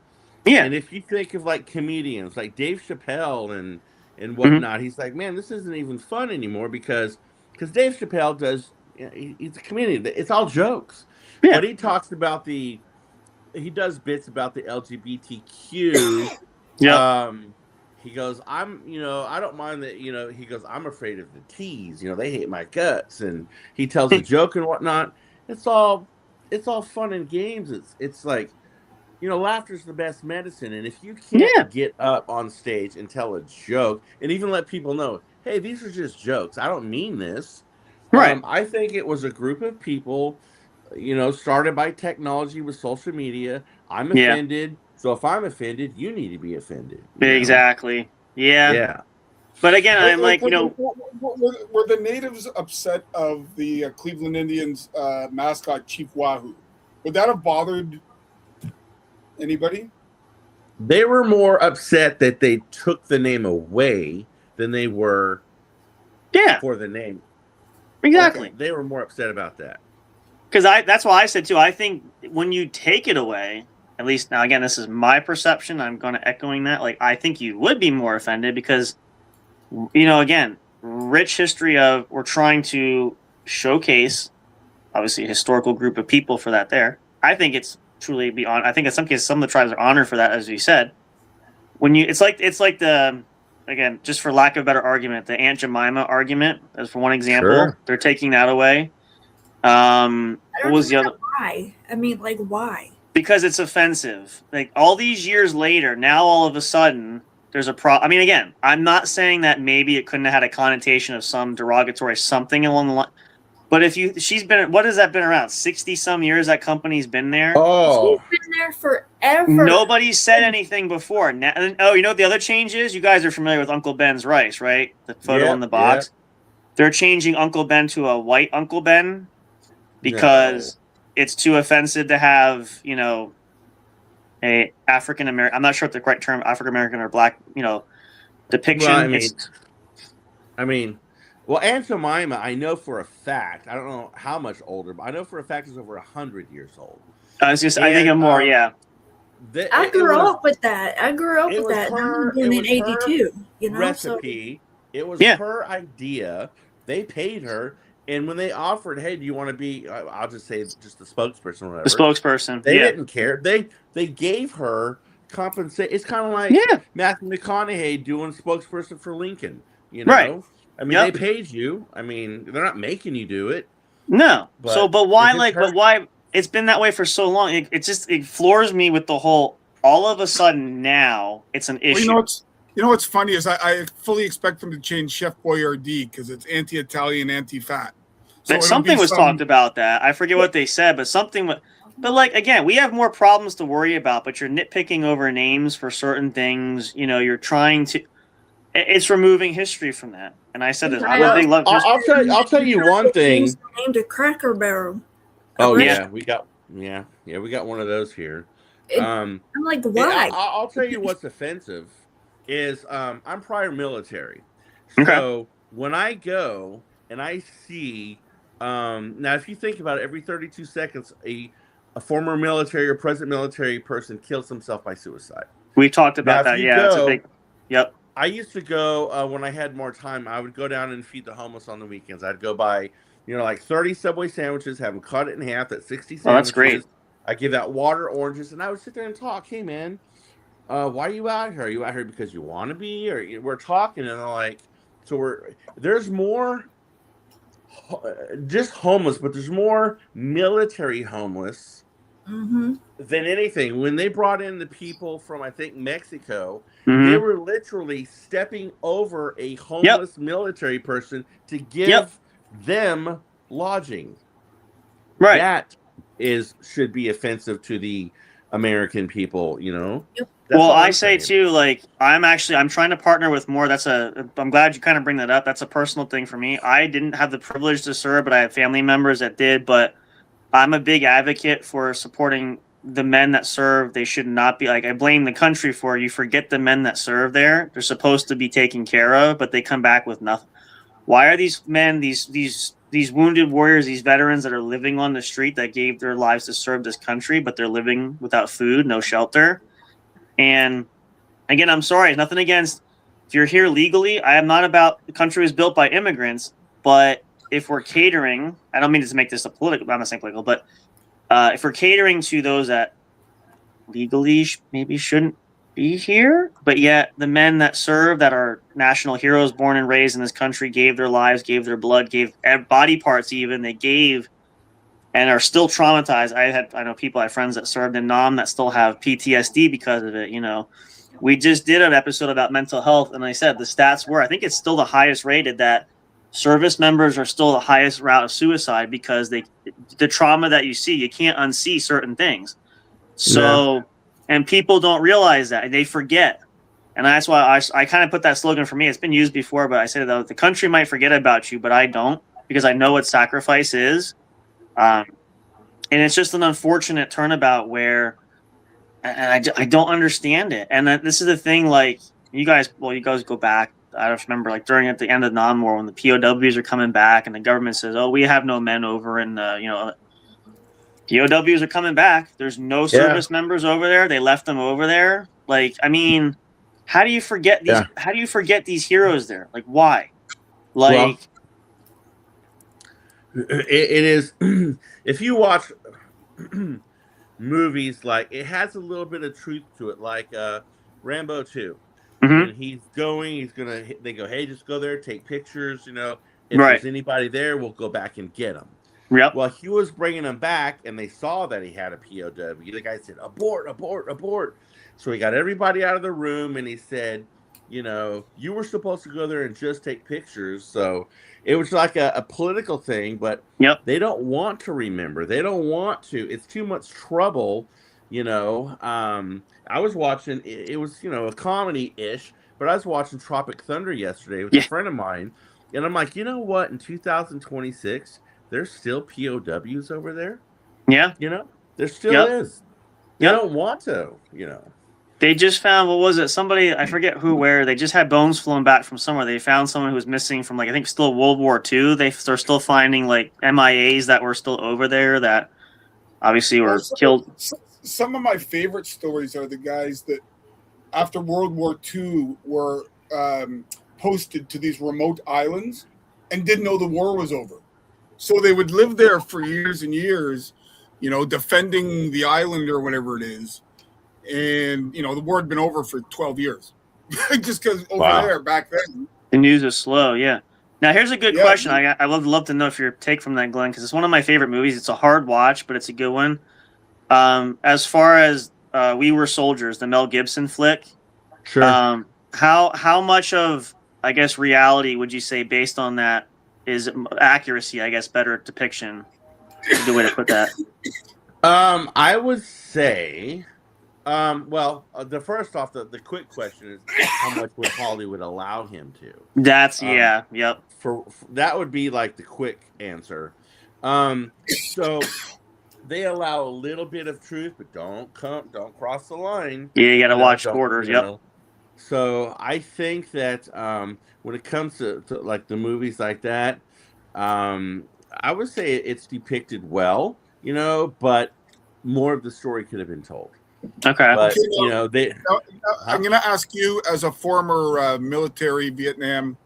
Speaker 4: and if you think of like comedians like Dave Chappelle and whatnot, he's like, man, this isn't even fun anymore because Dave Chappelle does. He's a comedian. It's all jokes. Yeah. But he talks about he does bits about the LGBTQ.
Speaker 1: Yeah.
Speaker 4: He goes, I don't mind that, he goes, I'm afraid of the T's, they hate my guts. And he tells a joke and whatnot. It's all fun and games. It's like, laughter's the best medicine. And if you can't get up on stage and tell a joke and even let people know, hey, these are just jokes, I don't mean this.
Speaker 1: Right.
Speaker 4: I think it was a group of people, started by technology with social media. I'm offended. So if I'm offended, you need to be offended.
Speaker 1: Exactly. Yeah.
Speaker 4: Yeah.
Speaker 1: But again, I'm like,
Speaker 2: were the natives upset of the Cleveland Indians mascot Chief Wahoo? Would that have bothered anybody?
Speaker 4: They were more upset that they took the name away than they were for the name.
Speaker 1: Exactly.
Speaker 4: Okay. They were more upset about that.
Speaker 1: Because that's why I said too, I think when you take it away, at least now, again, this is my perception, I'm going to echoing that. Like, I think you would be more offended because, again, rich history of, we're trying to showcase, obviously, a historical group of people for that there. I think it's truly beyond. I think in some cases, some of the tribes are honored for that, as you said. It's like the, again, just for lack of a better argument, the Aunt Jemima argument, as for one example. Sure. They're taking that away. What was the other?
Speaker 7: Why? I mean, like, why?
Speaker 1: Because it's offensive. Like all these years later, now all of a sudden there's a I mean, again, I'm not saying that maybe it couldn't have had a connotation of some derogatory something along the line. But if she's been, what has that been around? 60 some years that company's been there.
Speaker 4: Oh,
Speaker 7: She's been there forever.
Speaker 1: Nobody said anything before. Now, oh, you know what the other change is? You guys are familiar with Uncle Ben's rice, right? The photo in the box. They're changing Uncle Ben to a white Uncle Ben because it's too offensive to have, you know, a African American. I'm not sure what the correct term, African American or black, you know, depiction.
Speaker 4: Well, I mean, well, Aunt Jemima, I know for a fact. I don't know how much older, but I know for a fact is over 100 years old.
Speaker 1: I think I'm more, yeah.
Speaker 7: I grew up with that. I grew up with that.
Speaker 4: Her,
Speaker 7: in '82, you know.
Speaker 4: Recipe.
Speaker 7: So.
Speaker 4: It was her idea. They paid her, and when they offered, "Hey, do you want to be?" I'll just say, just the spokesperson, or whatever.
Speaker 1: The spokesperson.
Speaker 4: They didn't care. They gave her compensation. It's kind of like Matthew McConaughey doing spokesperson for Lincoln. You know,
Speaker 1: right?
Speaker 4: I mean, they paid you. I mean, they're not making you do it.
Speaker 1: No. But why? Like, but why? It's been that way for so long. It floors me with the whole. All of a sudden now it's an issue.
Speaker 2: Well, you know what's funny is I fully expect them to change Chef Boyardee because it's anti-Italian, anti-fat.
Speaker 1: So something was talked about that. I forget what they said, but something. But like again, we have more problems to worry about. But you're nitpicking over names for certain things. You know, you're trying to. It's removing history from that. And I said this.
Speaker 4: I'll tell you one thing.
Speaker 7: Named a Cracker Barrel.
Speaker 4: Oh yeah, we got one of those here.
Speaker 7: I'm like, why?
Speaker 4: I'll tell you what's offensive is I'm prior military.
Speaker 1: Okay.
Speaker 4: So when I go and I see now if you think about it, every 32 seconds a former military or present military person kills himself by suicide.
Speaker 1: We talked about that. Yeah, it's a big. Yep.
Speaker 4: I used to go when I had more time. I would go down and feed the homeless on the weekends. I'd go buy, like 30 Subway sandwiches, have them cut it in half. That's 60 sandwiches.
Speaker 1: Oh, that's great.
Speaker 4: I give out water, oranges, and I would sit there and talk. Hey, man, why are you out here? Are you out here because you want to be, or we're talking? And I'm like, there's more just homeless, but there's more military homeless than anything. When they brought in the people from, I think, Mexico, they were literally stepping over a homeless military person to give them lodging.
Speaker 1: Right.
Speaker 4: That should be offensive to the American people,
Speaker 1: Well, I say too, like I'm trying to partner with more. I'm glad you kind of bring that up. That's a personal thing for me. I didn't have the privilege to serve, but I have family members that did. But I'm a big advocate for supporting the men that serve. They should not be I blame the country for it. You forget the men that serve there. They're supposed to be taken care of, but they come back with nothing. Why are these men, these wounded warriors, these veterans that are living on the street that gave their lives to serve this country, but they're living without food, no shelter? And again, I'm sorry, nothing against if you're here legally. I am not about the country was built by immigrants, but if we're catering, I don't mean to make this a political, I'm not saying political, but if we're catering to those that legally maybe shouldn't be here, but yet the men that serve, that are national heroes, born and raised in this country, gave their lives, gave their blood, gave body parts, even they gave, and are still traumatized. I know people, I have friends that served in Nam that still have PTSD because of it. We just did an episode about mental health, and I said the stats were, I think it's still the highest rated, that service members are still the highest route of suicide because the trauma that you see, you can't unsee certain things. So, and people don't realize that, they forget. And that's why I kind of put that slogan for me. It's been used before, but I say that the country might forget about you, but I don't, because I know what sacrifice is. And it's just an unfortunate turnabout where, and I don't understand it. And this is the thing, like you guys go back. I don't remember, like at the end of the Nam War, when the POWs are coming back and the government says, "Oh, we have no men over in the, POWs are coming back. There's no service members over there. They left them over there." Like, I mean, how do you forget these? How do you forget these heroes there? Like, why? Like,
Speaker 4: it is. If you watch movies, like it has a little bit of truth to it, like Rambo 2. And they go, hey, just go there, take pictures. If there's anybody there, we'll go back and get them.
Speaker 1: Yep.
Speaker 4: Well, he was bringing them back, and they saw that he had a POW. The guy said, "Abort, abort, abort." So he got everybody out of the room, and he said, you were supposed to go there and just take pictures. So it was like a political thing, but
Speaker 1: Yep.
Speaker 4: they don't want to remember. They don't want to. It's too much trouble. I was watching, it was, a comedy-ish, but I was watching Tropic Thunder yesterday with a friend of mine, and I'm like, you know what? In 2026, there's still POWs over there.
Speaker 1: Yeah.
Speaker 4: There still is. They
Speaker 1: Yep.
Speaker 4: don't want to,
Speaker 1: They just found, what was it? Somebody, I forget who, where. They just had bones flown back from somewhere. They found someone who was missing from, like, I think still World War II. They're still finding, like, MIAs that were still over there that obviously were killed.
Speaker 2: Some of my favorite stories are the guys that, after World War II, were posted to these remote islands and didn't know the war was over. So they would live there for years and years, defending the island or whatever it is. And, the war had been over for 12 years. Just because over there, back then.
Speaker 1: The news is slow, yeah. Now, here's a good question. I would love to know if your take from that, Glenn, because it's one of my favorite movies. It's a hard watch, but it's a good one. As far as We Were Soldiers, the Mel Gibson flick,
Speaker 4: sure.
Speaker 1: How much of, I guess, reality would you say based on that is accuracy, I guess, better depiction? Is a good way to put that.
Speaker 4: I would say, the first off, the quick question is how much would Hollywood allow him to?
Speaker 1: That's yep.
Speaker 4: For that would be like the quick answer. So they allow a little bit of truth, but don't cross the line.
Speaker 1: Yeah, you got to watch borders. Yep.
Speaker 4: So I think that when it comes to like the movies like that, I would say it's depicted well, but more of the story could have been told.
Speaker 1: Okay.
Speaker 4: But,
Speaker 2: I'm going to ask you, as a former military Vietnam,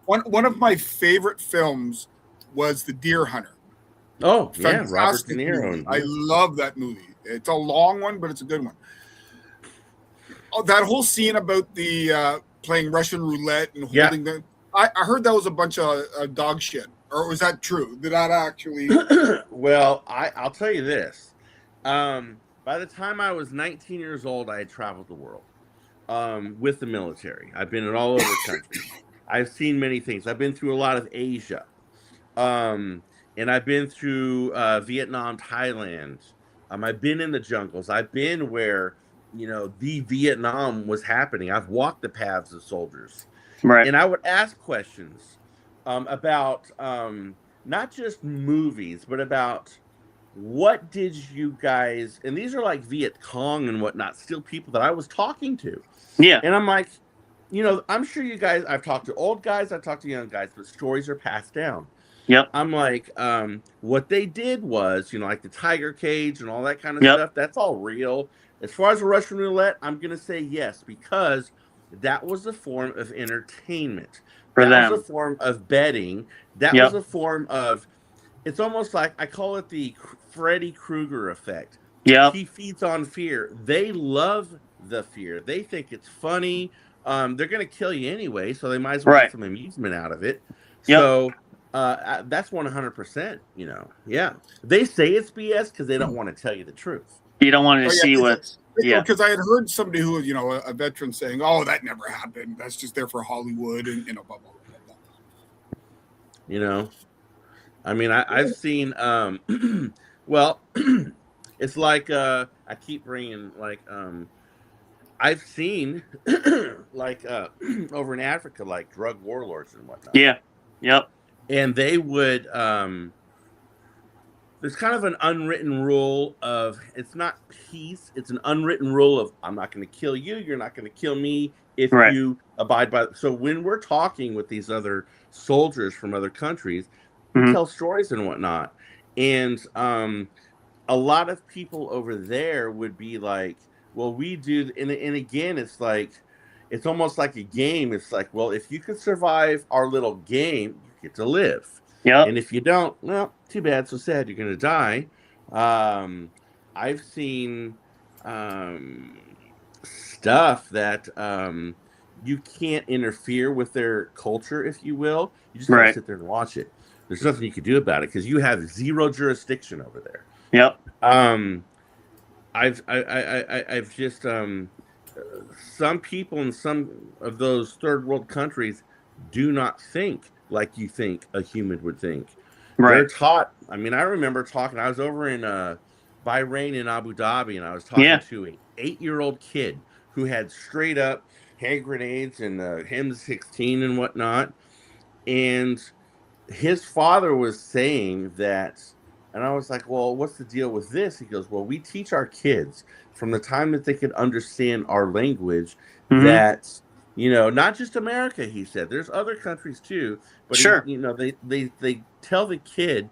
Speaker 2: one of my favorite films was The Deer Hunter.
Speaker 4: Oh, yeah, Robert De Niro.
Speaker 2: Movie. I love that movie. It's a long one, but it's a good one. Oh, that whole scene about the playing Russian roulette and holding the... I heard that was a bunch of dog shit. Or was that true? Did that actually...
Speaker 4: Well, I'll tell you this. By the time I was 19 years old, I had traveled the world with the military. I've been in all over the country. I've seen many things. I've been through a lot of Asia. And I've been through Vietnam, Thailand. I've been in the jungles. I've been where, the Vietnam was happening. I've walked the paths of soldiers.
Speaker 1: Right.
Speaker 4: And I would ask questions about not just movies, but about what did you guys, and these are like Viet Cong and whatnot, still people that I was talking to.
Speaker 1: Yeah.
Speaker 4: And I'm like, I'm sure you guys, I've talked to old guys, I've talked to young guys, but stories are passed down.
Speaker 1: Yep.
Speaker 4: I'm like, what they did was, like the tiger cage and all that kind of stuff, that's all real. As far as the Russian roulette, I'm going to say yes, because that was a form of entertainment. That was a form of betting. That was a form of, it's almost like, I call it the Freddy Krueger effect.
Speaker 1: Yeah.
Speaker 4: He feeds on fear. They love the fear. They think it's funny. They're going to kill you anyway, so they might as well get some amusement out of it.
Speaker 1: Yep.
Speaker 4: So that's 100%, Yeah. They say it's BS because they don't want to tell you the truth.
Speaker 1: You don't want to see what's... Yeah.
Speaker 2: Because I had heard somebody who was, a veteran saying, "Oh, that never happened. That's just there for Hollywood," and blah, blah, blah, blah.
Speaker 4: I mean, I've seen, well, it's like, I keep bringing, like, I've seen, like, over in Africa, like drug warlords and whatnot.
Speaker 1: Yeah. Yep.
Speaker 4: And they would, there's kind of an unwritten rule of, it's not peace, it's an unwritten rule of, I'm not going to kill you, you're not going to kill me if you abide by. So when we're talking with these other soldiers from other countries, we tell stories and whatnot. And a lot of people over there would be like, well, we do, and again, it's like, it's almost like a game. It's like, well, if you could survive our little game, you get to live.
Speaker 1: Yeah.
Speaker 4: And if you don't, well, too bad, so sad, you're going to die. I've seen stuff that you can't interfere with their culture, if you will. You just got to sit there and watch it. there's nothing you can do about it because you have zero jurisdiction over there.
Speaker 1: Yep.
Speaker 4: I've just some people in some of those third world countries do not think like you think a human would think.
Speaker 1: Right.
Speaker 4: They're taught. I mean, I remember talking. I was over in Bahrain in Abu Dhabi, and I was talking to an 8-year-old kid who had straight up hand grenades and M16 and whatnot, and his father was saying that, and I was like, well, what's the deal with this? He goes, well, we teach our kids from the time that they can understand our language that, you know, not just America, he said, there's other countries too, but
Speaker 1: sure.
Speaker 4: you know, they tell the kid,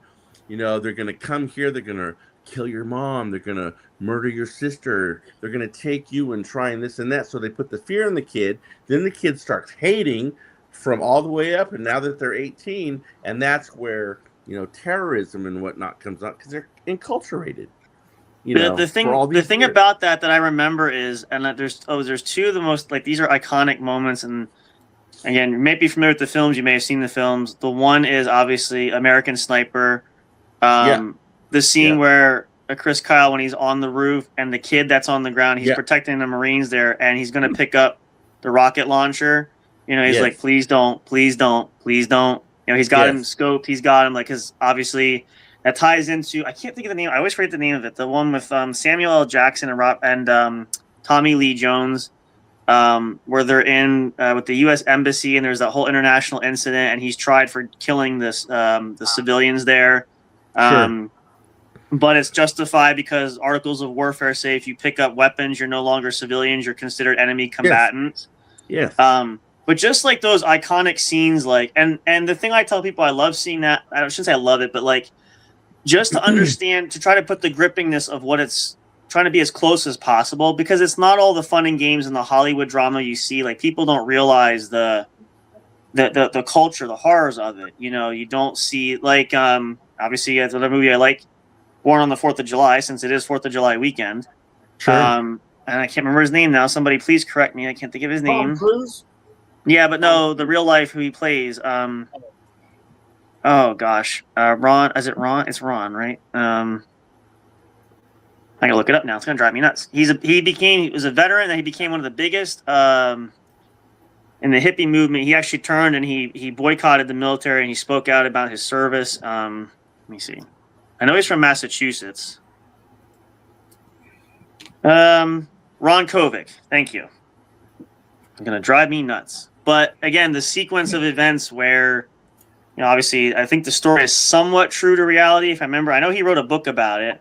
Speaker 4: you know, they're going to come here, they're going to kill your mom, they're going to murder your sister, they're going to take you and try and this and that. So they put the fear in the kid. Then the kid starts hating from all the way up, and now that they're 18, and that's where, you know, terrorism and whatnot comes up because they're enculturated. You know,
Speaker 1: the thing about that I remember is, and there's two of the most, like, these are iconic moments, and again, you may be familiar with the films, you may have seen the films. The one is obviously American Sniper. The scene where Chris Kyle, when he's on the roof and the kid that's on the ground, he's protecting the Marines there, and he's going to pick up the rocket launcher. You know, he's like, please don't, please don't, please don't. You know, he's got him scoped. He's got him, like, because obviously that ties into, I can't think of the name. I always forget the name of it. The one with Samuel L. Jackson and Tommy Lee Jones, where they're in with the U.S. Embassy, and there's that whole international incident, and he's tried for killing this the civilians there. But it's justified because articles of warfare say if you pick up weapons, you're no longer civilians, you're considered enemy combatants.
Speaker 4: Yes.
Speaker 1: But just like those iconic scenes, like, and the thing I tell people, I love seeing that. I shouldn't say I love it, but like, just to understand, to try to put the grippingness of what it's trying to be as close as possible, because it's not all the fun and games and the Hollywood drama you see. Like, people don't realize the culture, the horrors of it. You know, you don't see, like, obviously, it's another movie I like, Born on the 4th of July, since it is 4th of July weekend. And I can't remember his name now. Somebody please correct me. I can't think of his name.
Speaker 2: Tom Cruise?
Speaker 1: Yeah, but no, the real life who he plays. Oh gosh, Ron. Is it Ron? It's Ron, right? I gotta look it up now. It's gonna drive me nuts. He was a veteran, and he became one of the biggest in the hippie movement. He actually turned and he boycotted the military, and he spoke out about his service. Let me see. I know he's from Massachusetts. Ron Kovic. Thank you. It's gonna drive me nuts. But again, the sequence of events where, you know, obviously, I think the story is somewhat true to reality. If I remember, I know he wrote a book about it.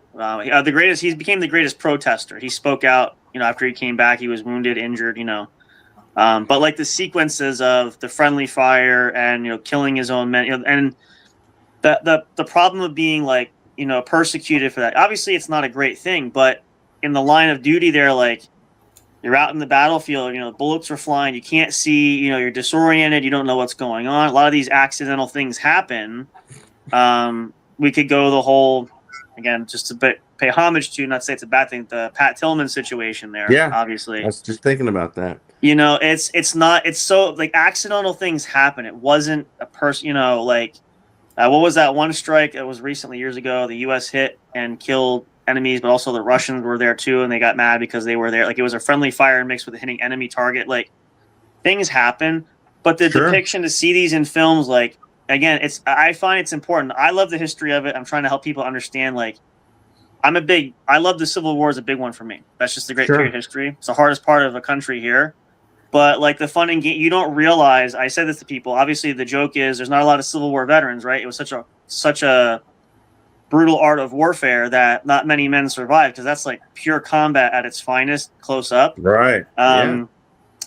Speaker 1: He became the greatest protester. He spoke out, you know, after he came back. He was wounded, injured, you know. But like the sequences of the friendly fire and, you know, killing his own men, you know, and the problem of being, like, you know, persecuted for that. Obviously, it's not a great thing, but in the line of duty, there, like, you're out in the battlefield, you know, bullets are flying, you can't see, you know, you're disoriented, you don't know what's going on. A lot of these accidental things happen. We could go the whole, again, just to pay homage to, not to say it's a bad thing, the Pat Tillman situation there, obviously.
Speaker 4: I was just thinking about that.
Speaker 1: You know, it's so, like, accidental things happen. It wasn't a person, you know, like, what was that one strike that was recently, years ago, the U.S. hit and killed enemies, but also the Russians were there too, and they got mad because they were there. Like, it was a friendly fire mixed with a hitting enemy target. Like, things happen, but the depiction, to see these in films, like, again, I find it's important. I love the history of it. I'm trying to help people understand, like, I love the Civil War is a big one for me. That's just a great period of history. It's the hardest part of a country here. But, like, the fun and game, you don't realize, I said this to people, obviously the joke is there's not a lot of Civil War veterans, right? It was such a brutal art of warfare that not many men survive, because that's, like, pure combat at its finest, close up.
Speaker 4: Right.
Speaker 1: And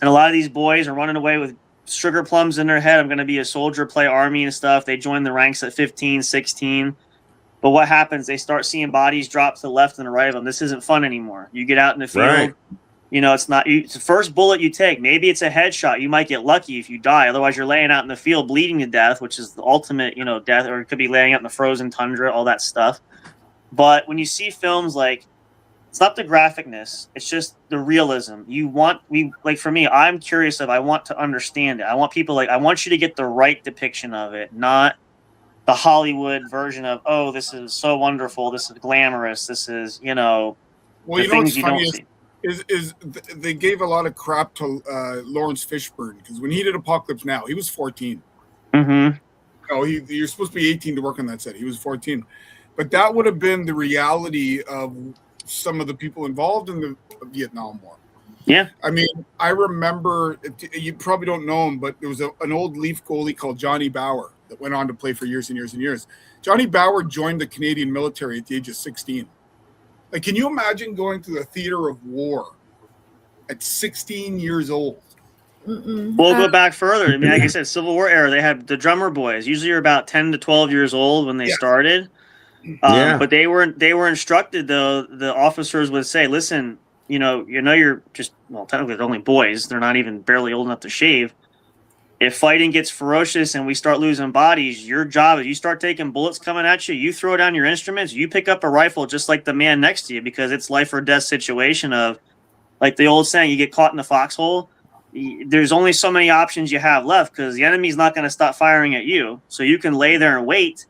Speaker 1: a lot of these boys are running away with sugar plums in their head. I'm going to be a soldier, play army and stuff. They join the ranks at 15, 16. But what happens? They start seeing bodies drop to the left and the right of them. This isn't fun anymore. You get out in the field.
Speaker 4: Right.
Speaker 1: You know, it's the first bullet you take. Maybe it's a headshot. You might get lucky if you die. Otherwise, you're laying out in the field bleeding to death, which is the ultimate, you know, death. Or it could be laying out in the frozen tundra, all that stuff. But when you see films, like, it's not the graphicness. It's just the realism. Like, for me, I'm curious I want to understand it. I want people, like, I want you to get the right depiction of it, not the Hollywood version of, oh, this is so wonderful, this is glamorous, this is, you know,
Speaker 2: Well,
Speaker 1: the
Speaker 2: you know what's
Speaker 1: things you
Speaker 2: funny
Speaker 1: don't see.
Speaker 2: is they gave a lot of crap to Lawrence Fishburne because when he did Apocalypse Now, he was 14.
Speaker 1: Mm-hmm.
Speaker 2: No, you're supposed to be 18 to work on that set. He was 14, but that would have been the reality of some of the people involved in the Vietnam War.
Speaker 1: Yeah.
Speaker 2: I mean, I remember, you probably don't know him, but there was an old Leaf goalie called Johnny Bauer that went on to play for years and years and years. Johnny Bauer joined the Canadian military at the age of 16. Like, can you imagine going to the theater of war at 16 years old?
Speaker 1: We'll go back further. I mean, like I said, Civil War era, they had the drummer boys. Usually you're about 10 to 12 years old when they started. But they were instructed, though, the officers would say, listen, you're just, well, technically they're only boys. They're not even barely old enough to shave. If fighting gets ferocious and we start losing bodies, your job is you start taking bullets coming at you, you throw down your instruments, you pick up a rifle just like the man next to you, because it's life or death situation of, like the old saying, you get caught in the foxhole. There's only so many options you have left because the enemy's not going to stop firing at you. So you can lay there and wait,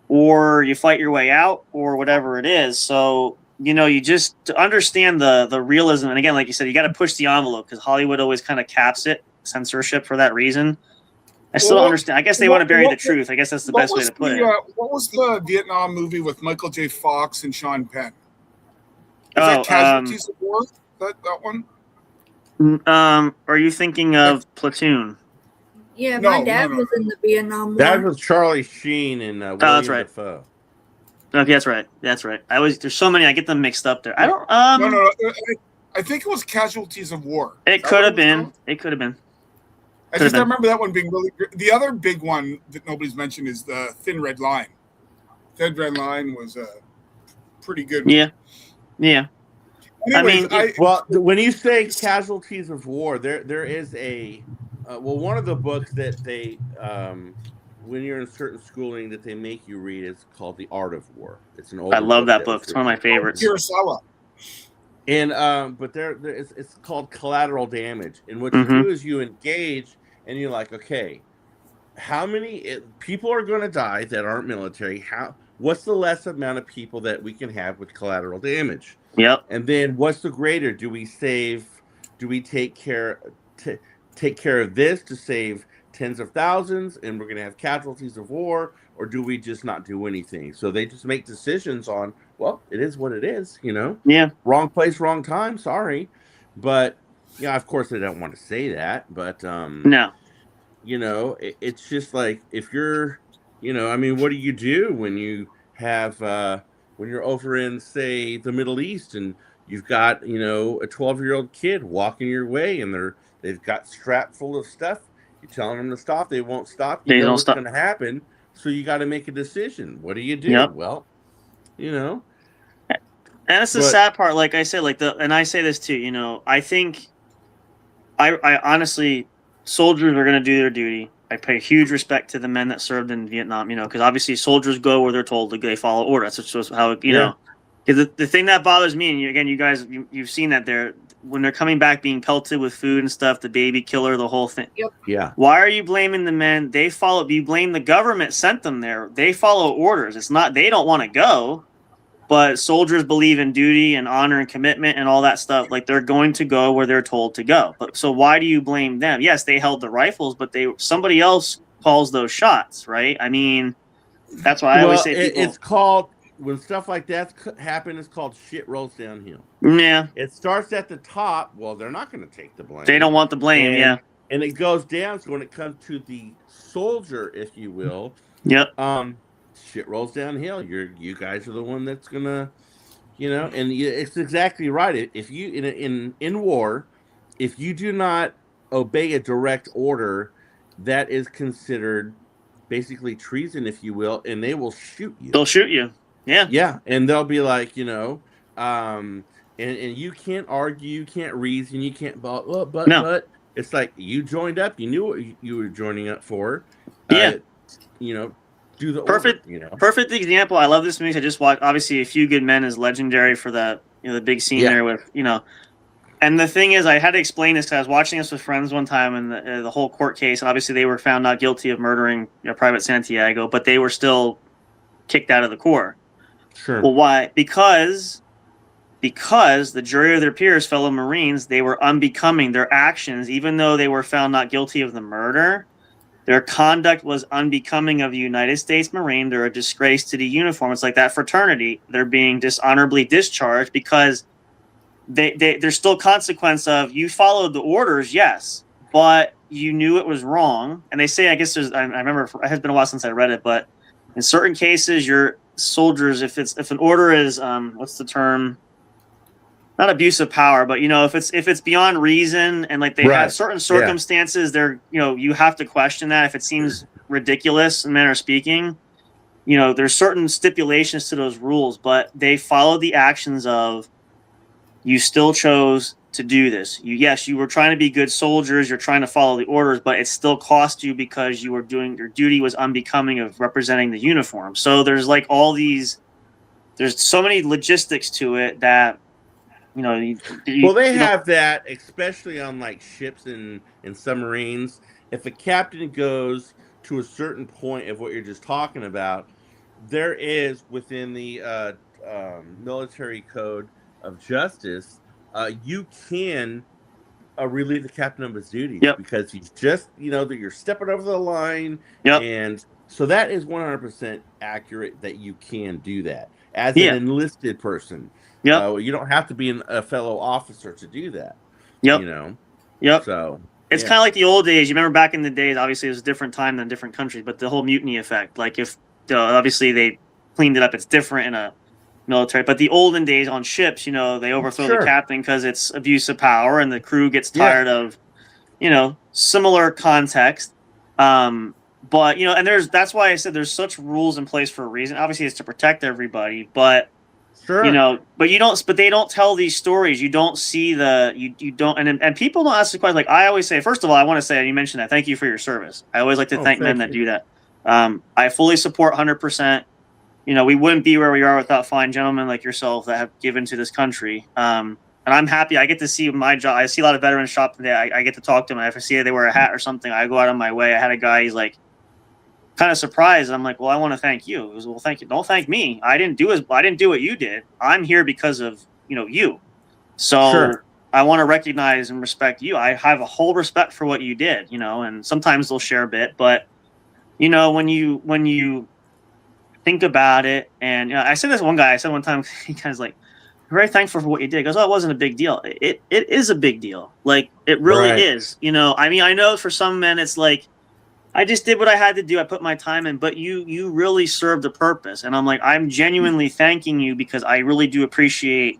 Speaker 1: or you fight your way out, or whatever it is. So, you just to understand the realism. And again, like you said, you got to push the envelope because Hollywood always kind of caps it, censorship for that reason. I still don't understand. I guess they want to bury the truth. I guess that's the best way to put it.
Speaker 2: What was the Vietnam movie with Michael J. Fox and Sean Penn? Was that Casualties of War? That one?
Speaker 1: Are you thinking of Platoon?
Speaker 7: Yeah, my dad was in the Vietnam War.
Speaker 4: That was Charlie Sheen and William Dafoe.
Speaker 1: Okay, that's right. There's so many, I get them mixed up there. I don't.
Speaker 2: No. I think it was Casualties of War.
Speaker 1: It could have been. I
Speaker 2: remember that one being really good. The other big one that nobody's mentioned is the Thin Red Line. Thin Red Line was a pretty good one.
Speaker 1: Yeah.
Speaker 2: Anyways,
Speaker 4: when you say Casualties of War, there is a one of the books that they when you're in certain schooling that they make you read is called The Art of War. It's an old.
Speaker 1: I love that book. It's one of my favorites.
Speaker 2: Kurosawa.
Speaker 4: And but it's called Collateral Damage. And what you do is you engage, and you're like, okay, how many people are going to die that aren't military? What's the less amount of people that we can have with collateral damage?
Speaker 1: Yep.
Speaker 4: And then what's the greater? Do we take care of this to save tens of thousands and we're going to have casualties of war, or do we just not do anything? So they just make decisions on, well, it is what it is,
Speaker 1: Yeah.
Speaker 4: Wrong place, wrong time. Sorry. But yeah, of course they don't want to say that, but
Speaker 1: no.
Speaker 4: It's just like, if you're, what do you do when you have when you're over in, say, the Middle East and you've got, a 12-year-old kid walking your way and they've got strapped full of stuff. You're telling them to stop. They won't stop. You know what's going to happen. So you got to make a decision. What do you do?
Speaker 1: Yep.
Speaker 4: Well,
Speaker 1: And that's the sad part. Like I said, and I say this too, I think I honestly, soldiers are going to do their duty. I pay huge respect to the men that served in Vietnam, because obviously soldiers go where they're told to. They follow orders. That's just how know. Because the thing that bothers me, and you guys, you've seen that when they're coming back being pelted with food and stuff, the baby killer, the whole thing.
Speaker 7: Yep.
Speaker 4: Yeah.
Speaker 1: Why are you blaming the men? You blame the government sent them there. They follow orders. It's not, they don't want to go, but soldiers believe in duty and honor and commitment and all that stuff. Like, they're going to go where they're told to go. But so why do you blame them? Yes, they held the rifles, but somebody else calls those shots, right? I mean, that's why I always say
Speaker 4: it's called, when stuff like that happens, it's called shit rolls downhill.
Speaker 1: Yeah.
Speaker 4: It starts at the top. Well, they're not going to take the blame.
Speaker 1: They don't want the blame, yeah.
Speaker 4: And it goes down. So when it comes to the soldier, if you will,
Speaker 1: yep.
Speaker 4: Shit rolls downhill. You guys are the one that's gonna, and it's exactly right. If you in war, if you do not obey a direct order, that is considered basically treason, if you will, and they will shoot you.
Speaker 1: They'll shoot you. Yeah.
Speaker 4: Yeah. And they'll be like, and you can't argue, you can't reason, you can't, but it's like, you joined up, you knew what you were joining up for.
Speaker 1: Yeah.
Speaker 4: Do the
Speaker 1: perfect
Speaker 4: order,
Speaker 1: perfect example. I love this movie. I just watched, obviously, A Few Good Men is legendary for that, the big scene there with, And the thing is, I had to explain this because I was watching this with friends one time in the whole court case, and obviously they were found not guilty of murdering Private Santiago, but they were still kicked out of the Corps.
Speaker 4: Sure.
Speaker 1: Well, why? Because the jury of their peers, fellow Marines, they were unbecoming. Their actions, even though they were found not guilty of the murder, their conduct was unbecoming of a United States Marine. They're a disgrace to the uniform. It's like that fraternity. They're being dishonorably discharged because there's still consequence of you followed the orders, yes, but you knew it was wrong. And they say, I guess I remember, it has been a while since I read it, but in certain cases, your soldiers, if an order is, what's the term? Not abuse of power, but if it's beyond reason and like they have certain circumstances, they're you have to question that if it seems ridiculous in manner of speaking. There's certain stipulations to those rules, but they follow the actions of you still chose to do this. You were trying to be good soldiers, you're trying to follow the orders, but it still cost you because you were doing your duty was unbecoming of representing the uniform. So there's like there's so many logistics to it that
Speaker 4: they have that, especially on like ships and submarines. If a captain goes to a certain point of what you're just talking about, there is within the military code of justice, you can relieve the captain of his duties because he's just that you're stepping over the line, and so that is 100% accurate that you can do that as an enlisted person. You don't have to be a fellow officer to do that. So
Speaker 1: it's kind of like the old days. You remember back in the days, obviously it was a different time than different countries, but the whole mutiny effect, like if obviously they cleaned it up, it's different in a military, but the olden days on ships, they overthrow the captain because it's abuse of power and the crew gets tired of, similar context. But, and that's why I said there's such rules in place for a reason. Obviously it's to protect everybody, but but they don't tell these stories. You don't see you don't, and people don't ask the question. Like I always say, first of all, I want to say, you mentioned that, thank you for your service. I always like to thank men that do that. I fully support 100%. We wouldn't be where we are without fine gentlemen like yourself that have given to this country. And I'm happy. I get to see my job. I see a lot of veterans shop today. I get to talk to them. If I see they wear a hat or something, I go out of my way. I had a guy, he's like kind of surprised. I'm like, well, I want to thank you. He goes, well, thank you. Don't thank me. I didn't do what you did. I'm here because of, you. So I want to recognize and respect you. I have a whole respect for what you did, and sometimes they'll share a bit, but when you think about it, and I said this one guy. I said one time, he kind of like, "I'm very thankful for what you did." He goes, "Oh, it wasn't a big deal." It is a big deal. Like it really is. I mean, I know for some men, it's like, I just did what I had to do. I put my time in, but you really served a purpose, and I'm like, I'm genuinely thanking you because I really do appreciate.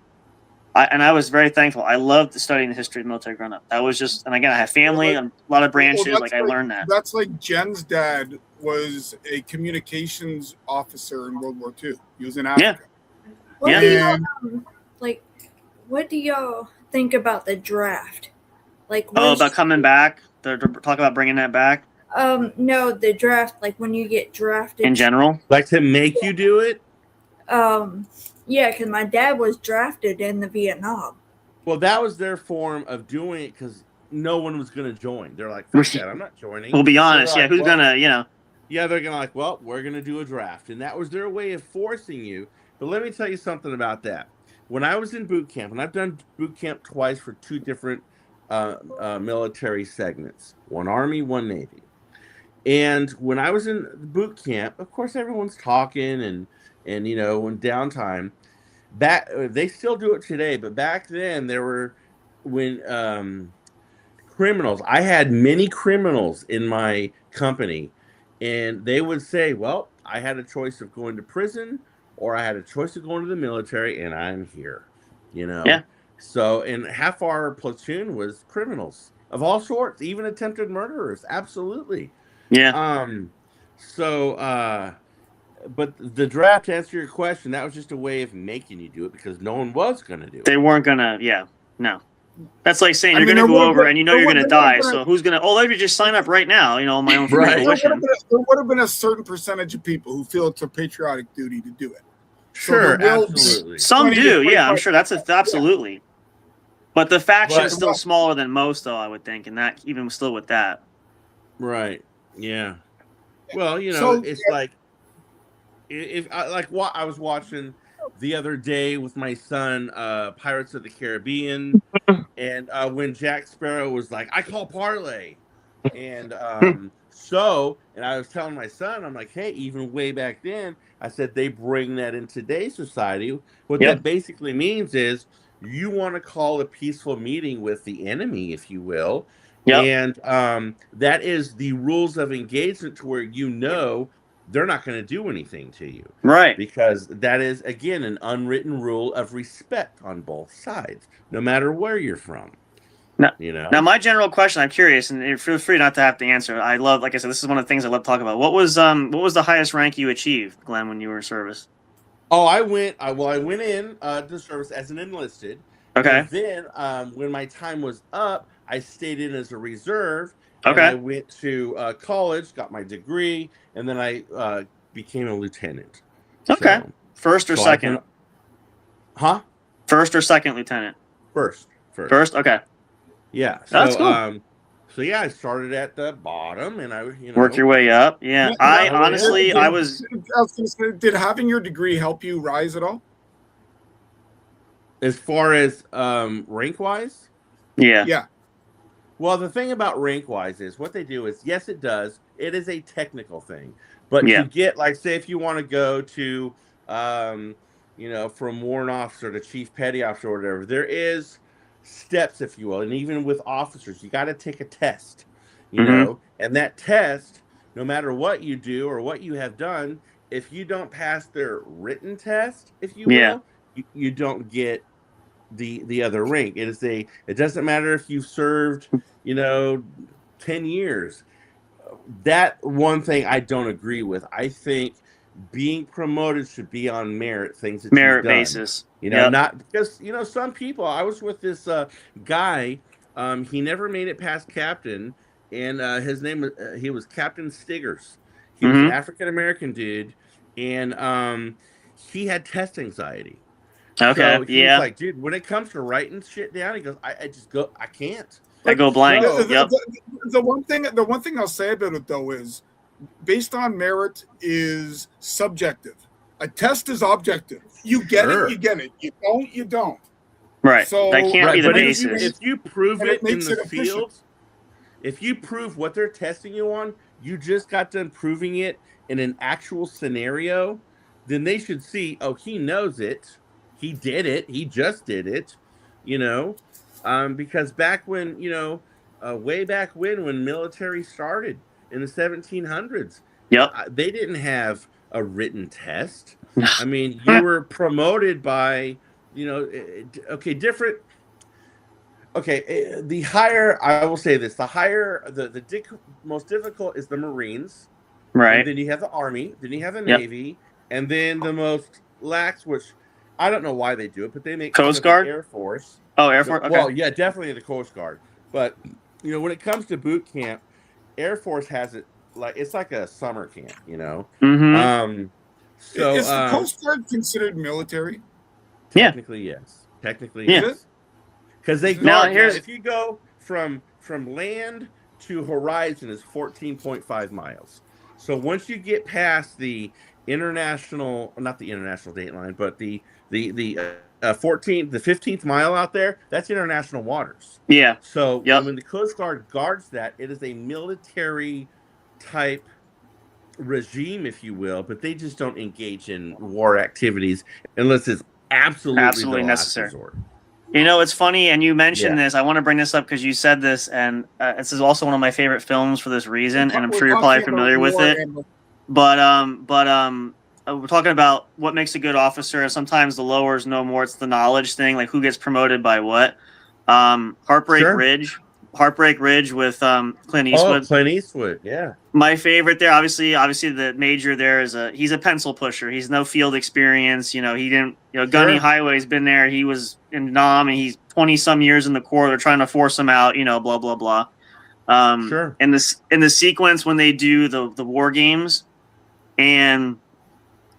Speaker 1: And I was very thankful. I loved studying the history of the military growing up. That was just, and again, I have family and a lot of branches. I learned that.
Speaker 2: That's like Jen's dad was a communications officer in World War II. He was in Africa.
Speaker 7: What do y'all think about the draft? Like,
Speaker 1: about coming back? They're talking about bringing that back.
Speaker 7: No, the draft. Like when you get drafted
Speaker 1: in general,
Speaker 4: like to make you do it.
Speaker 7: Yeah, because my dad was drafted in the Vietnam.
Speaker 4: Well, that was their form of doing it because no one was going to join. They're like, fuck that, I'm not joining.
Speaker 1: We'll be honest.
Speaker 4: Like,
Speaker 1: who's going to,
Speaker 4: Yeah, they're going to like, well, we're going to do a draft. And that was their way of forcing you. But let me tell you something about that. When I was in boot camp, and I've done boot camp twice for two different military segments, one Army, one Navy. And when I was in boot camp, of course, everyone's talking and in downtime. They still do it today, but back then when criminals, I had many criminals in my company, and they would say, well, I had a choice of going to prison or I had a choice of going to the military, and I'm here,
Speaker 1: Yeah.
Speaker 4: So, and half our platoon was criminals of all sorts, even attempted murderers. Absolutely.
Speaker 1: Yeah.
Speaker 4: But the draft, to answer your question, that was just a way of making you do it because no one was going to do it.
Speaker 1: They weren't going to, no. That's like saying you're going to go over and you're going to die. So who's going to, let me just sign up right now, my own free volition.
Speaker 2: There would have been a certain percentage of people who feel it's a patriotic duty to do it.
Speaker 4: Sure, absolutely.
Speaker 1: Some do, yeah, I'm sure that's absolutely. But the faction's still smaller than most, though, I would think, and that even still with that.
Speaker 4: Right. Yeah. Well, it's like if I was watching the other day with my son, Pirates of the Caribbean, and when Jack Sparrow was like, "I call parlay," and and I was telling my son, I'm like, "Hey, even way back then, I said they bring that in today's society. What that basically means is you want to call a peaceful meeting with the enemy, if you will." And that is the rules of engagement to where they're not going to do anything to you.
Speaker 1: Right.
Speaker 4: Because that is, again, an unwritten rule of respect on both sides, no matter where you're from.
Speaker 1: Now, my general question, I'm curious, and feel free not to have to answer. I love, like I said, this is one of the things I love to talk about. What was the highest rank you achieved, Glenn, when you were in service?
Speaker 4: Oh, I went in to service as an enlisted.
Speaker 1: Okay.
Speaker 4: And then when my time was up, I stayed in as a reserve.
Speaker 1: Okay.
Speaker 4: And I went to college, got my degree, and then I became a lieutenant.
Speaker 1: Okay.
Speaker 4: So,
Speaker 1: First or second? First or second lieutenant?
Speaker 4: First.
Speaker 1: First? Okay.
Speaker 4: Yeah.
Speaker 1: That's cool.
Speaker 4: So yeah, I started at the bottom, and I
Speaker 1: work your way up. Yeah. I honestly, I was.
Speaker 2: Did having your degree help you rise at all?
Speaker 4: As far as rank wise?
Speaker 1: Yeah.
Speaker 2: Yeah.
Speaker 4: Well, the thing about rank wise is what they do is, yes, it does. It is a technical thing, but to get, like, say, if you want to go to, from warrant officer to chief petty officer or whatever, there is steps, if you will, and even with officers, you got to take a test, and that test, no matter what you do or what you have done, if you don't pass their written test, if you will, you don't get the other rank. It doesn't matter if you've served 10 years. That one thing I don't agree with. I think being promoted should be on merit, things that
Speaker 1: merit
Speaker 4: you've done.
Speaker 1: basis.
Speaker 4: Not because some people. I was with this guy. He never made it past captain, and his name he was Captain Stiggers. He was an African American dude, and he had test anxiety.
Speaker 1: Okay.
Speaker 4: So he's like, dude, when it comes to writing shit down, he goes, I just go, I can't.
Speaker 1: I go blank.
Speaker 2: The one thing I'll say about it though is, based on merit is subjective. A test is objective. You get it, you get it. You don't, you don't.
Speaker 1: Right.
Speaker 2: So
Speaker 1: that can't be the basis.
Speaker 4: If you prove it in the field, if you prove what they're testing you on, you just got done proving it in an actual scenario, then they should see, oh, he knows it. He did it. He just did it, because back when, way back when military started in the 1700s, they didn't have a written test. I mean, you were promoted by, different. Okay, the higher, I will say this, the higher, the most difficult is the Marines.
Speaker 1: Right.
Speaker 4: And then you have the Army, then you have the Navy, and then the most lax, which I don't know why they do it, but they make
Speaker 1: Coast Guard,
Speaker 4: Air Force.
Speaker 1: Oh, Air Force. Okay.
Speaker 4: Well, yeah, definitely the Coast Guard. But when it comes to boot camp, Air Force has it like it's like a summer camp. So
Speaker 2: is the Coast Guard considered military?
Speaker 4: Technically, yes. Technically, yes. Because they go. If you go from land to horizon is 14.5 miles. So once you get past the international, not the international date line, but the 15th mile out there, that's international waters.
Speaker 1: Yeah.
Speaker 4: So when the Coast Guard guards that, it is a military type regime, if you will, but they just don't engage in war activities unless it's absolutely
Speaker 1: necessary.
Speaker 4: Resort.
Speaker 1: It's funny, and you mentioned this. I want to bring this up because you said this, and this is also one of my favorite films for this reason, and I'm sure you're probably familiar with it. But we're talking about what makes a good officer. Sometimes the lowers know more. It's the knowledge thing, like who gets promoted by what. Heartbreak Ridge with Clint Eastwood.
Speaker 4: Oh, Clint Eastwood, yeah.
Speaker 1: My favorite there, obviously the major there is he's a pencil pusher. He's no field experience. He didn't. Gunny Highway's been there. He was in Nam, and he's 20-some years in the Corps. They're trying to force him out. Blah blah blah. In the sequence when they do the war games, and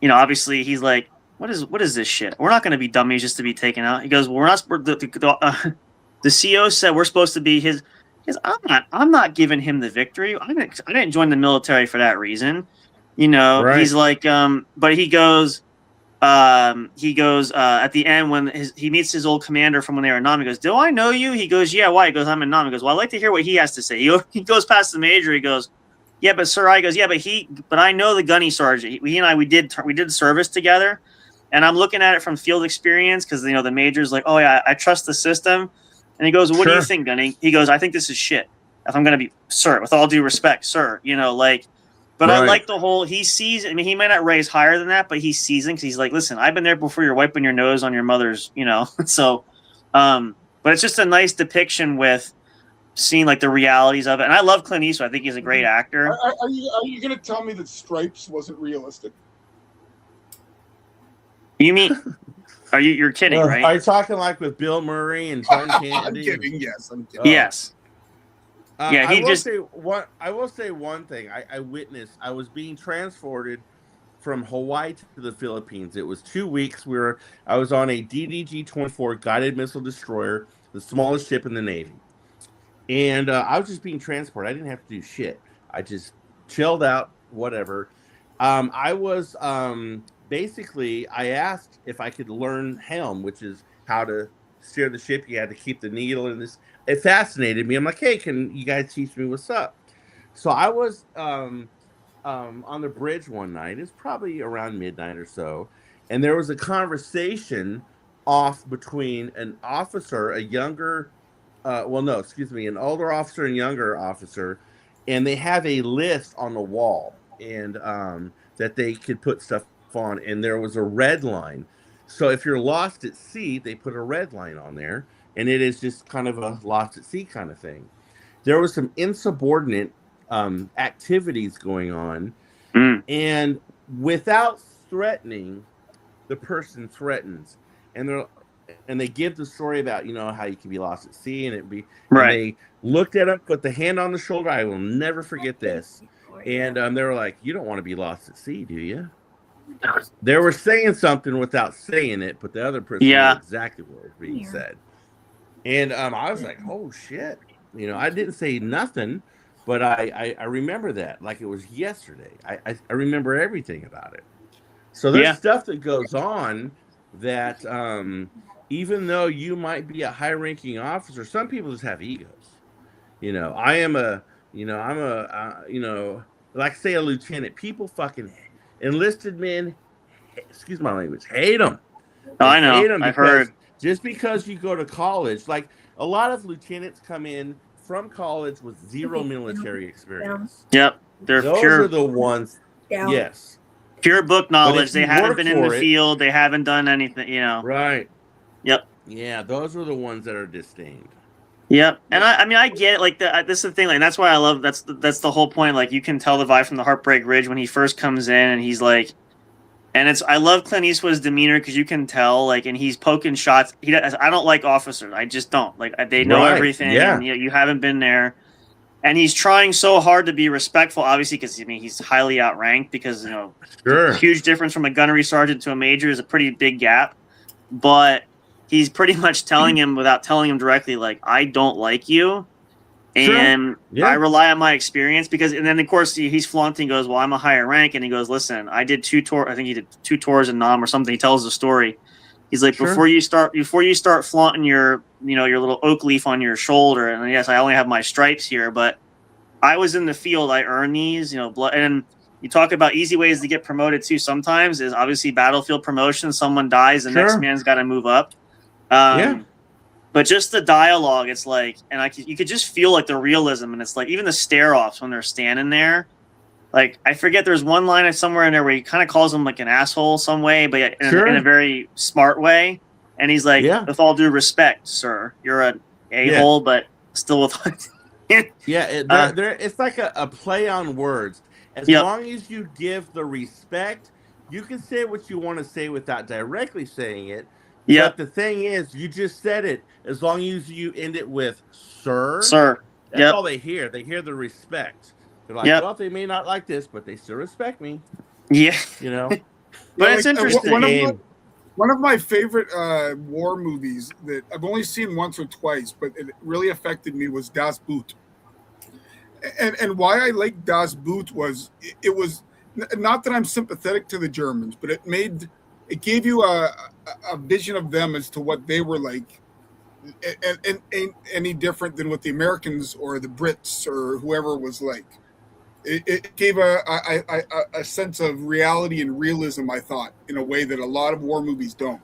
Speaker 1: obviously he's like, what is this shit? We're not going to be dummies just to be taken out. He goes, well, we're not. the CO said we're supposed to be his. I'm not giving him the victory. I didn't join the military for that reason. You know,
Speaker 4: Right.
Speaker 1: he's like, but he goes at the end when he meets his old commander from when they were in Nam. He goes, "Do I know you?" He goes, "Yeah." Why? He goes, "I'm in Nam." He goes, "Well, I'd like to hear what he has to say." He goes past the major. He goes, "Yeah, but sir," I goes, "Yeah, but I know the gunny sergeant. He and I we did service together." And I'm looking at it from field experience because the major's like, "Oh yeah, I trust the system." And he goes, "What do you think, Gunny?" He goes, "I think this is shit. If I'm gonna be, sir, with all due respect, sir, But I like the whole he sees. I mean, he might not raise higher than that, but he's seasoned because he's like, "Listen, I've been there before. You're wiping your nose on your mother's, So, but it's just a nice depiction with seeing like the realities of it. And I love Clint Eastwood. I think he's a great actor.
Speaker 2: Are you going to tell me that Stripes wasn't realistic?
Speaker 1: You mean? You're kidding, right?
Speaker 4: Are you talking like with Bill Murray and John Candy?
Speaker 2: I'm kidding. Yes, I'm kidding.
Speaker 1: Yes. Yeah,
Speaker 4: I will say one thing. I witnessed. I was being transported from Hawaii to the Philippines. It was 2 weeks. I was on a DDG-24 guided missile destroyer, the smallest ship in the Navy, and I was just being transported. I didn't have to do shit. I just chilled out, whatever. I was basically. I asked if I could learn helm, which is how to steer the ship. You had to keep the needle in this. It fascinated me. I'm like, hey, can you guys teach me what's up? So I was on the bridge one night. It's probably around midnight or so, and there was a conversation off between an officer, an older officer and younger officer, and they have a list on the wall and that they could put stuff on, and there was a red line. So if you're lost at sea, they put a red line on there, and it is just kind of a lost at sea kind of thing. There was some insubordinate activities going on, and without threatening, the person threatens, and they give the story about how you can be lost at sea, and and they looked at him, put the hand on the shoulder. I will never forget this, and they were like, "You don't want to be lost at sea, do you?" They were saying something without saying it, but the other person knew exactly what was being said. And I was like, "Oh shit!" I didn't say nothing, but I remember that like it was yesterday. I remember everything about it. So there's stuff that goes on that even though you might be a high-ranking officer, some people just have egos. I am like say a lieutenant. People fucking enlisted men, excuse my language, hate them.
Speaker 1: I know.
Speaker 4: Hate them
Speaker 1: I've heard.
Speaker 4: Just because you go to college, like a lot of lieutenants come in from college with zero military experience.
Speaker 1: Yep, those
Speaker 4: are the ones.
Speaker 7: Yeah.
Speaker 4: Yes,
Speaker 1: pure book knowledge. They haven't been in the field. They haven't done anything.
Speaker 4: Right.
Speaker 1: Yep.
Speaker 4: Yeah, those are the ones that are disdained.
Speaker 1: Yep, and I get it. Like this is the thing. Like that's why I love. That's the whole point. Like you can tell the vibe from the Heartbreak Ridge when he first comes in, and he's like, and I love Clint Eastwood's demeanor because you can tell. Like, and he's poking shots. I don't like officers. I just don't like. They know everything.
Speaker 4: Yeah.
Speaker 1: And, you haven't been there, and he's trying so hard to be respectful. Obviously, because he's highly outranked. Because huge difference from a gunnery sergeant to a major is a pretty big gap, but he's pretty much telling him without telling him directly, like, I don't like you. And I rely on my experience and then of course he's flaunting, goes, well, I'm a higher rank. And he goes, listen, I did 2 tours. I think he did 2 tours in Nam or something. He tells the story. He's like, before you start flaunting your little oak leaf on your shoulder. And yes, I only have my stripes here, but I was in the field. I earned these, blood. And you talk about easy ways to get promoted too. Sometimes is obviously battlefield promotion. Someone dies. The next man's got to move up. But just the dialogue, it's like, and you could just feel like the realism, and it's like even the stare-offs when they're standing there. Like I forget, there's one line somewhere in there where he kind of calls him like an asshole some way, but in a very smart way. And he's like, with all due respect, sir, you're an a-hole, but still with.
Speaker 4: It's like a play on words. As long as you give the respect, you can say what you want to say without directly saying it.
Speaker 1: Yeah.
Speaker 4: But the thing is, you just said it. As long as you end it with "sir," that's all they hear. They hear the respect. They're like, well, they may not like this, but they still respect me.
Speaker 1: Yeah.
Speaker 4: But
Speaker 1: it's interesting.
Speaker 2: One of my favorite war movies that I've only seen once or twice, but it really affected me was Das Boot. And why I like Das Boot was it was not that I'm sympathetic to the Germans, but it gave you a vision of them as to what they were like, and ain't any different than what the Americans or the Brits or whoever was like. It gave a sense of reality and realism, I thought, in a way that a lot of war movies don't.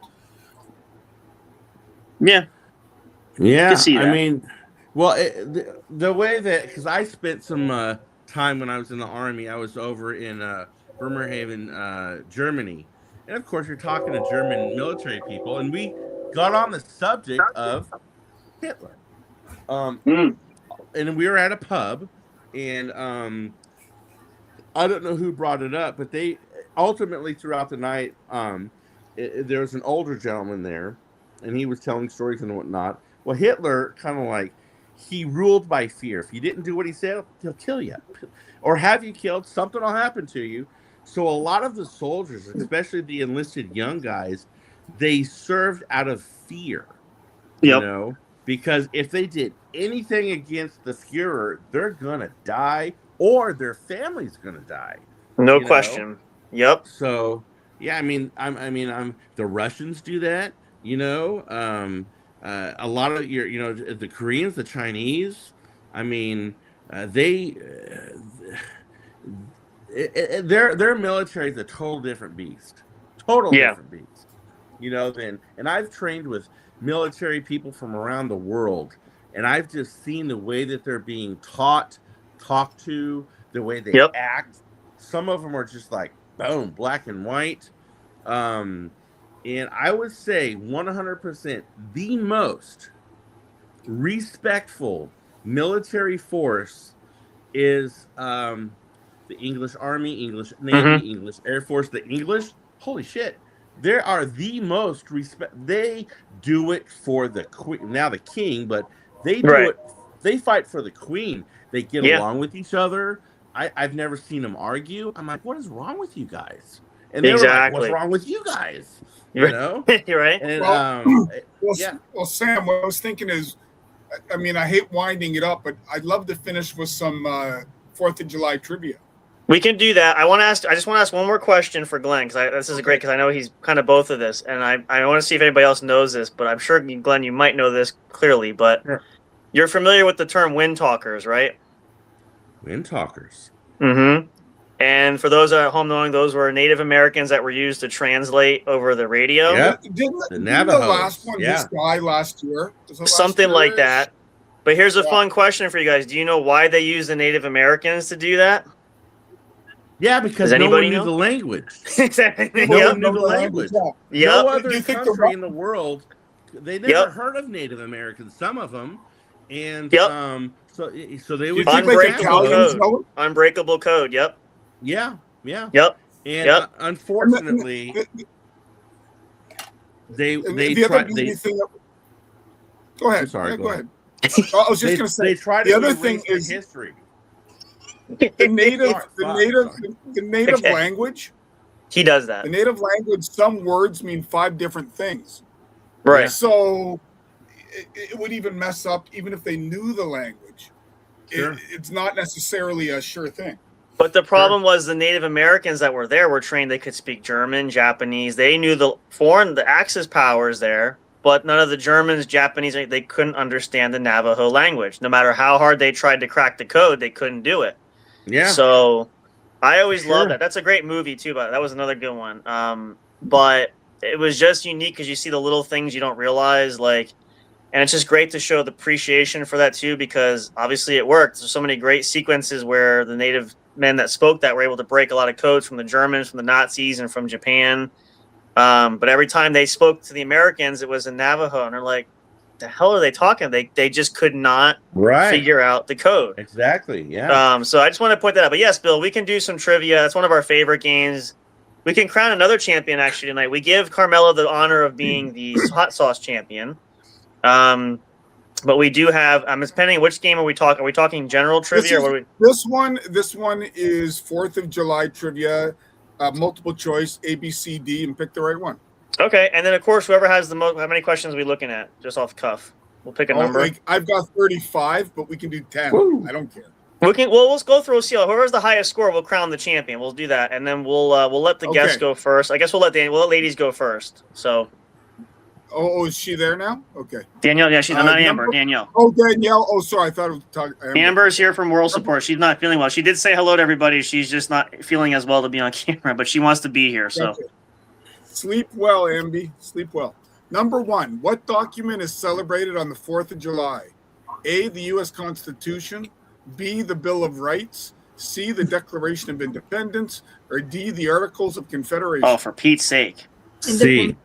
Speaker 1: Yeah.
Speaker 4: Yeah,
Speaker 1: see
Speaker 4: I
Speaker 1: that.
Speaker 4: mean, well, the way that, because I spent some time when I was in the Army, I was over in Bremerhaven, Germany. And of course, you're talking to German military people, and we got on the subject of Hitler. And we were at a pub, and I don't know who brought it up, but they ultimately throughout the night, there was an older gentleman there, and he was telling stories and whatnot. Well, Hitler kind of like, he ruled by fear. If you didn't do what he said, he'll kill you, or have you killed. Something will happen to you. So a lot of the soldiers, especially the enlisted young guys, they served out of fear. You know, because if they did anything against the Fuhrer, they're gonna die, or their family's gonna die.
Speaker 1: No question. Yep.
Speaker 4: So yeah, I mean, the Russians do that. You know, a lot of the Koreans, the Chinese. I mean, their military is a total different beast. Different beast. You know, and I've trained with military people from around the world, and I've just seen the way that they're being talked to, the way they act. Some of them are just like boom, black and white. And I would say 100% the most respectful military force is the English Army, English Navy, English Air Force. The English, holy shit. They are the most respect. They do it for the queen, now the king, but they do it. They fight for the queen. They get along with each other. I've never seen them argue. I'm like, what is wrong with you guys? And they were like, what's wrong with you guys? You know,
Speaker 1: you're right.
Speaker 2: And, well, Sam, what I was thinking is, I mean, I hate winding it up, but I'd love to finish with some 4th of July trivia.
Speaker 1: We can do that. I just want to ask one more question for Glenn, because this is great, because I know he's kind of both of this, and I want to see if anybody else knows this, but I'm sure, Glenn, you might know this clearly, but you're familiar with the term wind talkers, right?
Speaker 4: Wind talkers.
Speaker 1: Mm-hmm. And for those at home knowing, those were Native Americans that were used to translate over the radio.
Speaker 4: Yeah,
Speaker 2: didn't the last one just die last year?
Speaker 1: Something like that. But here's a fun question for you guys. Do you know why they use the Native Americans to do that?
Speaker 4: Yeah, because no one knew the language.
Speaker 1: Exactly.
Speaker 4: No one knew the language. No other country in the world, they never heard of Native Americans. Some of them, and so they would
Speaker 1: unbreakable code. Unbreakable code. Yep.
Speaker 4: Yeah. And unfortunately, they tried.
Speaker 2: Go ahead.
Speaker 4: Sorry.
Speaker 2: Go ahead. I was just going to say.
Speaker 4: They tried
Speaker 2: the other thing is
Speaker 4: history.
Speaker 2: The native language.
Speaker 1: He does that.
Speaker 2: The native language. Some words mean 5 different things.
Speaker 1: Right.
Speaker 2: So it would even mess up, even if they knew the language.
Speaker 4: Sure.
Speaker 2: It's not necessarily a sure thing.
Speaker 1: But the problem was the Native Americans that were there were trained. They could speak German, Japanese. They knew the Axis powers there, but none of the Germans, Japanese, they couldn't understand the Navajo language. No matter how hard they tried to crack the code, they couldn't do it.
Speaker 4: Yeah.
Speaker 1: So I always love that. That's a great movie too, but that was another good one. But it was just unique because you see the little things you don't realize, and it's just great to show the appreciation for that too, because obviously it worked. There's so many great sequences where the native men that spoke that were able to break a lot of codes from the Germans, from the Nazis, and from Japan. But every time they spoke to the Americans, it was in Navajo, and they're like, the hell are they talking? They just could not figure out the code.
Speaker 4: Exactly. Yeah.
Speaker 1: So I just want to point that out. But yes, Bill, we can do some trivia. That's one of our favorite games. We can crown another champion actually tonight. We give Carmelo the honor of being the hot sauce champion. But we do have. Depending on which game are we talking? Are we talking general trivia?
Speaker 2: This one is 4th of July trivia, multiple choice, A, B, C, D, and pick the right one.
Speaker 1: Okay, and then of course, whoever has the most. How many questions are we looking at? Just off the cuff, we'll pick a number.
Speaker 2: Like I've got 35, but we can do 10.
Speaker 4: Woo.
Speaker 2: I don't care.
Speaker 1: We can. Well, let's go through. We'll see. Whoever's the highest score, we'll crown the champion. We'll do that, and then we'll let the guests go first. I guess we'll let ladies go first. So.
Speaker 2: Oh, is she there now? Okay.
Speaker 1: Danielle, yeah, she's not Amber. Danielle.
Speaker 2: Oh, Danielle. Oh, sorry, I thought it was talking.
Speaker 1: Amber's here from World Support. She's not feeling well. She did say hello to everybody. She's just not feeling as well to be on camera, but she wants to be here. So.
Speaker 2: Okay. Sleep well, Amby. Sleep well. Number 1. What document is celebrated on the 4th of July? A, the U.S. Constitution. B, the Bill of Rights. C, the Declaration of Independence. Or D, the Articles of Confederation.
Speaker 1: Oh, for Pete's sake.
Speaker 4: C.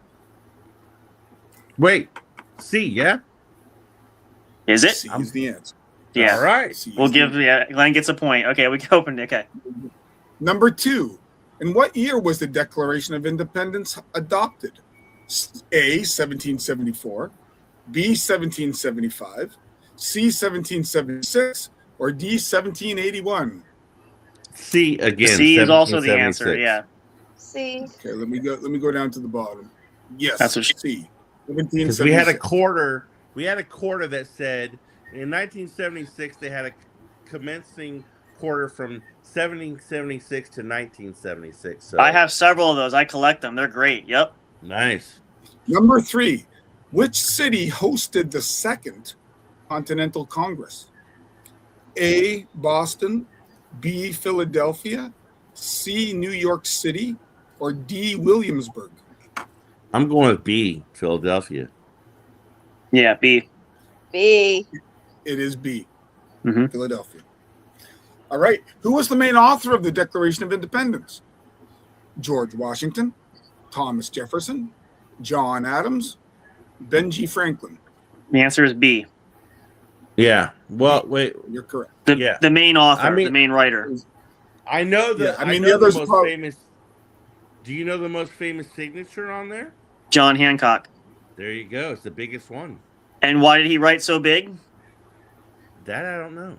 Speaker 4: Wait. C, yeah?
Speaker 1: Is it?
Speaker 2: C is the answer.
Speaker 1: Yeah.
Speaker 4: All right.
Speaker 1: We'll give Glenn gets a point. Okay, we can open it. Okay.
Speaker 2: Number 2. In what year was the Declaration of Independence adopted? A, 1774, B, 1775, C, 1776, or D, 1781?
Speaker 4: C again.
Speaker 1: C is also the answer, yeah.
Speaker 10: C.
Speaker 2: Okay, let me go down to the bottom. Yes,
Speaker 1: that's what
Speaker 2: C.
Speaker 4: Because we had a quarter. We had a quarter that said in 1976 they had a commencing quarter from 1776 to 1976. So
Speaker 1: I have several of those. I collect them. They're great. Yep.
Speaker 4: Nice.
Speaker 2: Number 3. Which city hosted the Second Continental Congress? A, Boston, B, Philadelphia, C, New York City, or D, Williamsburg?
Speaker 4: I'm going with B, Philadelphia.
Speaker 1: Yeah, B.
Speaker 10: B.
Speaker 2: It is B,
Speaker 1: Mm-hmm.
Speaker 2: Philadelphia. All right. Who was the main author of the Declaration of Independence? George Washington, Thomas Jefferson, John Adams, Benjamin Franklin.
Speaker 1: The answer is B.
Speaker 4: Yeah. Well, wait.
Speaker 2: You're correct.
Speaker 1: The main author, the main writer.
Speaker 4: I know that.
Speaker 2: Yeah,
Speaker 4: I
Speaker 2: the
Speaker 4: know
Speaker 2: others
Speaker 4: the most famous. Do you know the most famous signature on there?
Speaker 1: John Hancock.
Speaker 4: There you go. It's the biggest one.
Speaker 1: And why did he write so big?
Speaker 4: That I don't know.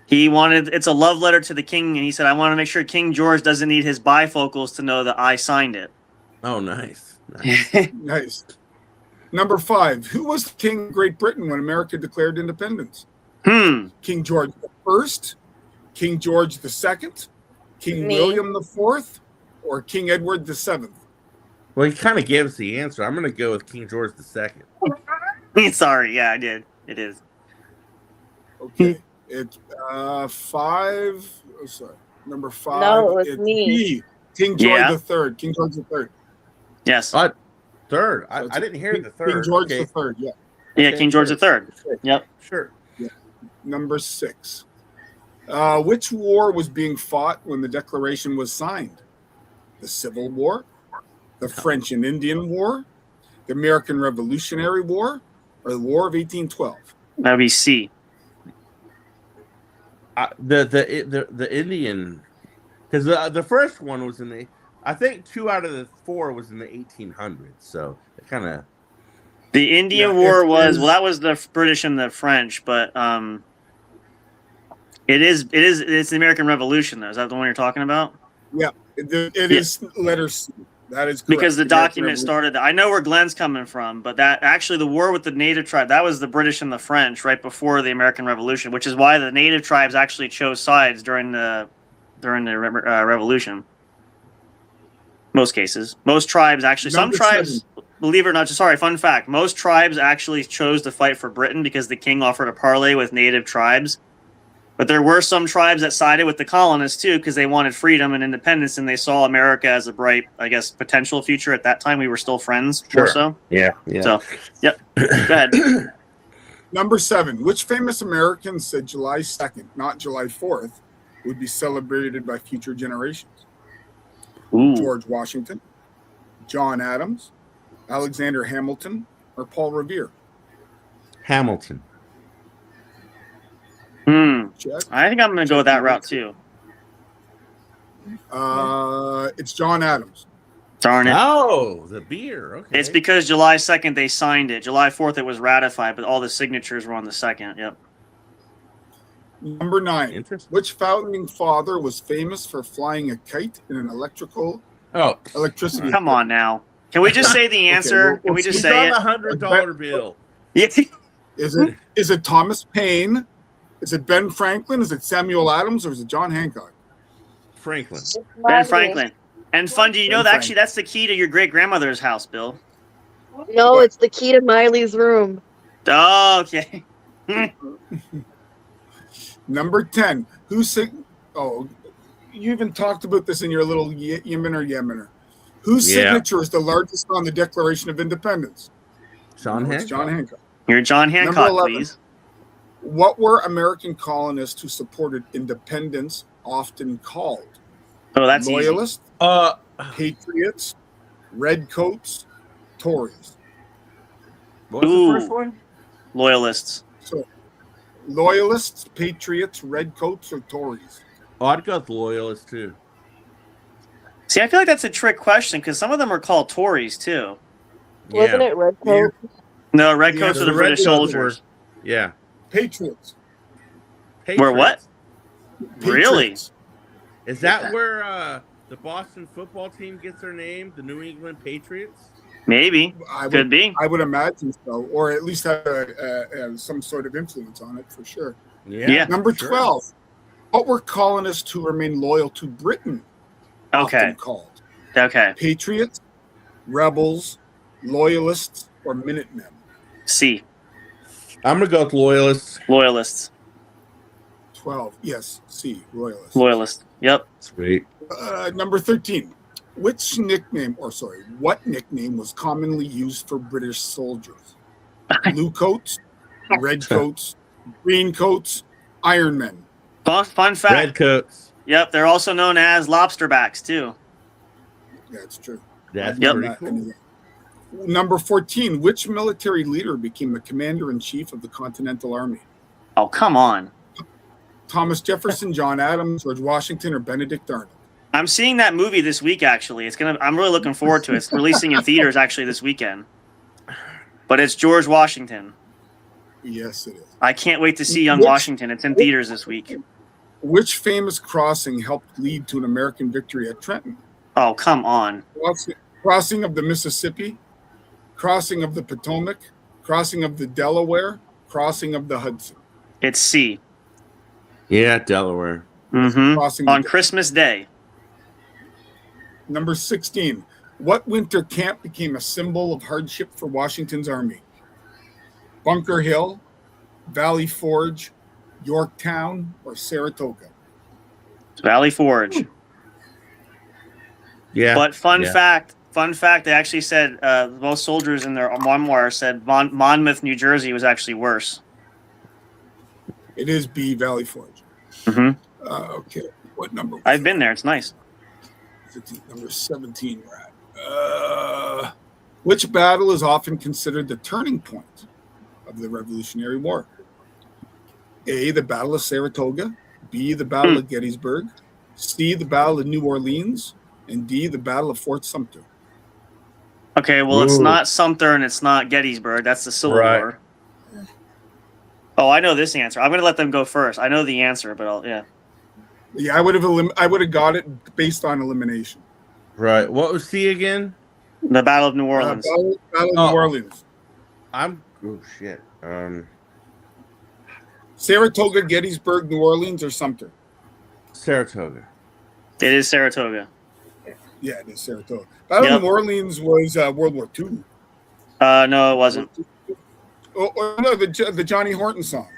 Speaker 1: He wanted, it's a love letter to the king, and he said, I want to make sure King George doesn't need his bifocals to know that I signed it.
Speaker 4: Oh, nice.
Speaker 2: Nice. Number 5. Who was the king of Great Britain when America declared independence? King George I, King George II, King William IV, or King Edward VII?
Speaker 4: Well, he kind of gave us the answer. I'm going to go with King George II.
Speaker 1: Sorry, yeah, I did. It is.
Speaker 2: Okay. It's 5. Oh, sorry. Number 5.
Speaker 10: No, it was
Speaker 2: it's
Speaker 10: me.
Speaker 2: B, King George III. King George III.
Speaker 1: Yes.
Speaker 4: Third. I didn't hear the third.
Speaker 2: King George III, yeah.
Speaker 1: Yeah, King George III. Yep.
Speaker 4: Sure.
Speaker 2: Yeah. Number 6. Which war was being fought when the Declaration was signed? The Civil War, the French and Indian War, the American Revolutionary War, or the War of 1812?
Speaker 1: That would be C.
Speaker 4: The Indian, because the first one was in the, I think 2 out of the 4 was in the 1800s. So it kind of.
Speaker 1: The Indian War was that was the British and the French, but it's the American Revolution though. Is that the one you're talking about?
Speaker 2: Yeah, it is letter C. That is correct.
Speaker 1: Because the document started. I know where Glenn's coming from, but that actually the war with the native tribe, that was the British and the French right before the American Revolution, which is why the native tribes actually chose sides during the Revolution. Most cases, most tribes actually. Some tribes, believe it or not, sorry, fun fact: most tribes actually chose to fight for Britain because the king offered a parley with native tribes. But there were some tribes that sided with the colonists too because they wanted freedom and independence, and they saw America as a bright, I guess, potential future. At that time, we were still friends.
Speaker 4: Sure.
Speaker 1: Or so.
Speaker 4: Yeah.
Speaker 1: So, yep. Go ahead.
Speaker 2: Number 7. Which famous American said July 2nd, not July 4th, would be celebrated by future generations?
Speaker 1: Ooh.
Speaker 2: George Washington, John Adams, Alexander Hamilton, or Paul Revere?
Speaker 4: Hamilton.
Speaker 1: I think I'm going to go that route too.
Speaker 2: It's John Adams.
Speaker 1: Darn it.
Speaker 4: Oh, the beer. Okay.
Speaker 1: It's because July 2nd they signed it. July 4th it was ratified, but all the signatures were on the 2nd. Yep.
Speaker 2: Number 9. Which founding father was famous for flying a kite in an electricity?
Speaker 1: Come on now. Can we just say the answer? Can we just
Speaker 4: He's
Speaker 1: say
Speaker 4: on
Speaker 1: it?
Speaker 4: the $100 bill.
Speaker 1: Yeah.
Speaker 2: Is it Thomas Paine? Is it Ben Franklin? Is it Samuel Adams? Or is it John Hancock?
Speaker 4: Franklin.
Speaker 1: Ben Franklin. And fun, do you know
Speaker 2: Ben
Speaker 1: that actually that's the key to your great grandmother's house, Bill?
Speaker 10: No, it's the key to Miley's room.
Speaker 1: Oh, okay.
Speaker 2: Number 10. Oh, you even talked about this in your little Yemener. Whose signature is the largest on the Declaration of Independence?
Speaker 4: John Hancock.
Speaker 2: It's John Hancock.
Speaker 1: You're John
Speaker 2: Number
Speaker 1: Hancock,
Speaker 2: 11.
Speaker 1: please.
Speaker 2: What were American colonists who supported independence often called?
Speaker 1: Oh, that's
Speaker 2: Loyalists,
Speaker 4: easy.
Speaker 2: Patriots, Redcoats, Tories.
Speaker 4: What was the first one?
Speaker 1: Loyalists.
Speaker 2: So, Loyalists, Patriots, Redcoats, or Tories?
Speaker 4: Oh, I'd go with Loyalists too.
Speaker 1: See, I feel like that's a trick question because some of them are called Tories too.
Speaker 10: Wasn't it Redcoat?
Speaker 1: No, Redcoats are the British soldiers.
Speaker 4: Yeah.
Speaker 2: Patriots.
Speaker 1: Where what?
Speaker 2: Patriots.
Speaker 1: Really?
Speaker 4: Is that where the Boston football team gets their name? The New England Patriots?
Speaker 1: Maybe. Could be.
Speaker 2: I would imagine so, or at least have some sort of influence on it for sure.
Speaker 1: Yeah.
Speaker 2: Number 12. What were colonists who remained loyal to Britain often called?
Speaker 1: Okay.
Speaker 2: Patriots, rebels, loyalists, or Minutemen?
Speaker 1: C.
Speaker 4: I'm going to go with Loyalists.
Speaker 1: Loyalists.
Speaker 2: 12. Yes, C. Royalists.
Speaker 1: Loyalist. Yep.
Speaker 4: Sweet.
Speaker 2: Number 13. What nickname was commonly used for British soldiers? Blue coats, red coats, green coats, Iron Men.
Speaker 1: Fun fact.
Speaker 4: Redcoats.
Speaker 1: Yep, they're also known as lobsterbacks too.
Speaker 2: That's true.
Speaker 4: That's
Speaker 1: Yep.
Speaker 4: pretty cool.
Speaker 2: Number 14. Which military leader became the commander-in-chief of the Continental Army?
Speaker 1: Oh, come on.
Speaker 2: Thomas Jefferson, John Adams, George Washington, or Benedict Arnold?
Speaker 1: I'm seeing that movie this week. Actually, I'm really looking forward to it. It's releasing in theaters actually this weekend. But it's George Washington.
Speaker 2: Yes, it is.
Speaker 1: I can't wait to see Young Washington. It's in theaters this week.
Speaker 2: Which famous crossing helped lead to an American victory at Trenton?
Speaker 1: Oh, come on.
Speaker 2: Crossing of the Mississippi, crossing of the Potomac, crossing of the Delaware, crossing of the Hudson.
Speaker 1: It's C.
Speaker 4: Yeah, Delaware.
Speaker 2: Crossing
Speaker 1: on Christmas Day.
Speaker 2: Number 16. What winter camp became a symbol of hardship for Washington's army? Bunker Hill, Valley Forge, Yorktown, or Saratoga?
Speaker 1: Valley Forge.
Speaker 4: Yeah.
Speaker 1: But fun fact, they actually said most soldiers in their memoir said Monmouth, New Jersey was actually worse.
Speaker 2: It is B, Valley Forge. Okay. What number?
Speaker 1: I've been there. It's nice.
Speaker 2: Number 17 we're at. Which battle is often considered the turning point of the Revolutionary War? A, the Battle of Saratoga. B, the Battle of Gettysburg. C, the Battle of New Orleans. And D, the Battle of Fort Sumter.
Speaker 1: Okay, well, it's not Sumter and it's not Gettysburg. That's the Civil War. Oh, I know this answer. I'm going to let them go first. I know the answer, but
Speaker 2: Yeah, I would have got it based on elimination.
Speaker 4: Right. What was C again?
Speaker 1: The Battle of New Orleans.
Speaker 2: Battle of New Orleans.
Speaker 4: Oh shit.
Speaker 2: Saratoga, Gettysburg, New Orleans, or Sumter?
Speaker 4: Saratoga.
Speaker 1: It is Saratoga.
Speaker 2: Yeah, it is Saratoga. Battle of New Orleans was World War II.
Speaker 1: No, it wasn't.
Speaker 2: Oh no, the Johnny Horton song.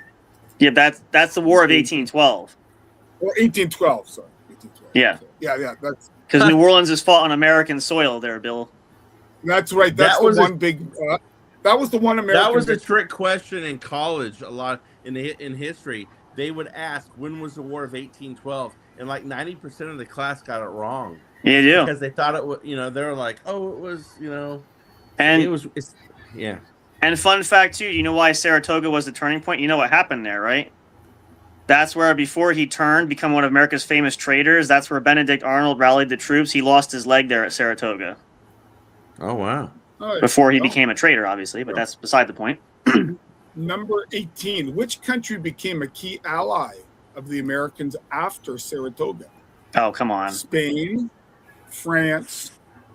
Speaker 1: Yeah, that's the War of 1812.
Speaker 2: Or 1812, sorry. 1812.
Speaker 1: Yeah.
Speaker 2: Yeah, that's
Speaker 1: because New Orleans is fought on American soil there, Bill.
Speaker 2: That's right. That was the one American.
Speaker 4: That was a trick question in college. A lot in history, they would ask when was the War of 1812, and like 90% of the class got it wrong.
Speaker 1: Yeah, you do
Speaker 4: because they thought it was. They were like, oh, it was.
Speaker 1: And
Speaker 4: it was. Yeah.
Speaker 1: And fun fact too, you know why Saratoga was the turning point? You know what happened there, right? That's where before he become one of America's famous traitors, that's where Benedict Arnold rallied the troops. He lost his leg there at Saratoga.
Speaker 4: Oh, wow.
Speaker 1: Before he became a traitor, obviously, but that's beside the point.
Speaker 2: Number 18. Which country became a key ally of the Americans after Saratoga?
Speaker 1: Oh, come on.
Speaker 2: Spain, France,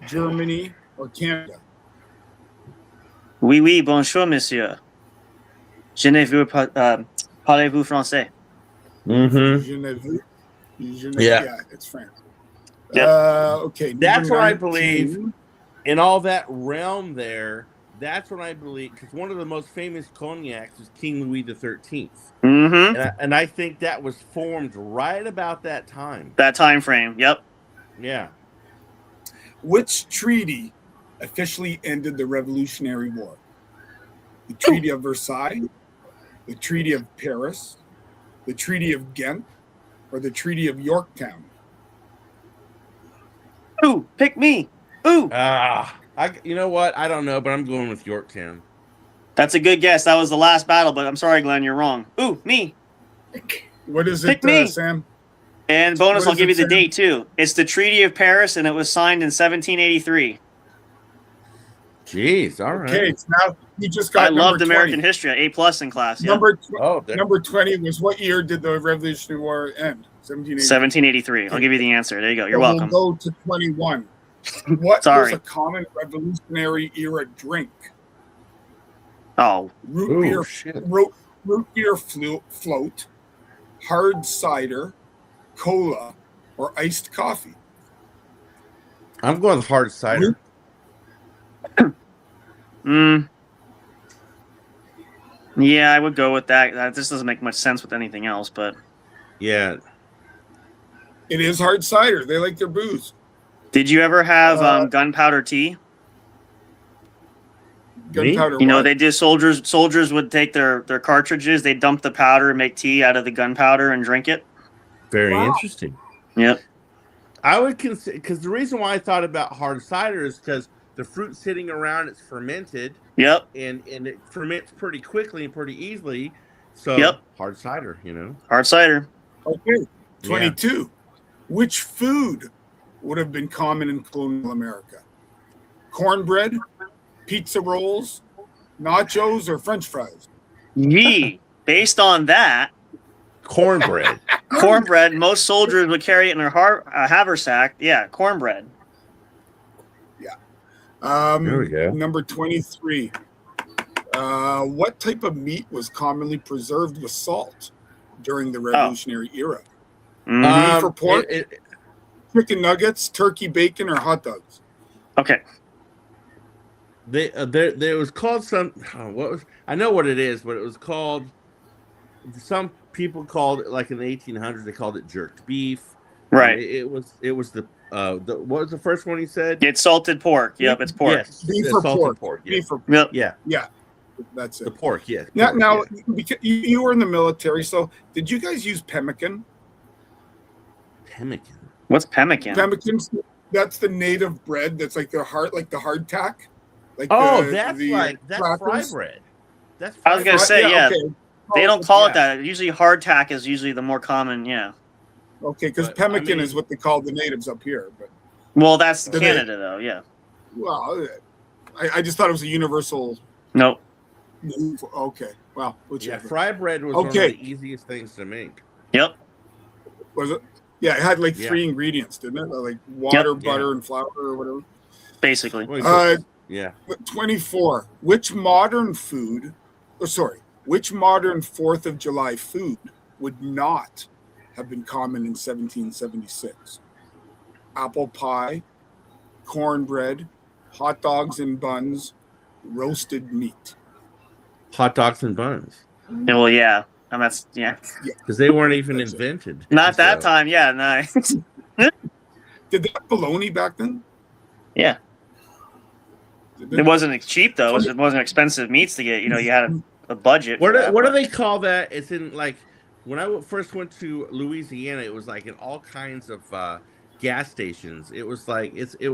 Speaker 2: Germany, or Canada?
Speaker 1: Oui, oui, bonjour, monsieur. Je ne veux pas. Parlez-vous français?
Speaker 4: Mm-hmm.
Speaker 2: Yeah, it's France.
Speaker 1: Yep.
Speaker 2: Okay.
Speaker 4: That's what I
Speaker 2: 19.
Speaker 4: believe. In all that realm there, that's what I believe. Because one of the most famous cognacs is King Louis XIII.
Speaker 1: Mm-hmm.
Speaker 4: And I think that was formed right about that time.
Speaker 1: That time frame. Yep.
Speaker 4: Yeah.
Speaker 2: Which treaty officially ended the Revolutionary War? The Treaty of Versailles, the Treaty of Paris, the Treaty of Ghent, or the Treaty of Yorktown?
Speaker 1: Ooh, pick me. Ooh.
Speaker 4: You know what? I don't know, but I'm going with Yorktown.
Speaker 1: That's a good guess. That was the last battle, but I'm sorry, Glenn, you're wrong. Ooh, me.
Speaker 2: What is
Speaker 1: Pick
Speaker 2: it,
Speaker 1: me.
Speaker 2: Sam?
Speaker 1: And bonus,
Speaker 2: What
Speaker 1: I'll
Speaker 2: is
Speaker 1: give
Speaker 2: it,
Speaker 1: you the
Speaker 2: Sam?
Speaker 1: date too. It's the Treaty of Paris, and it was signed in 1783.
Speaker 4: Jeez, all right.
Speaker 2: Okay, so now you just got
Speaker 1: I
Speaker 2: number
Speaker 1: loved
Speaker 2: 20.
Speaker 1: American history, A+ in class. Yeah.
Speaker 2: Number 20 was what year did the Revolutionary War end?
Speaker 1: 1783. I'll give you the answer. There you go. You're
Speaker 2: So
Speaker 1: welcome.
Speaker 2: We'll go to 21. What
Speaker 1: Sorry.
Speaker 2: was a common Revolutionary era drink?
Speaker 1: Oh.
Speaker 2: Root beer float, hard cider, cola, or iced coffee?
Speaker 4: I'm going with hard cider.
Speaker 1: Yeah, I would go with that. That just doesn't make much sense with anything else, but
Speaker 4: yeah,
Speaker 2: it is hard cider. They like their booze.
Speaker 1: Did you ever have gunpowder tea?
Speaker 2: Gunpowder.
Speaker 1: You know,
Speaker 2: what?
Speaker 1: they did. Soldiers would take their cartridges, they dump the powder and make tea out of the gunpowder and drink it.
Speaker 4: Very interesting.
Speaker 1: Yep.
Speaker 4: I would consider, because the reason why I thought about hard cider is because the fruit sitting around, it's fermented.
Speaker 1: Yep.
Speaker 4: And it ferments pretty quickly and pretty easily. So hard cider, you know.
Speaker 1: Hard cider.
Speaker 2: Okay. 22. Yeah. Which food would have been common in colonial America? Cornbread, pizza rolls, nachos, or French fries?
Speaker 1: Gee, based on that,
Speaker 4: cornbread.
Speaker 1: Cornbread. Most soldiers would carry it in their haversack. Yeah, cornbread.
Speaker 2: Yeah.
Speaker 4: There we go.
Speaker 2: Number 23. What type of meat was commonly preserved with salt during the Revolutionary era? Beef or pork? Chicken nuggets, turkey bacon, or hot dogs?
Speaker 1: Okay.
Speaker 4: There was called some. I know what it is, but it was called. Some people called it, like in the 1800s, they called it jerked beef.
Speaker 1: Right.
Speaker 4: It was the what was the first one he said?
Speaker 1: It's salted pork. Yep, it's pork.
Speaker 2: Yes. Beef or
Speaker 4: salted
Speaker 2: pork?
Speaker 4: Yes.
Speaker 2: Beef or
Speaker 1: pork.
Speaker 2: Yeah. That's it.
Speaker 4: The pork, yeah.
Speaker 2: Now, because you were in the military, so did you guys use pemmican?
Speaker 4: Pemmican.
Speaker 1: What's pemmican?
Speaker 2: Pemmican. That's the native bread. That's like the hardtack. Like
Speaker 4: that's fry bread. That's
Speaker 1: I was gonna say
Speaker 2: okay.
Speaker 1: They don't call it that. Usually hardtack is usually the more common. Yeah.
Speaker 2: Okay, because pemmican is what they call the natives up here. But
Speaker 1: well, that's Canada though. Yeah.
Speaker 2: Well, I just thought it was a universal.
Speaker 1: Nope.
Speaker 2: Okay. Well, whichever.
Speaker 4: Yeah, fry bread was one of the easiest things to make.
Speaker 1: Yep.
Speaker 2: Was it? Yeah, it had like 3 ingredients, didn't it? Like water, butter, and flour, or whatever.
Speaker 1: Basically.
Speaker 2: 24. Which modern 4th of July food would not have been common in 1776? Apple pie, cornbread, hot dogs and buns, roasted meat.
Speaker 4: Hot dogs and buns.
Speaker 1: Yeah, well, yeah. And that's
Speaker 4: because they weren't even invented.
Speaker 1: Not that time. Yeah, no.
Speaker 2: Did they have bologna back then?
Speaker 1: Yeah. It wasn't cheap though. It wasn't expensive meats to get. You know, you had a budget.
Speaker 4: What do they call that? It's in like when I first went to Louisiana. It was like in all kinds of gas stations. It was like it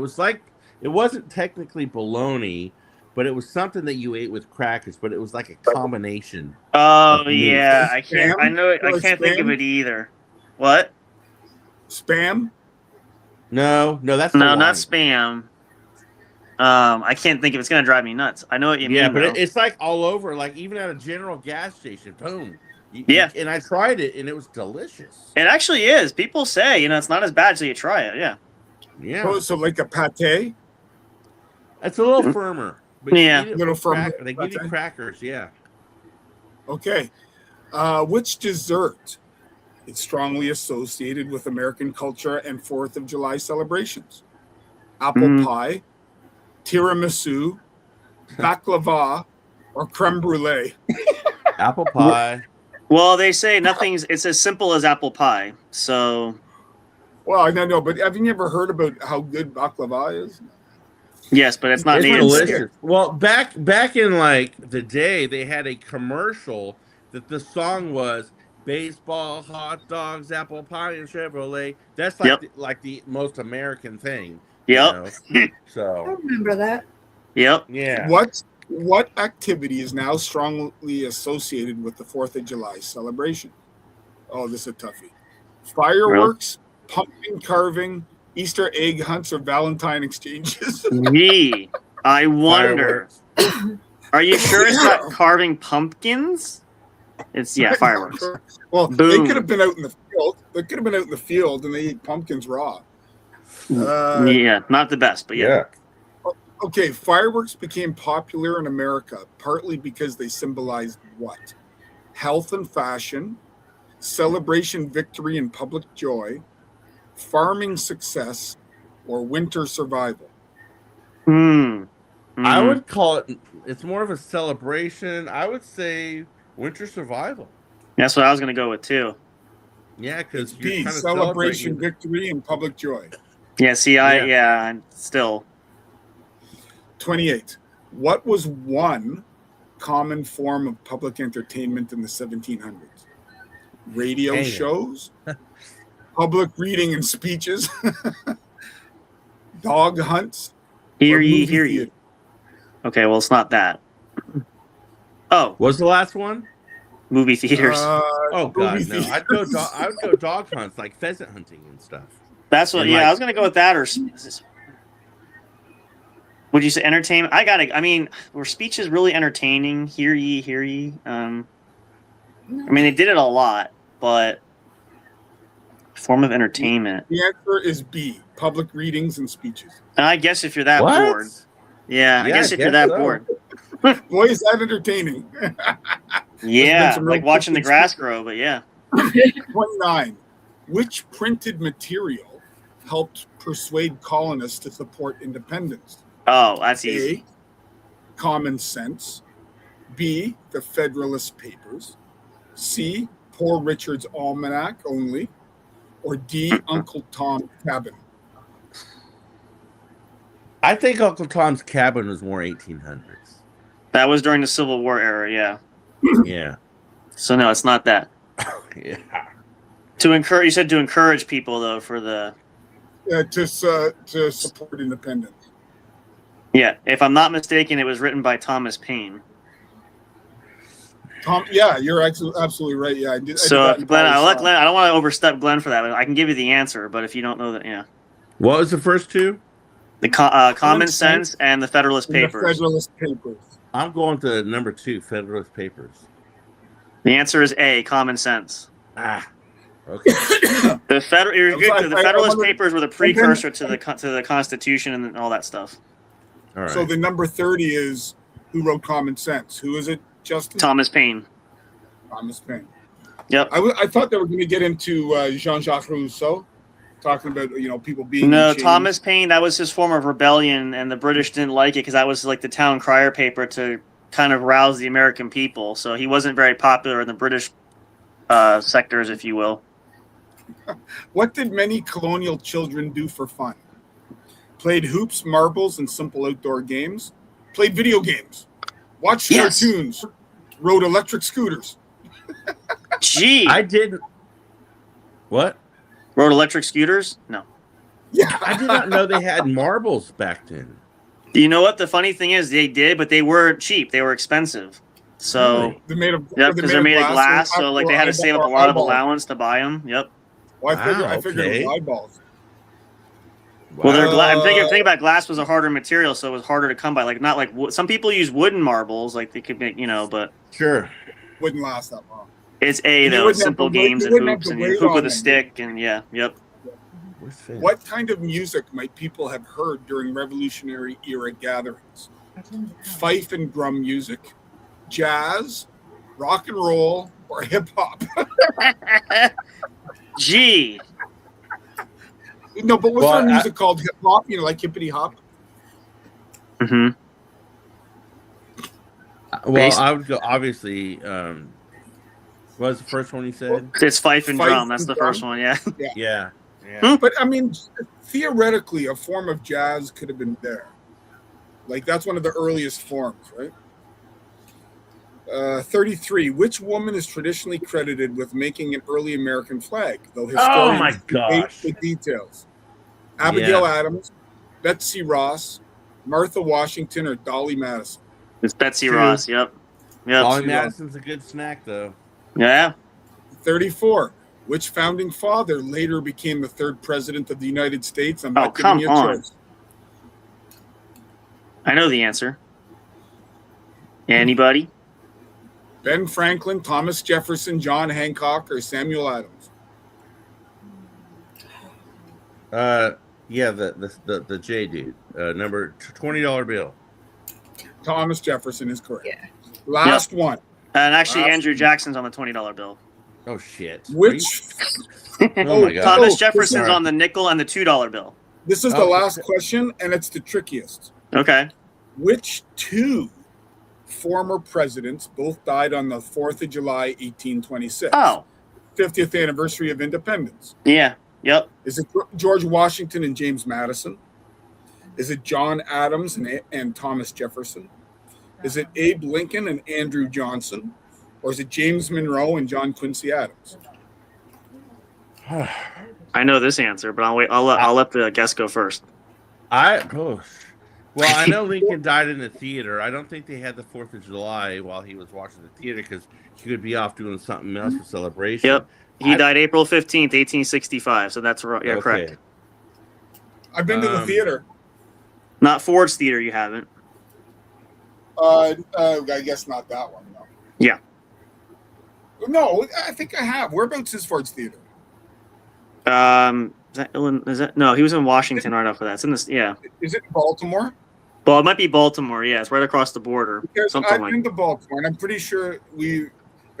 Speaker 4: wasn't technically bologna, but it was something that you ate with crackers. But it was like a combination.
Speaker 1: Oh yeah, I can't. I know. I can't think of it either. What?
Speaker 2: Spam?
Speaker 4: No, that's
Speaker 1: not spam. I can't think of. It's gonna drive me nuts. I know what you mean.
Speaker 4: Yeah, but it's like all over. Like even at a general gas station. Boom. And I tried it, and it was delicious.
Speaker 1: It actually is. People say, it's not as bad until you try it. Yeah.
Speaker 4: Yeah.
Speaker 2: So like a pate?
Speaker 4: It's a little firmer. But
Speaker 1: Yeah.
Speaker 4: you eat it
Speaker 2: Little
Speaker 4: with
Speaker 2: firmer.
Speaker 4: They give you crackers, yeah.
Speaker 2: Okay. Which dessert is strongly associated with American culture and 4th of July celebrations? Apple pie, tiramisu, baklava, or creme brulee?
Speaker 4: Apple pie.
Speaker 1: Well, they say it's as simple as apple pie. So.
Speaker 2: Well, I don't know, but have you ever heard about how good baklava is?
Speaker 1: Yes, but it's not made
Speaker 4: delicious.
Speaker 1: here.
Speaker 4: Well, back in like the day, they had a commercial that the song was baseball, hot dogs, apple pie, and Chevrolet. That's like the most American thing.
Speaker 1: Yep.
Speaker 7: I
Speaker 4: So
Speaker 7: remember that.
Speaker 1: Yep.
Speaker 4: Yeah.
Speaker 2: What activity is now strongly associated with the 4th of July celebration? Oh, this is a toughie. Fireworks, pumpkin carving, Easter egg hunts, or Valentine exchanges?
Speaker 1: Gee, I wonder. Are you sure it's not carving pumpkins? It's fireworks.
Speaker 2: Well,
Speaker 1: Boom.
Speaker 2: They could have been out in the field. They could have been out in the field and they ate pumpkins raw.
Speaker 1: Yeah, not the best, but yeah.
Speaker 2: Okay, fireworks became popular in America partly because they symbolized what? Health and fashion, celebration, victory, and public joy, farming success, or winter survival.
Speaker 4: I would call it's more of a celebration. I would say winter survival.
Speaker 1: That's what I was going to go with too.
Speaker 4: Yeah, because
Speaker 2: you're kind of celebration, victory, and public joy.
Speaker 1: Yeah, see, I'm still
Speaker 2: 28. What was one common form of public entertainment in the 1700s? Radio shows, public reading and speeches, dog hunts.
Speaker 1: Hear ye. Okay, well, it's not that. Oh,
Speaker 4: what's the last one?
Speaker 1: Movie theaters.
Speaker 4: Oh God, no! I'd go dog hunts, like pheasant hunting and stuff.
Speaker 1: That's what. I was gonna go with that. Or would you say entertainment? I mean, were speeches really entertaining? Hear ye. I mean, they did it a lot, but form of entertainment.
Speaker 2: The answer is B. Public readings and speeches.
Speaker 1: And I guess if you're that bored, I guess if you're that bored,
Speaker 2: boy, is that entertaining.
Speaker 1: Yeah, like watching the grass grow, but yeah.
Speaker 2: 29. Which printed material helped persuade colonists to support independence?
Speaker 1: Oh, that's easy.
Speaker 2: A, Common Sense. B, the Federalist Papers. C, Poor Richard's Almanac only. Or D, Uncle Tom's Cabin.
Speaker 4: I think Uncle Tom's Cabin was more 1800s.
Speaker 1: That was during the Civil War era, yeah.
Speaker 4: Yeah.
Speaker 1: So no, it's not that.
Speaker 4: Yeah.
Speaker 1: You said to encourage people though for the.
Speaker 2: To support independence.
Speaker 1: Yeah, if I'm not mistaken, it was written by Thomas Paine.
Speaker 2: You're absolutely right. Yeah, I did.
Speaker 1: So Glenn, I don't want to overstep Glenn for that. I can give you the answer, but if you don't know that, yeah.
Speaker 4: What was the first two?
Speaker 1: The Common Sense and the Federalist Papers.
Speaker 2: The Federalist Papers.
Speaker 4: I'm going to number 2, Federalist Papers.
Speaker 1: The answer is A, Common Sense.
Speaker 4: Okay.
Speaker 1: The Federalist Papers were the precursor to the Constitution and all that stuff.
Speaker 4: All right.
Speaker 2: So the number 30 is who wrote Common Sense? Who is it, Justin?
Speaker 1: Thomas Paine.
Speaker 2: Thomas Paine.
Speaker 1: Yep.
Speaker 2: I thought they were going to get into Jean-Jacques Rousseau, talking about people being.
Speaker 1: No, Thomas Paine. That was his form of rebellion, and the British didn't like it because that was like the town crier paper to kind of rouse the American people. So he wasn't very popular in the British sectors, if you will.
Speaker 2: What did many colonial children do for fun? Played hoops, marbles, and simple outdoor games. Played video games. Watched cartoons. Rode electric scooters.
Speaker 1: Gee.
Speaker 4: I didn't. What?
Speaker 1: Rode electric scooters? No.
Speaker 2: Yeah.
Speaker 4: I did not know they had marbles back then.
Speaker 1: Do you know what the funny thing is? They did, but they were cheap. They were expensive. So
Speaker 2: they're made of
Speaker 1: because they're made of glass. So like they had to save up a lot of allowance to buy them. Yep.
Speaker 2: Well, I figured it was eyeballs.
Speaker 1: Wow. Well, they're glass. I'm thinking about glass was a harder material, so it was harder to come by. Like not like some people use wooden marbles, like they could make, but
Speaker 4: sure
Speaker 2: wouldn't last that long.
Speaker 1: It's though simple games and hoops and hoop with a stick and yep.
Speaker 2: What kind of music might people have heard during Revolutionary era gatherings? Fife and drum music, jazz, rock and roll, or hip hop?
Speaker 1: G.
Speaker 2: No, but what's our music called? Hip hop? You know, like hippity hop?
Speaker 1: Mm-hmm.
Speaker 4: Well, I would go, obviously, what was the first one you said?
Speaker 1: It's fife and drum. That's the first one, yeah.
Speaker 4: Yeah.
Speaker 2: But, I mean, theoretically, a form of jazz could have been there. Like, that's one of the earliest forms, right? 33. Which woman is traditionally credited with making an early American flag, though historians debate the details? Abigail Adams, Betsy Ross, Martha Washington, or Dolly Madison?
Speaker 1: It's Betsy Ross, yep.
Speaker 4: Dolly Madison's a good snack, though.
Speaker 1: Yeah.
Speaker 2: 34. Which founding father later became the third president of the United States? I'm not
Speaker 1: come
Speaker 2: giving you a choice.
Speaker 1: I know the answer. Anybody?
Speaker 2: Ben Franklin, Thomas Jefferson, John Hancock, or Samuel Adams?
Speaker 4: Yeah, the J dude. Number $20 bill.
Speaker 2: Thomas Jefferson is correct. Yeah. Last one.
Speaker 1: And actually, Andrew Jackson's on the $20 bill.
Speaker 4: Oh shit!
Speaker 2: Which?
Speaker 4: Oh my god!
Speaker 1: Thomas Jefferson's on the nickel and the $2 bill.
Speaker 2: This is the last question, and it's the trickiest.
Speaker 1: Okay.
Speaker 2: Which two former presidents both died on the 4th of July, 1826?
Speaker 1: Oh.
Speaker 2: 50th anniversary of independence.
Speaker 1: Yeah. Yep.
Speaker 2: Is it George Washington and James Madison? Is it John Adams and Thomas Jefferson? Is it Abe Lincoln and Andrew Johnson? Or is it James Monroe and John Quincy Adams?
Speaker 1: I know this answer, but I'll wait. I'll let the guest go first.
Speaker 4: Well, I know Lincoln died in the theater. I don't think they had the 4th of July while he was watching the theater because he could be off doing something else for celebration.
Speaker 1: Yep. He died April 15th, 1865. So that's right. Yeah, okay. Correct.
Speaker 2: I've been to the theater.
Speaker 1: Not Ford's Theater, you haven't.
Speaker 2: I guess not that one, no.
Speaker 1: Yeah.
Speaker 2: No, I think I have. Whereabouts is Ford's Theater?
Speaker 1: Is that no? He was in Washington right after that. It's in this. Yeah.
Speaker 2: Is it Baltimore?
Speaker 1: Well, it might be Baltimore. Yeah, it's right across the border.
Speaker 2: Because I've been to Baltimore, and I'm pretty sure they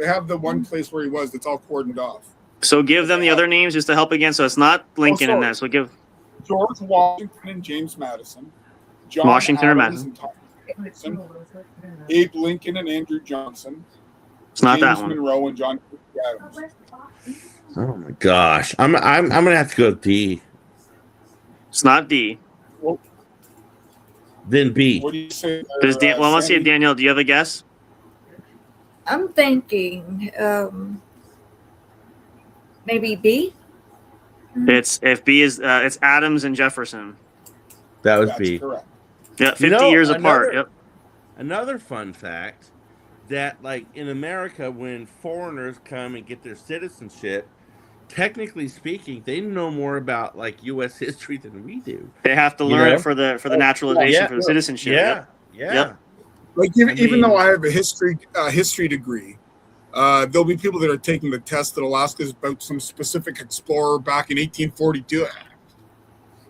Speaker 2: have the one place where he was that's all cordoned off.
Speaker 1: So give them the other names just to help again. So it's not Lincoln in that. So give
Speaker 2: George Washington and James Madison. John
Speaker 1: Washington
Speaker 2: Adams
Speaker 1: or Madison.
Speaker 2: And Abe Lincoln and Andrew Johnson.
Speaker 1: It's not
Speaker 2: James
Speaker 1: that one.
Speaker 2: Monroe and John Adams.
Speaker 4: Oh my gosh, I'm gonna have to go with D.
Speaker 1: It's not D.
Speaker 2: Well,
Speaker 4: then B.
Speaker 2: What do you say?
Speaker 1: Well, let's see, Danielle. Do you have a guess?
Speaker 7: I'm thinking maybe B.
Speaker 1: It's it's Adams and Jefferson.
Speaker 4: That was B.
Speaker 2: Correct.
Speaker 1: Yeah, 50 years apart. Yep.
Speaker 4: Another fun fact that, like, in America, when foreigners come and get their citizenship, technically speaking, they know more about, like, U.S. history than we do.
Speaker 1: They have to learn it for the naturalization, for the citizenship.
Speaker 4: Yeah.
Speaker 1: Yep.
Speaker 2: Like even though I have a history degree, there'll be people that are taking the test that will ask us about some specific explorer back in 1842.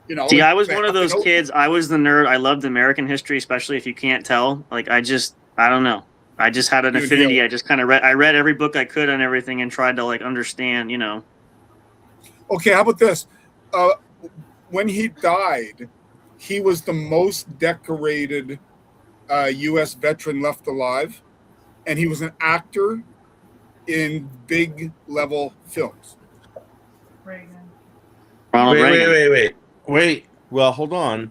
Speaker 2: You know,
Speaker 1: see, I was one of those kids. I was the nerd. I loved American history, especially if you can't tell. Like, I don't know. I just had an affinity. I just kind of read every book I could on everything and tried to, like, understand, you know.
Speaker 2: Okay, how about this? When he died, he was the most decorated U.S. veteran left alive, and he was an actor in big level films.
Speaker 1: Ronald Reagan.
Speaker 4: Wait. Well, hold on.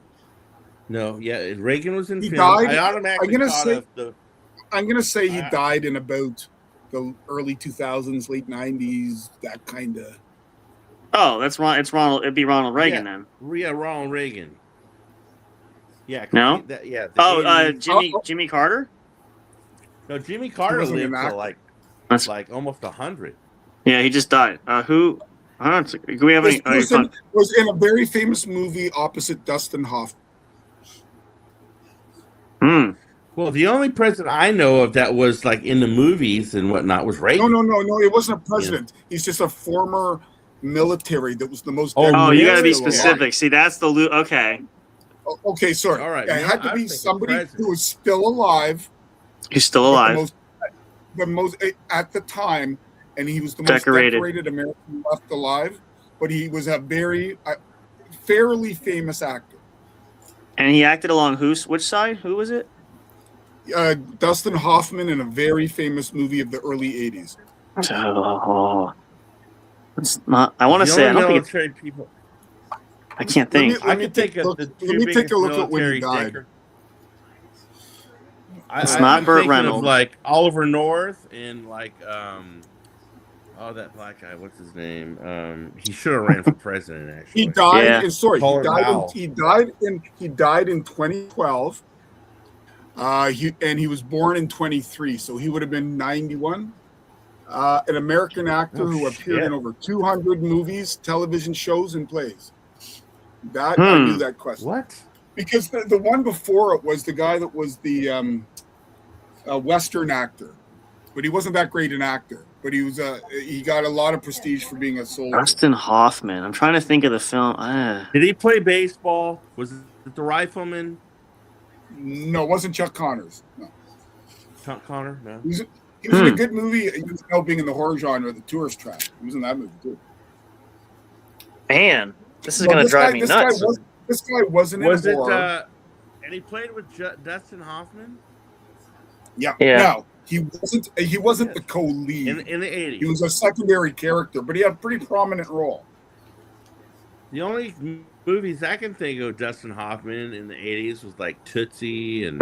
Speaker 4: No, yeah, Reagan was in
Speaker 2: He
Speaker 4: film.
Speaker 2: died.
Speaker 4: I automatically
Speaker 2: I'm gonna say he died in about the early 2000s, late 90s, that kind of.
Speaker 1: Oh, that's Ron. It's Ronald. It'd be Ronald Reagan then.
Speaker 4: Yeah, Ronald Reagan. Yeah.
Speaker 1: No. Jimmy Carter.
Speaker 4: No, Jimmy Carter lived to like almost 100.
Speaker 1: Yeah, he just died. Who? Do we have any?
Speaker 2: Was in a very famous movie opposite Dustin Hoffman.
Speaker 4: Well, the only president I know of that was like in the movies and whatnot was Reagan.
Speaker 2: No. It wasn't a president. Yeah. He's just a former military that was the most.
Speaker 1: Oh, you got to be
Speaker 2: still alive.
Speaker 1: specific. See, that's the okay.
Speaker 2: Okay, sorry.
Speaker 4: All right.
Speaker 2: It had to be somebody who was still alive.
Speaker 1: Who's still alive?
Speaker 2: The most at the time, and he was the most
Speaker 1: Decorated
Speaker 2: American left alive. But he was a very fairly famous actor.
Speaker 1: And he acted along which side? Who was it?
Speaker 2: Dustin Hoffman in a very famous movie of the early '80s.
Speaker 1: Oh, it's not. I want to say I don't think it's
Speaker 4: people.
Speaker 1: I can't think.
Speaker 2: Let me take a look at when he died.
Speaker 1: It's not Burt Reynolds.
Speaker 4: Like Oliver North and like that black guy. What's his name? He should have ran for president. Actually,
Speaker 2: he died. Yeah. He died in 2012. He was born in 23, so he would have been 91. An American actor who appeared in over 200 movies, television shows, and plays. That I knew that question.
Speaker 4: What?
Speaker 2: Because the one before it was the guy that was the Western actor, but he wasn't that great an actor. But he was he got a lot of prestige for being a soldier.
Speaker 1: Dustin Hoffman. I'm trying to think of the film.
Speaker 4: Did he play baseball? Was it the Rifleman?
Speaker 2: No, it wasn't Chuck Connors. No.
Speaker 4: Chuck Connor? No.
Speaker 2: He was in a good movie. He was helping in the horror genre, The Tourist Trap. He was in that movie too.
Speaker 1: Man, this is going to drive me nuts.
Speaker 2: This guy wasn't in horror.
Speaker 4: And he played with Dustin Hoffman?
Speaker 2: Yeah. No, he wasn't the co-lead.
Speaker 4: In the 80s.
Speaker 2: He was a secondary character, but he had a pretty prominent role.
Speaker 4: The only movies I can think of Dustin Hoffman in the 80s was like Tootsie and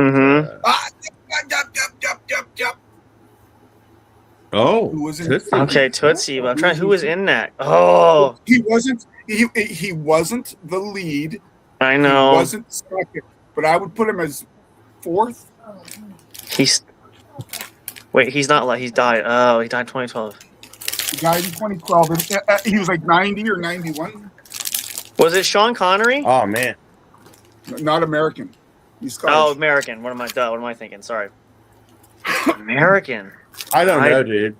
Speaker 2: Yep.
Speaker 4: Oh,
Speaker 2: who was in
Speaker 4: Tootsie.
Speaker 1: Okay, Tootsie. But I'm trying. Who was in that? Oh,
Speaker 2: he wasn't. He wasn't the lead.
Speaker 1: I know.
Speaker 2: He wasn't second, but I would put him as fourth.
Speaker 1: He's not like he's died. Oh, he died in 2012.
Speaker 2: He died in 2012. He was like 90 or 91.
Speaker 1: Was it Sean Connery?
Speaker 4: Oh man,
Speaker 2: not American. He's Scottish.
Speaker 1: Oh, American. What am I thinking? Sorry. American.
Speaker 4: I don't know, dude.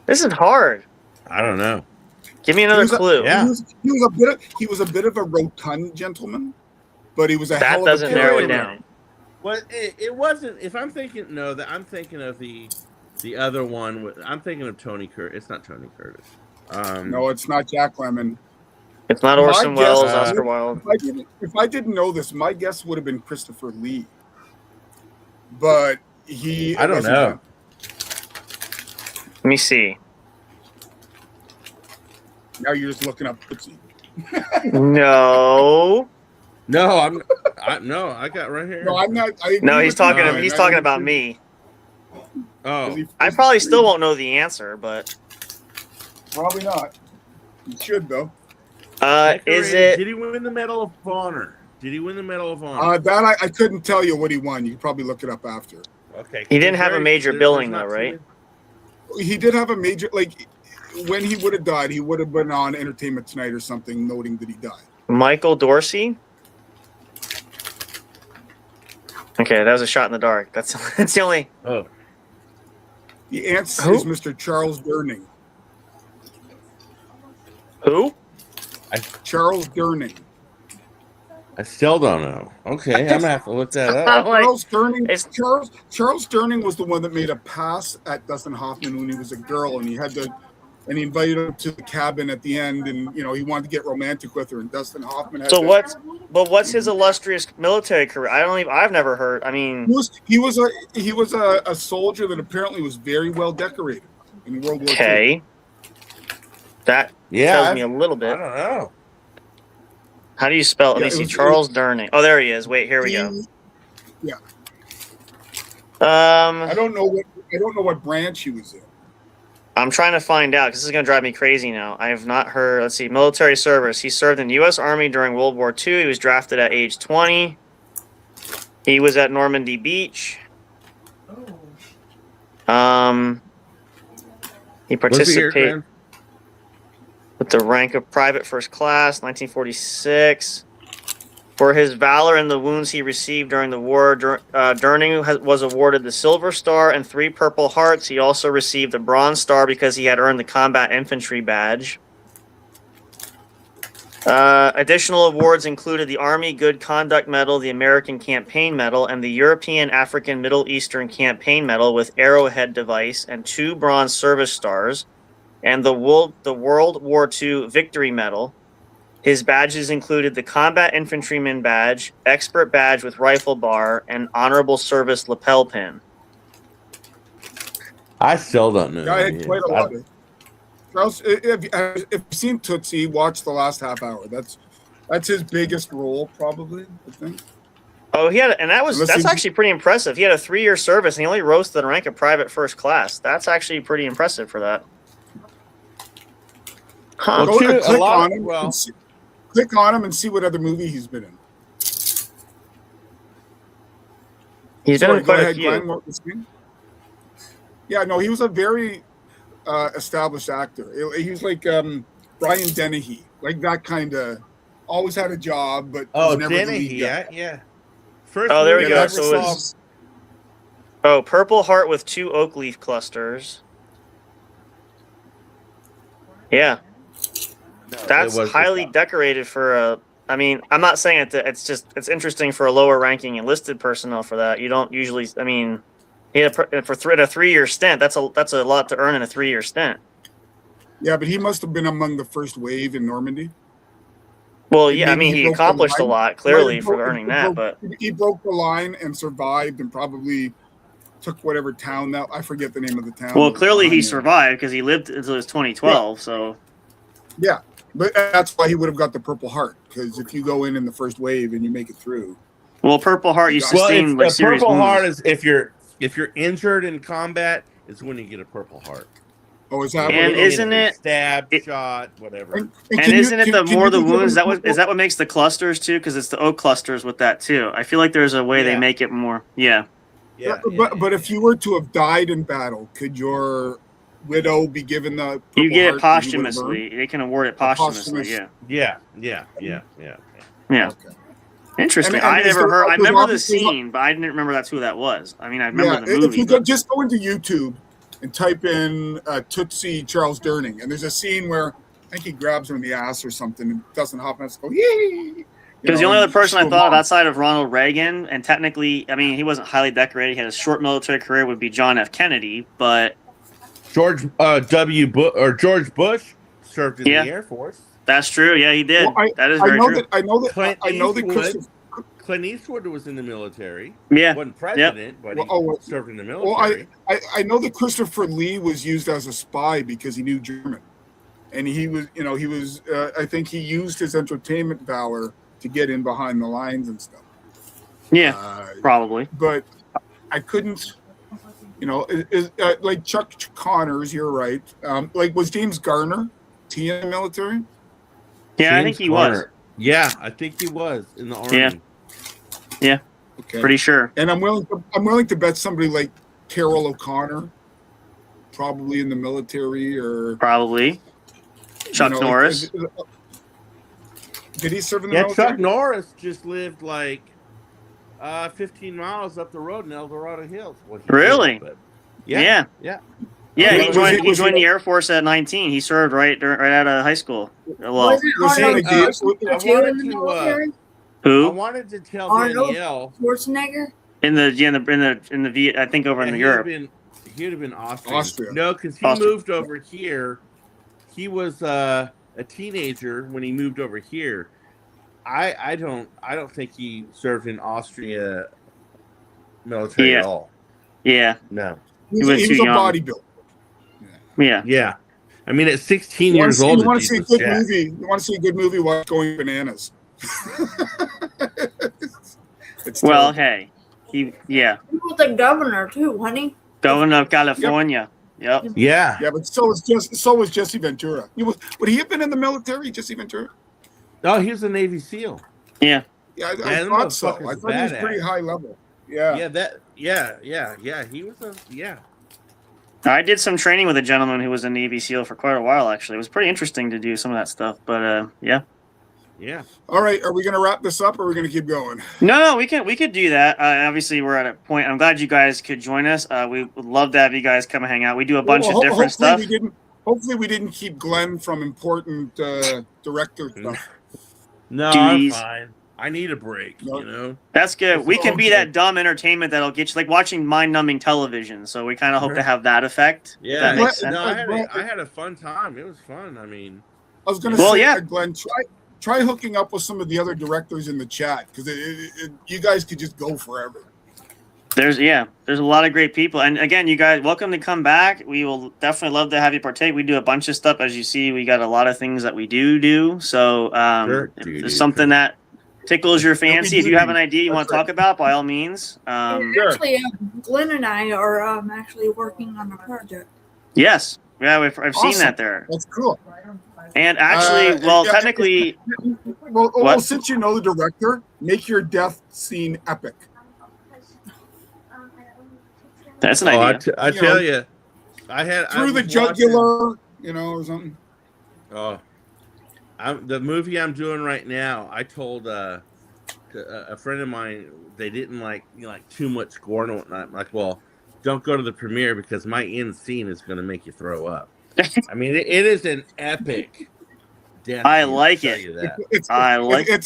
Speaker 1: This is hard.
Speaker 4: I don't know.
Speaker 1: Give me another clue.
Speaker 2: He was a bit of a rotund gentleman, but he was a hell of a
Speaker 1: doesn't narrow it down.
Speaker 4: Well, it wasn't. If I'm thinking, I'm thinking of the other one. I'm thinking of Tony Curtis. It's not Tony Curtis.
Speaker 2: No, it's not Jack Lemmon.
Speaker 1: It's not Orson Welles, Oscar Wilde.
Speaker 2: If I didn't know this, my guess would have been Christopher Lee. But
Speaker 4: I don't know.
Speaker 1: Let me see.
Speaker 2: Now you're just looking up Tootsie.
Speaker 1: No.
Speaker 4: No, I got right here.
Speaker 2: No, I'm not.
Speaker 1: No, he's talking. He's talking about me.
Speaker 4: Oh,
Speaker 1: I probably still won't know the answer, but
Speaker 2: probably not. You should though.
Speaker 1: Is it?
Speaker 4: Did he win the Medal of Honor?
Speaker 2: That I couldn't tell you what he won. You could probably look it up after.
Speaker 4: Okay.
Speaker 1: He didn't have a major billing though, right?
Speaker 2: He did have a major, like when he would have died, he would have been on Entertainment Tonight or something, noting that he died.
Speaker 1: Michael Dorsey. Okay, that was a shot in the dark. That's the only.
Speaker 4: Oh.
Speaker 2: The answer is Mr. Charles Durning.
Speaker 1: Who?
Speaker 2: Charles Durning.
Speaker 4: I still don't know. Okay, I'm gonna have to look that up.
Speaker 2: Charles Durning was the one that made a pass at Dustin Hoffman when he was a girl, and he invited him to the cabin at the end, and he wanted to get romantic with her, and Dustin Hoffman had
Speaker 1: what's his illustrious military career? I've never heard. I mean,
Speaker 2: he was a soldier that apparently was very well decorated in World War II.
Speaker 1: Okay. That tells me a little bit.
Speaker 4: I don't know.
Speaker 1: How do you spell it? Let me see. Charles Durning. Oh, there he is. Wait, here we go.
Speaker 2: Yeah.
Speaker 1: I
Speaker 2: don't know what branch he was in.
Speaker 1: I'm trying to find out because this is going to drive me crazy now. I have not heard. Let's see. Military service. He served in the U.S. Army during World War II. He was drafted at age 20. He was at Normandy Beach. He participated with the rank of private first class, 1946. For his valor and the wounds he received during the war, Durning was awarded the Silver Star and 3 Purple Hearts. He also received the Bronze Star because he had earned the Combat Infantry Badge. Additional awards included the Army Good Conduct Medal, the American Campaign Medal, and the European African Middle Eastern Campaign Medal with arrowhead device and 2 Bronze Service Stars, and the World War II Victory Medal. His badges included the Combat Infantryman Badge, Expert Badge with Rifle Bar, and Honorable Service Lapel Pin.
Speaker 4: I still don't know.
Speaker 2: Yeah, I had quite a lot of. Charles, if you've seen Tootsie, watch the last half hour. That's his biggest role, probably, I think.
Speaker 1: Oh, that's actually pretty impressive. He had a 3-year service, and he only rose to the rank of Private First Class. That's actually pretty impressive for that.
Speaker 2: Huh. Click on him and see what other movie he's been in.
Speaker 1: He's been in quite a few.
Speaker 2: Glenn, yeah, no, he was a very established actor. He was like Brian Dennehy, like that kind of. Always had a job, but
Speaker 4: oh,
Speaker 2: never
Speaker 4: Dennehy,
Speaker 2: the
Speaker 4: yeah.
Speaker 1: There we go. So Purple Heart with 2 oak leaf clusters. Yeah, that's highly decorated for a. I mean, I'm not saying it's interesting for a lower ranking enlisted personnel for that. You don't usually. I mean. Yeah, for a 3-year stint, that's a lot to earn in a 3-year stint.
Speaker 2: Yeah, but he must have been among the first wave in Normandy.
Speaker 1: Well, yeah, I mean, he accomplished a lot clearly for earning that, but
Speaker 2: he broke the line and survived, and probably took whatever town that I forget the name of the town.
Speaker 1: Well, clearly he survived because he lived until his 2012. Yeah. So,
Speaker 2: yeah, but that's why he would have got the Purple Heart, because if you go in the first wave and you make it through.
Speaker 1: Well, Purple Heart you sustain like serious
Speaker 4: Purple
Speaker 1: wounds.
Speaker 4: Heart is if you're injured in combat, it's when you get a Purple Heart.
Speaker 2: Oh, is that?
Speaker 1: And isn't it
Speaker 4: stab, shot, whatever?
Speaker 1: And isn't it the more the wounds? Is that what makes the clusters too? Because it's the oak clusters with that too. I feel like there's a way they make it more. Yeah.
Speaker 2: But if you were to have died in battle, could your widow be given the?
Speaker 1: You get it posthumously. They can award it posthumously. Yeah.
Speaker 4: Yeah.
Speaker 1: Okay. Interesting. I never heard. I remember the scene, but I didn't remember that's who that was. I mean, I remember the movie.
Speaker 2: If you just go into YouTube and type in Tootsie Charles Durning, and there's a scene where I think he grabs her in the ass or something and doesn't hop and go yee.
Speaker 1: Because the only other person I thought of outside of Ronald Reagan, and technically, I mean, he wasn't highly decorated. He had a short military career. Would be John F. Kennedy, but
Speaker 4: George Bush served in the Air Force.
Speaker 1: That's true. Yeah, he did.
Speaker 2: Well,
Speaker 1: that is very true.
Speaker 4: Clint Eastwood was in the military.
Speaker 1: Yeah,
Speaker 4: wasn't president, but he served in the military.
Speaker 2: Well, I know that Christopher Lee was used as a spy because he knew German, and he was, I think he used his entertainment valor to get in behind the lines and stuff.
Speaker 1: Yeah, probably.
Speaker 2: But I couldn't, like Chuck Connors. You're right. Like, was James Garner? Was he in the military?
Speaker 1: Yeah, I think he was.
Speaker 4: Yeah, I think he was in the Army.
Speaker 1: Yeah. Okay. Pretty sure.
Speaker 2: And I'm willing to bet somebody like Carol O'Connor, probably in the military, or
Speaker 1: probably Chuck Norris.
Speaker 2: Did he serve in the military?
Speaker 4: Chuck Norris just lived like 15 miles up the road in El Dorado Hills.
Speaker 1: Really?
Speaker 4: Yeah.
Speaker 1: Yeah, he joined the Air Force at 19. He served right out of high school. Well, who?
Speaker 4: I wanted to tell Danielle
Speaker 7: Schwarzenegger
Speaker 1: in the I think over in Europe.
Speaker 4: He would have been Austria. No, because he moved over here. He was a teenager when he moved over here. I don't think he served in Austria military at all.
Speaker 1: Yeah.
Speaker 4: No.
Speaker 2: He was a bodybuilder.
Speaker 1: Yeah.
Speaker 4: I mean, at 16 years old,
Speaker 2: you want to see a good movie? You want to see a good movie? Watch Going Bananas.
Speaker 1: Hey,
Speaker 7: he was the governor too, honey.
Speaker 1: Governor of California. Yep.
Speaker 4: Yeah.
Speaker 2: Yeah, but so was Jesse Ventura. Would he have been in the military, Jesse Ventura?
Speaker 4: No, he was a Navy SEAL.
Speaker 1: Yeah.
Speaker 2: Yeah, I thought so. I thought he was pretty high level. Yeah.
Speaker 4: Yeah. He was
Speaker 1: I did some training with a gentleman who was a Navy SEAL for quite a while, actually. It was pretty interesting to do some of that stuff, but yeah.
Speaker 4: Yeah.
Speaker 2: All right, are we going to wrap this up, or are we going to keep going?
Speaker 1: No, we could do that. Obviously, we're at a point. I'm glad you guys could join us. We would love to have you guys come and hang out. We do a bunch of different stuff.
Speaker 2: Hopefully, we didn't keep Glenn from important director stuff.
Speaker 4: No,
Speaker 1: duties.
Speaker 4: I'm fine. I need a break, you know?
Speaker 1: That's good. We can be that dumb entertainment that'll get you, like watching mind-numbing television. So we kind of hope to have that effect.
Speaker 4: Yeah,
Speaker 1: that makes sense.
Speaker 4: No, I had a fun time. It was fun. I mean,
Speaker 2: I was going to say, Glenn, try hooking up with some of the other directors in the chat because you guys could just go forever.
Speaker 1: There's a lot of great people, and again, you guys, welcome to come back. We will definitely love to have you partake. We do a bunch of stuff, as you see. We got a lot of things that we do. So if there's something that tickles your fancy, if you have an idea you want to talk about, by all means.
Speaker 7: Actually, Glenn and I are actually working on a project.
Speaker 1: Yes, yeah, I've seen that there.
Speaker 2: That's cool.
Speaker 1: And actually, technically,
Speaker 2: well, since you know the director, make your death scene epic.
Speaker 1: That's an idea.
Speaker 4: I tell you, I had
Speaker 2: through the jugular, or something.
Speaker 4: Oh, the movie I'm doing right now. I told a friend of mine they didn't like too much gore and whatnot. I'm like, well, don't go to the premiere because my end scene is going to make you throw up. I mean, it is an epic death.
Speaker 1: I like it.
Speaker 2: It's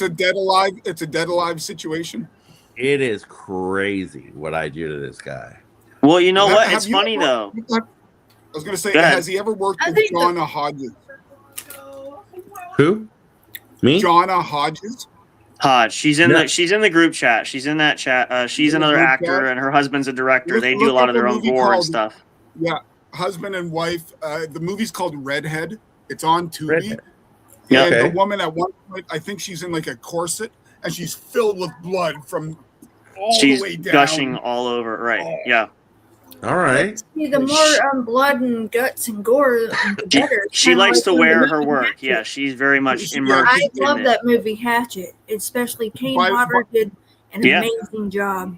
Speaker 2: a dead alive. It's a dead alive situation.
Speaker 4: It is crazy what I do to this guy.
Speaker 1: Well, you know what? It's funny though.
Speaker 2: I was going to say, has he ever worked with Jonna Hodges?
Speaker 4: Who? Me?
Speaker 2: Jonna Hodges.
Speaker 1: Hodge. She's in the group chat. She's in that chat. She's another actor, and her husband's a director. They do a lot of their own gore and stuff.
Speaker 2: Yeah, husband and wife. The movie's called Redhead. It's on Tubi.
Speaker 1: Yeah.
Speaker 2: And the woman at one point, I think she's in like a corset, and she's filled with blood from all the way down.
Speaker 1: She's gushing all over. Right. Yeah.
Speaker 4: All right.
Speaker 7: See, the more blood and guts and gore, the better.
Speaker 1: She likes to wear her work. Yeah, she's very much immersed.
Speaker 7: I love that movie Hatchet, especially Kane Hodder did an amazing job.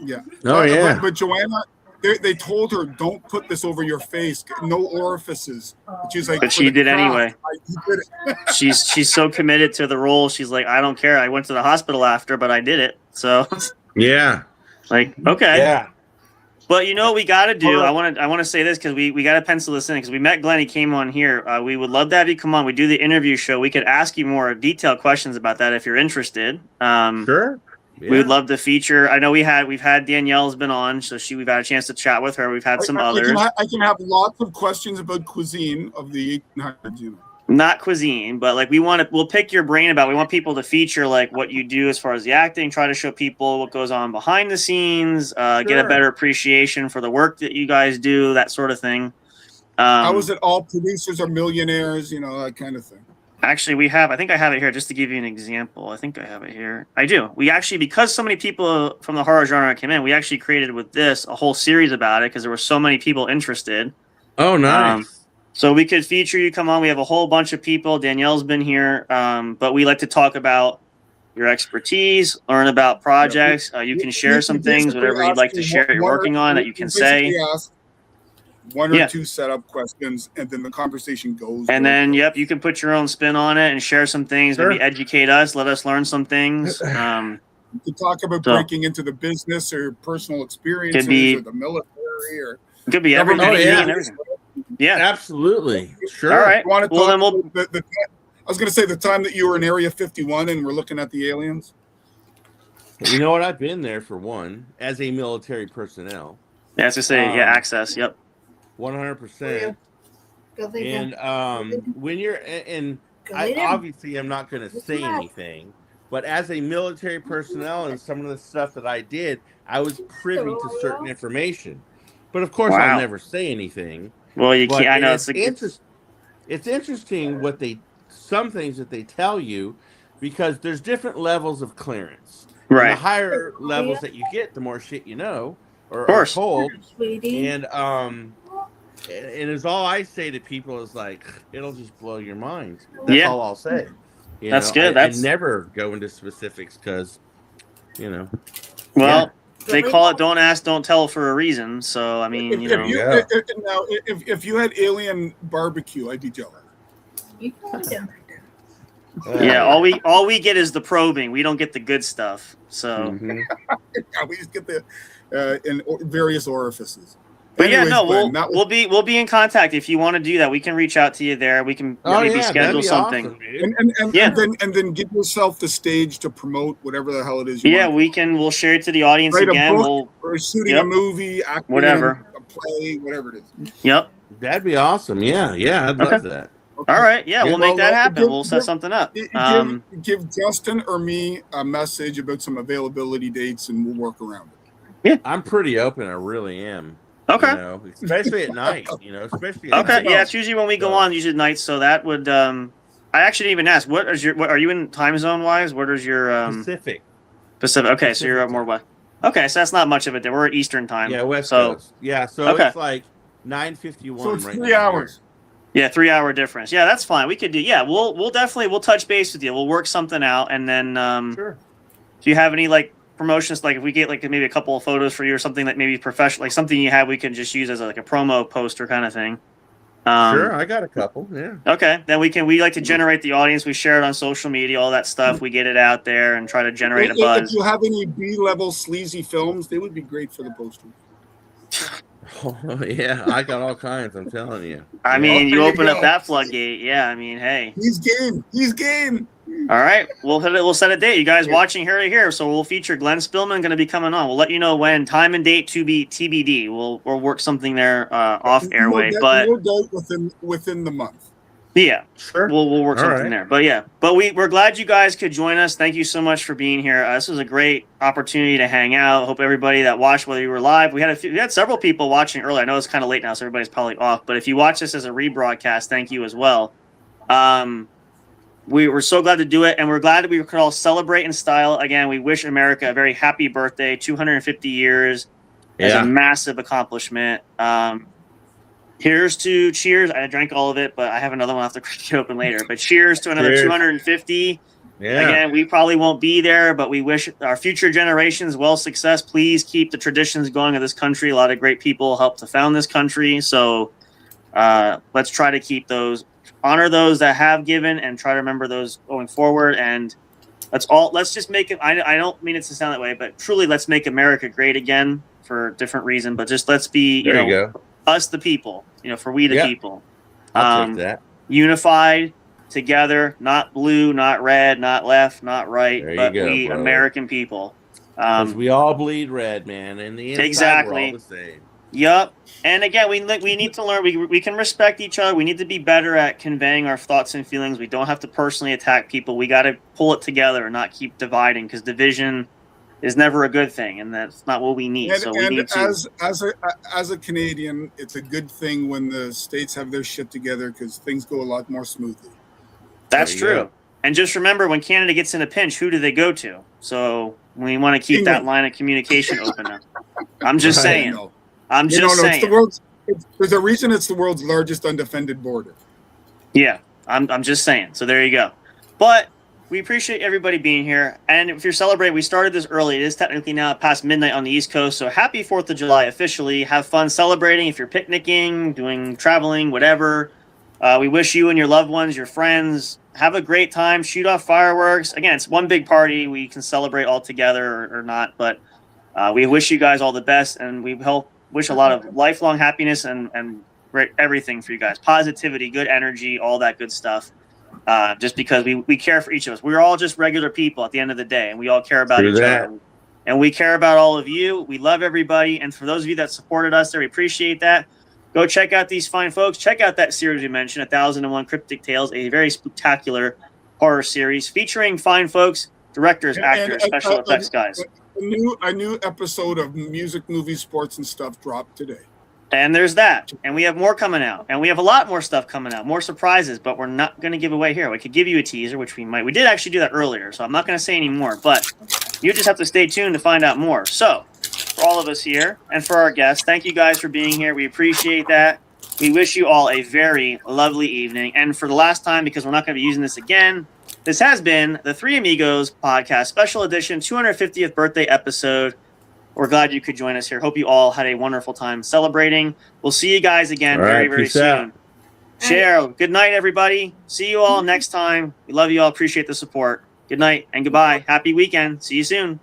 Speaker 2: Yeah.
Speaker 4: Oh yeah.
Speaker 2: But Joanna, they told her don't put this over your face, no orifices. She's like,
Speaker 1: but she did anyway. She's so committed to the role. She's like, I don't care. I went to the hospital after, but I did it. So
Speaker 4: yeah.
Speaker 1: Like, okay.
Speaker 4: Yeah.
Speaker 1: But you know what we got to do? I want to say this because we got to pencil this in because we met Glenn. He came on here. We would love to have you come on. We do the interview show. We could ask you more detailed questions about that if you're interested.
Speaker 4: Sure. Yeah.
Speaker 1: We would love to feature. I know we've had Danielle's been on, so we've had a chance to chat with her. We've had some others.
Speaker 2: I can have lots of questions about cuisine of the 1800s.
Speaker 1: Not cuisine, but like we'll pick your brain about. We want people to feature like what you do as far as the acting. Try to show people what goes on behind the scenes. Get a better appreciation for the work that you guys do. That sort of thing.
Speaker 2: How is it all producers are millionaires? That kind of thing.
Speaker 1: Actually, I think I have it here just to give you an example. I think I have it here. I do. We actually, because so many people from the horror genre came in, we actually created with this a whole series about it because there were so many people interested.
Speaker 4: Oh, nice.
Speaker 1: So we could feature you, come on. We have a whole bunch of people. Danielle's been here, but we like to talk about your expertise, learn about projects. You can share some things, whatever you'd like to share you're working on that you can say.
Speaker 2: One or two setup questions, and then the conversation goes.
Speaker 1: And then, you can put your own spin on it and share some things, maybe educate us, let us learn some things.
Speaker 2: To talk about breaking into the business or personal experiences or the military or
Speaker 1: it could be everything. Everything. Yeah,
Speaker 4: absolutely. Sure.
Speaker 1: All right.
Speaker 2: Well, then I was going to say the time that you were in Area 51 and we're looking at the aliens.
Speaker 4: You know what? I've been there for one as a military personnel.
Speaker 1: Yeah, as to say, access. Yep.
Speaker 4: 100%. And when you're obviously I'm not going to say anything, but as a military personnel and some of the stuff that I did, I was privy to certain information. But of course, I'll never say anything.
Speaker 1: Well, you can't. I know
Speaker 4: it's interesting some things that they tell you because there's different levels of clearance.
Speaker 1: Right.
Speaker 4: And the higher levels that you get, the more shit you know or are told. And it's all I say to people is like, it'll just blow your mind. That's all I'll say.
Speaker 1: That's good.
Speaker 4: I never go into specifics because,
Speaker 1: Well. They call it "Don't ask, don't tell" for a reason. So I mean,
Speaker 2: if you had alien barbecue, I'd be jealous.
Speaker 1: Yeah, all we get is the probing. We don't get the good stuff. So
Speaker 2: we just get the in various orifices.
Speaker 1: But
Speaker 2: Anyways,
Speaker 1: yeah, no,
Speaker 2: Glenn,
Speaker 1: we'll be in contact if you want to do that. We can reach out to you there. We can maybe schedule something.
Speaker 2: Awesome, and then give yourself the stage to promote whatever the hell it is.
Speaker 1: We'll share it to the audience
Speaker 2: Write
Speaker 1: again.
Speaker 2: a book or shooting a movie, acting
Speaker 1: whatever,
Speaker 2: in a play, whatever it is.
Speaker 1: Yep,
Speaker 4: that'd be awesome. Yeah, I'd love that.
Speaker 2: Okay.
Speaker 1: All right, we'll make that happen. We'll set something up.
Speaker 2: Give Justin or me a message about some availability dates, and we'll work around it.
Speaker 1: Yeah,
Speaker 4: I'm pretty open. I really am.
Speaker 1: Okay.
Speaker 4: You know, especially at night. Especially.
Speaker 1: At night. Yeah, it's usually when we go on, usually nights. So that would. I actually didn't even ask. What are you in time zone wise? What is your
Speaker 4: Pacific?
Speaker 1: Okay, so you're up more west. Okay, so that's not much of it. We're at Eastern time.
Speaker 4: Yeah, West Coast. Yeah, so it's like 9:51.
Speaker 2: So it's
Speaker 4: right
Speaker 2: 3 hours.
Speaker 1: Yeah, 3 hour difference. Yeah, that's fine. We could do. Yeah, we'll definitely touch base with you. We'll work something out, and then
Speaker 4: sure.
Speaker 1: Do you have any promotions? Like if we get maybe a couple of photos for you or something that maybe professional, something you have we can just use as a promo poster kind of thing.
Speaker 4: Sure, I got a couple. Yeah.
Speaker 1: Okay, then we like to generate the audience. We share it on social media, all that stuff. We get it out there and try to generate a buzz.
Speaker 2: If you have any B-level sleazy films, they would be great for the poster.
Speaker 4: Oh, yeah, I got all kinds. I'm telling you.
Speaker 1: I mean, you open up that floodgate. Yeah, I mean, hey,
Speaker 2: he's game.
Speaker 1: All right, we'll set a date. You guys watching here. So we'll feature Glenn Spillman going to be coming on. We'll let you know when, time and date to be TBD. We'll work something there off airway, but
Speaker 2: no doubt within the month.
Speaker 1: Yeah, sure. We'll work something there. But we're glad you guys could join us. Thank you so much for being here. This was a great opportunity to hang out. Hope everybody that watched, whether you were live, we had several people watching earlier. I know it's kind of late now, so everybody's probably off. But if you watch this as a rebroadcast, thank you as well. We were so glad to do it, and we're glad that we could all celebrate in style. Again, we wish America a very happy birthday. 250 years is a massive accomplishment. Here's to cheers. I drank all of it, but I have another one. I'll have to crack it open later. But cheers to another 250. Yeah. Again, we probably won't be there, but we wish our future generations well success. Please keep the traditions going of this country. A lot of great people helped to found this country. So let's try to keep those, honor those that have given, and try to remember those going forward. And let's just make it, I don't mean it to sound that way, but truly let's make America great again for a different reason. But just let's be, you know, us the people, for we the people.
Speaker 4: I'll take that.
Speaker 1: Unified, together, not blue, not red, not left, not right, but we American people.
Speaker 4: We all bleed red, man. And the inside, we're all the same.
Speaker 1: Yep. And again, we need to learn. We can respect each other. We need to be better at conveying our thoughts and feelings. We don't have to personally attack people. We got to pull it together and not keep dividing, because division is never a good thing, and that's not what we need. We need to.
Speaker 2: As a Canadian, it's a good thing when the states have their shit together, because things go a lot more smoothly.
Speaker 1: That's true. And just remember, when Canada gets in a pinch, who do they go to? So we want to keep that line of communication open. I'm just saying. I'm just saying.
Speaker 2: There's a reason it's the world's largest undefended border.
Speaker 1: Yeah, I'm just saying. So there you go. But we appreciate everybody being here. And if you're celebrating, we started this early. It is technically now past midnight on the East Coast. So happy 4th of July officially. Have fun celebrating. If you're picnicking, traveling, whatever. We wish you and your loved ones, your friends, have a great time. Shoot off fireworks. Again, it's one big party. We can celebrate all together or not. But we wish you guys all the best. And we wish a lot of lifelong happiness and everything for you guys. Positivity, good energy, all that good stuff. Just because we care for each of us. We're all just regular people at the end of the day, and we all care about each other. And we care about all of you. We love everybody. And for those of you that supported us there, we appreciate that. Go check out these fine folks. Check out that series we mentioned, 1001 Cryptic Tales, a very spectacular horror series featuring fine folks, directors, actors, special effects guys.
Speaker 2: A new episode of Music, Movies, Sports, and Stuff dropped today.
Speaker 1: And there's that. And we have more coming out. And we have a lot more stuff coming out, more surprises, but we're not going to give away here. We could give you a teaser, which we might. We did actually do that earlier, so I'm not going to say any more. But you just have to stay tuned to find out more. So, for all of us here and for our guests, thank you guys for being here. We appreciate that. We wish you all a very lovely evening. And for the last time, because we're not going to be using this again, this has been the Three Amigos podcast, special edition, 250th birthday episode. We're glad you could join us here. Hope you all had a wonderful time celebrating. We'll see you guys again very soon. Cheryl, good night, everybody. See you all next time. We love you all. Appreciate the support. Good night and goodbye. Happy weekend. See you soon.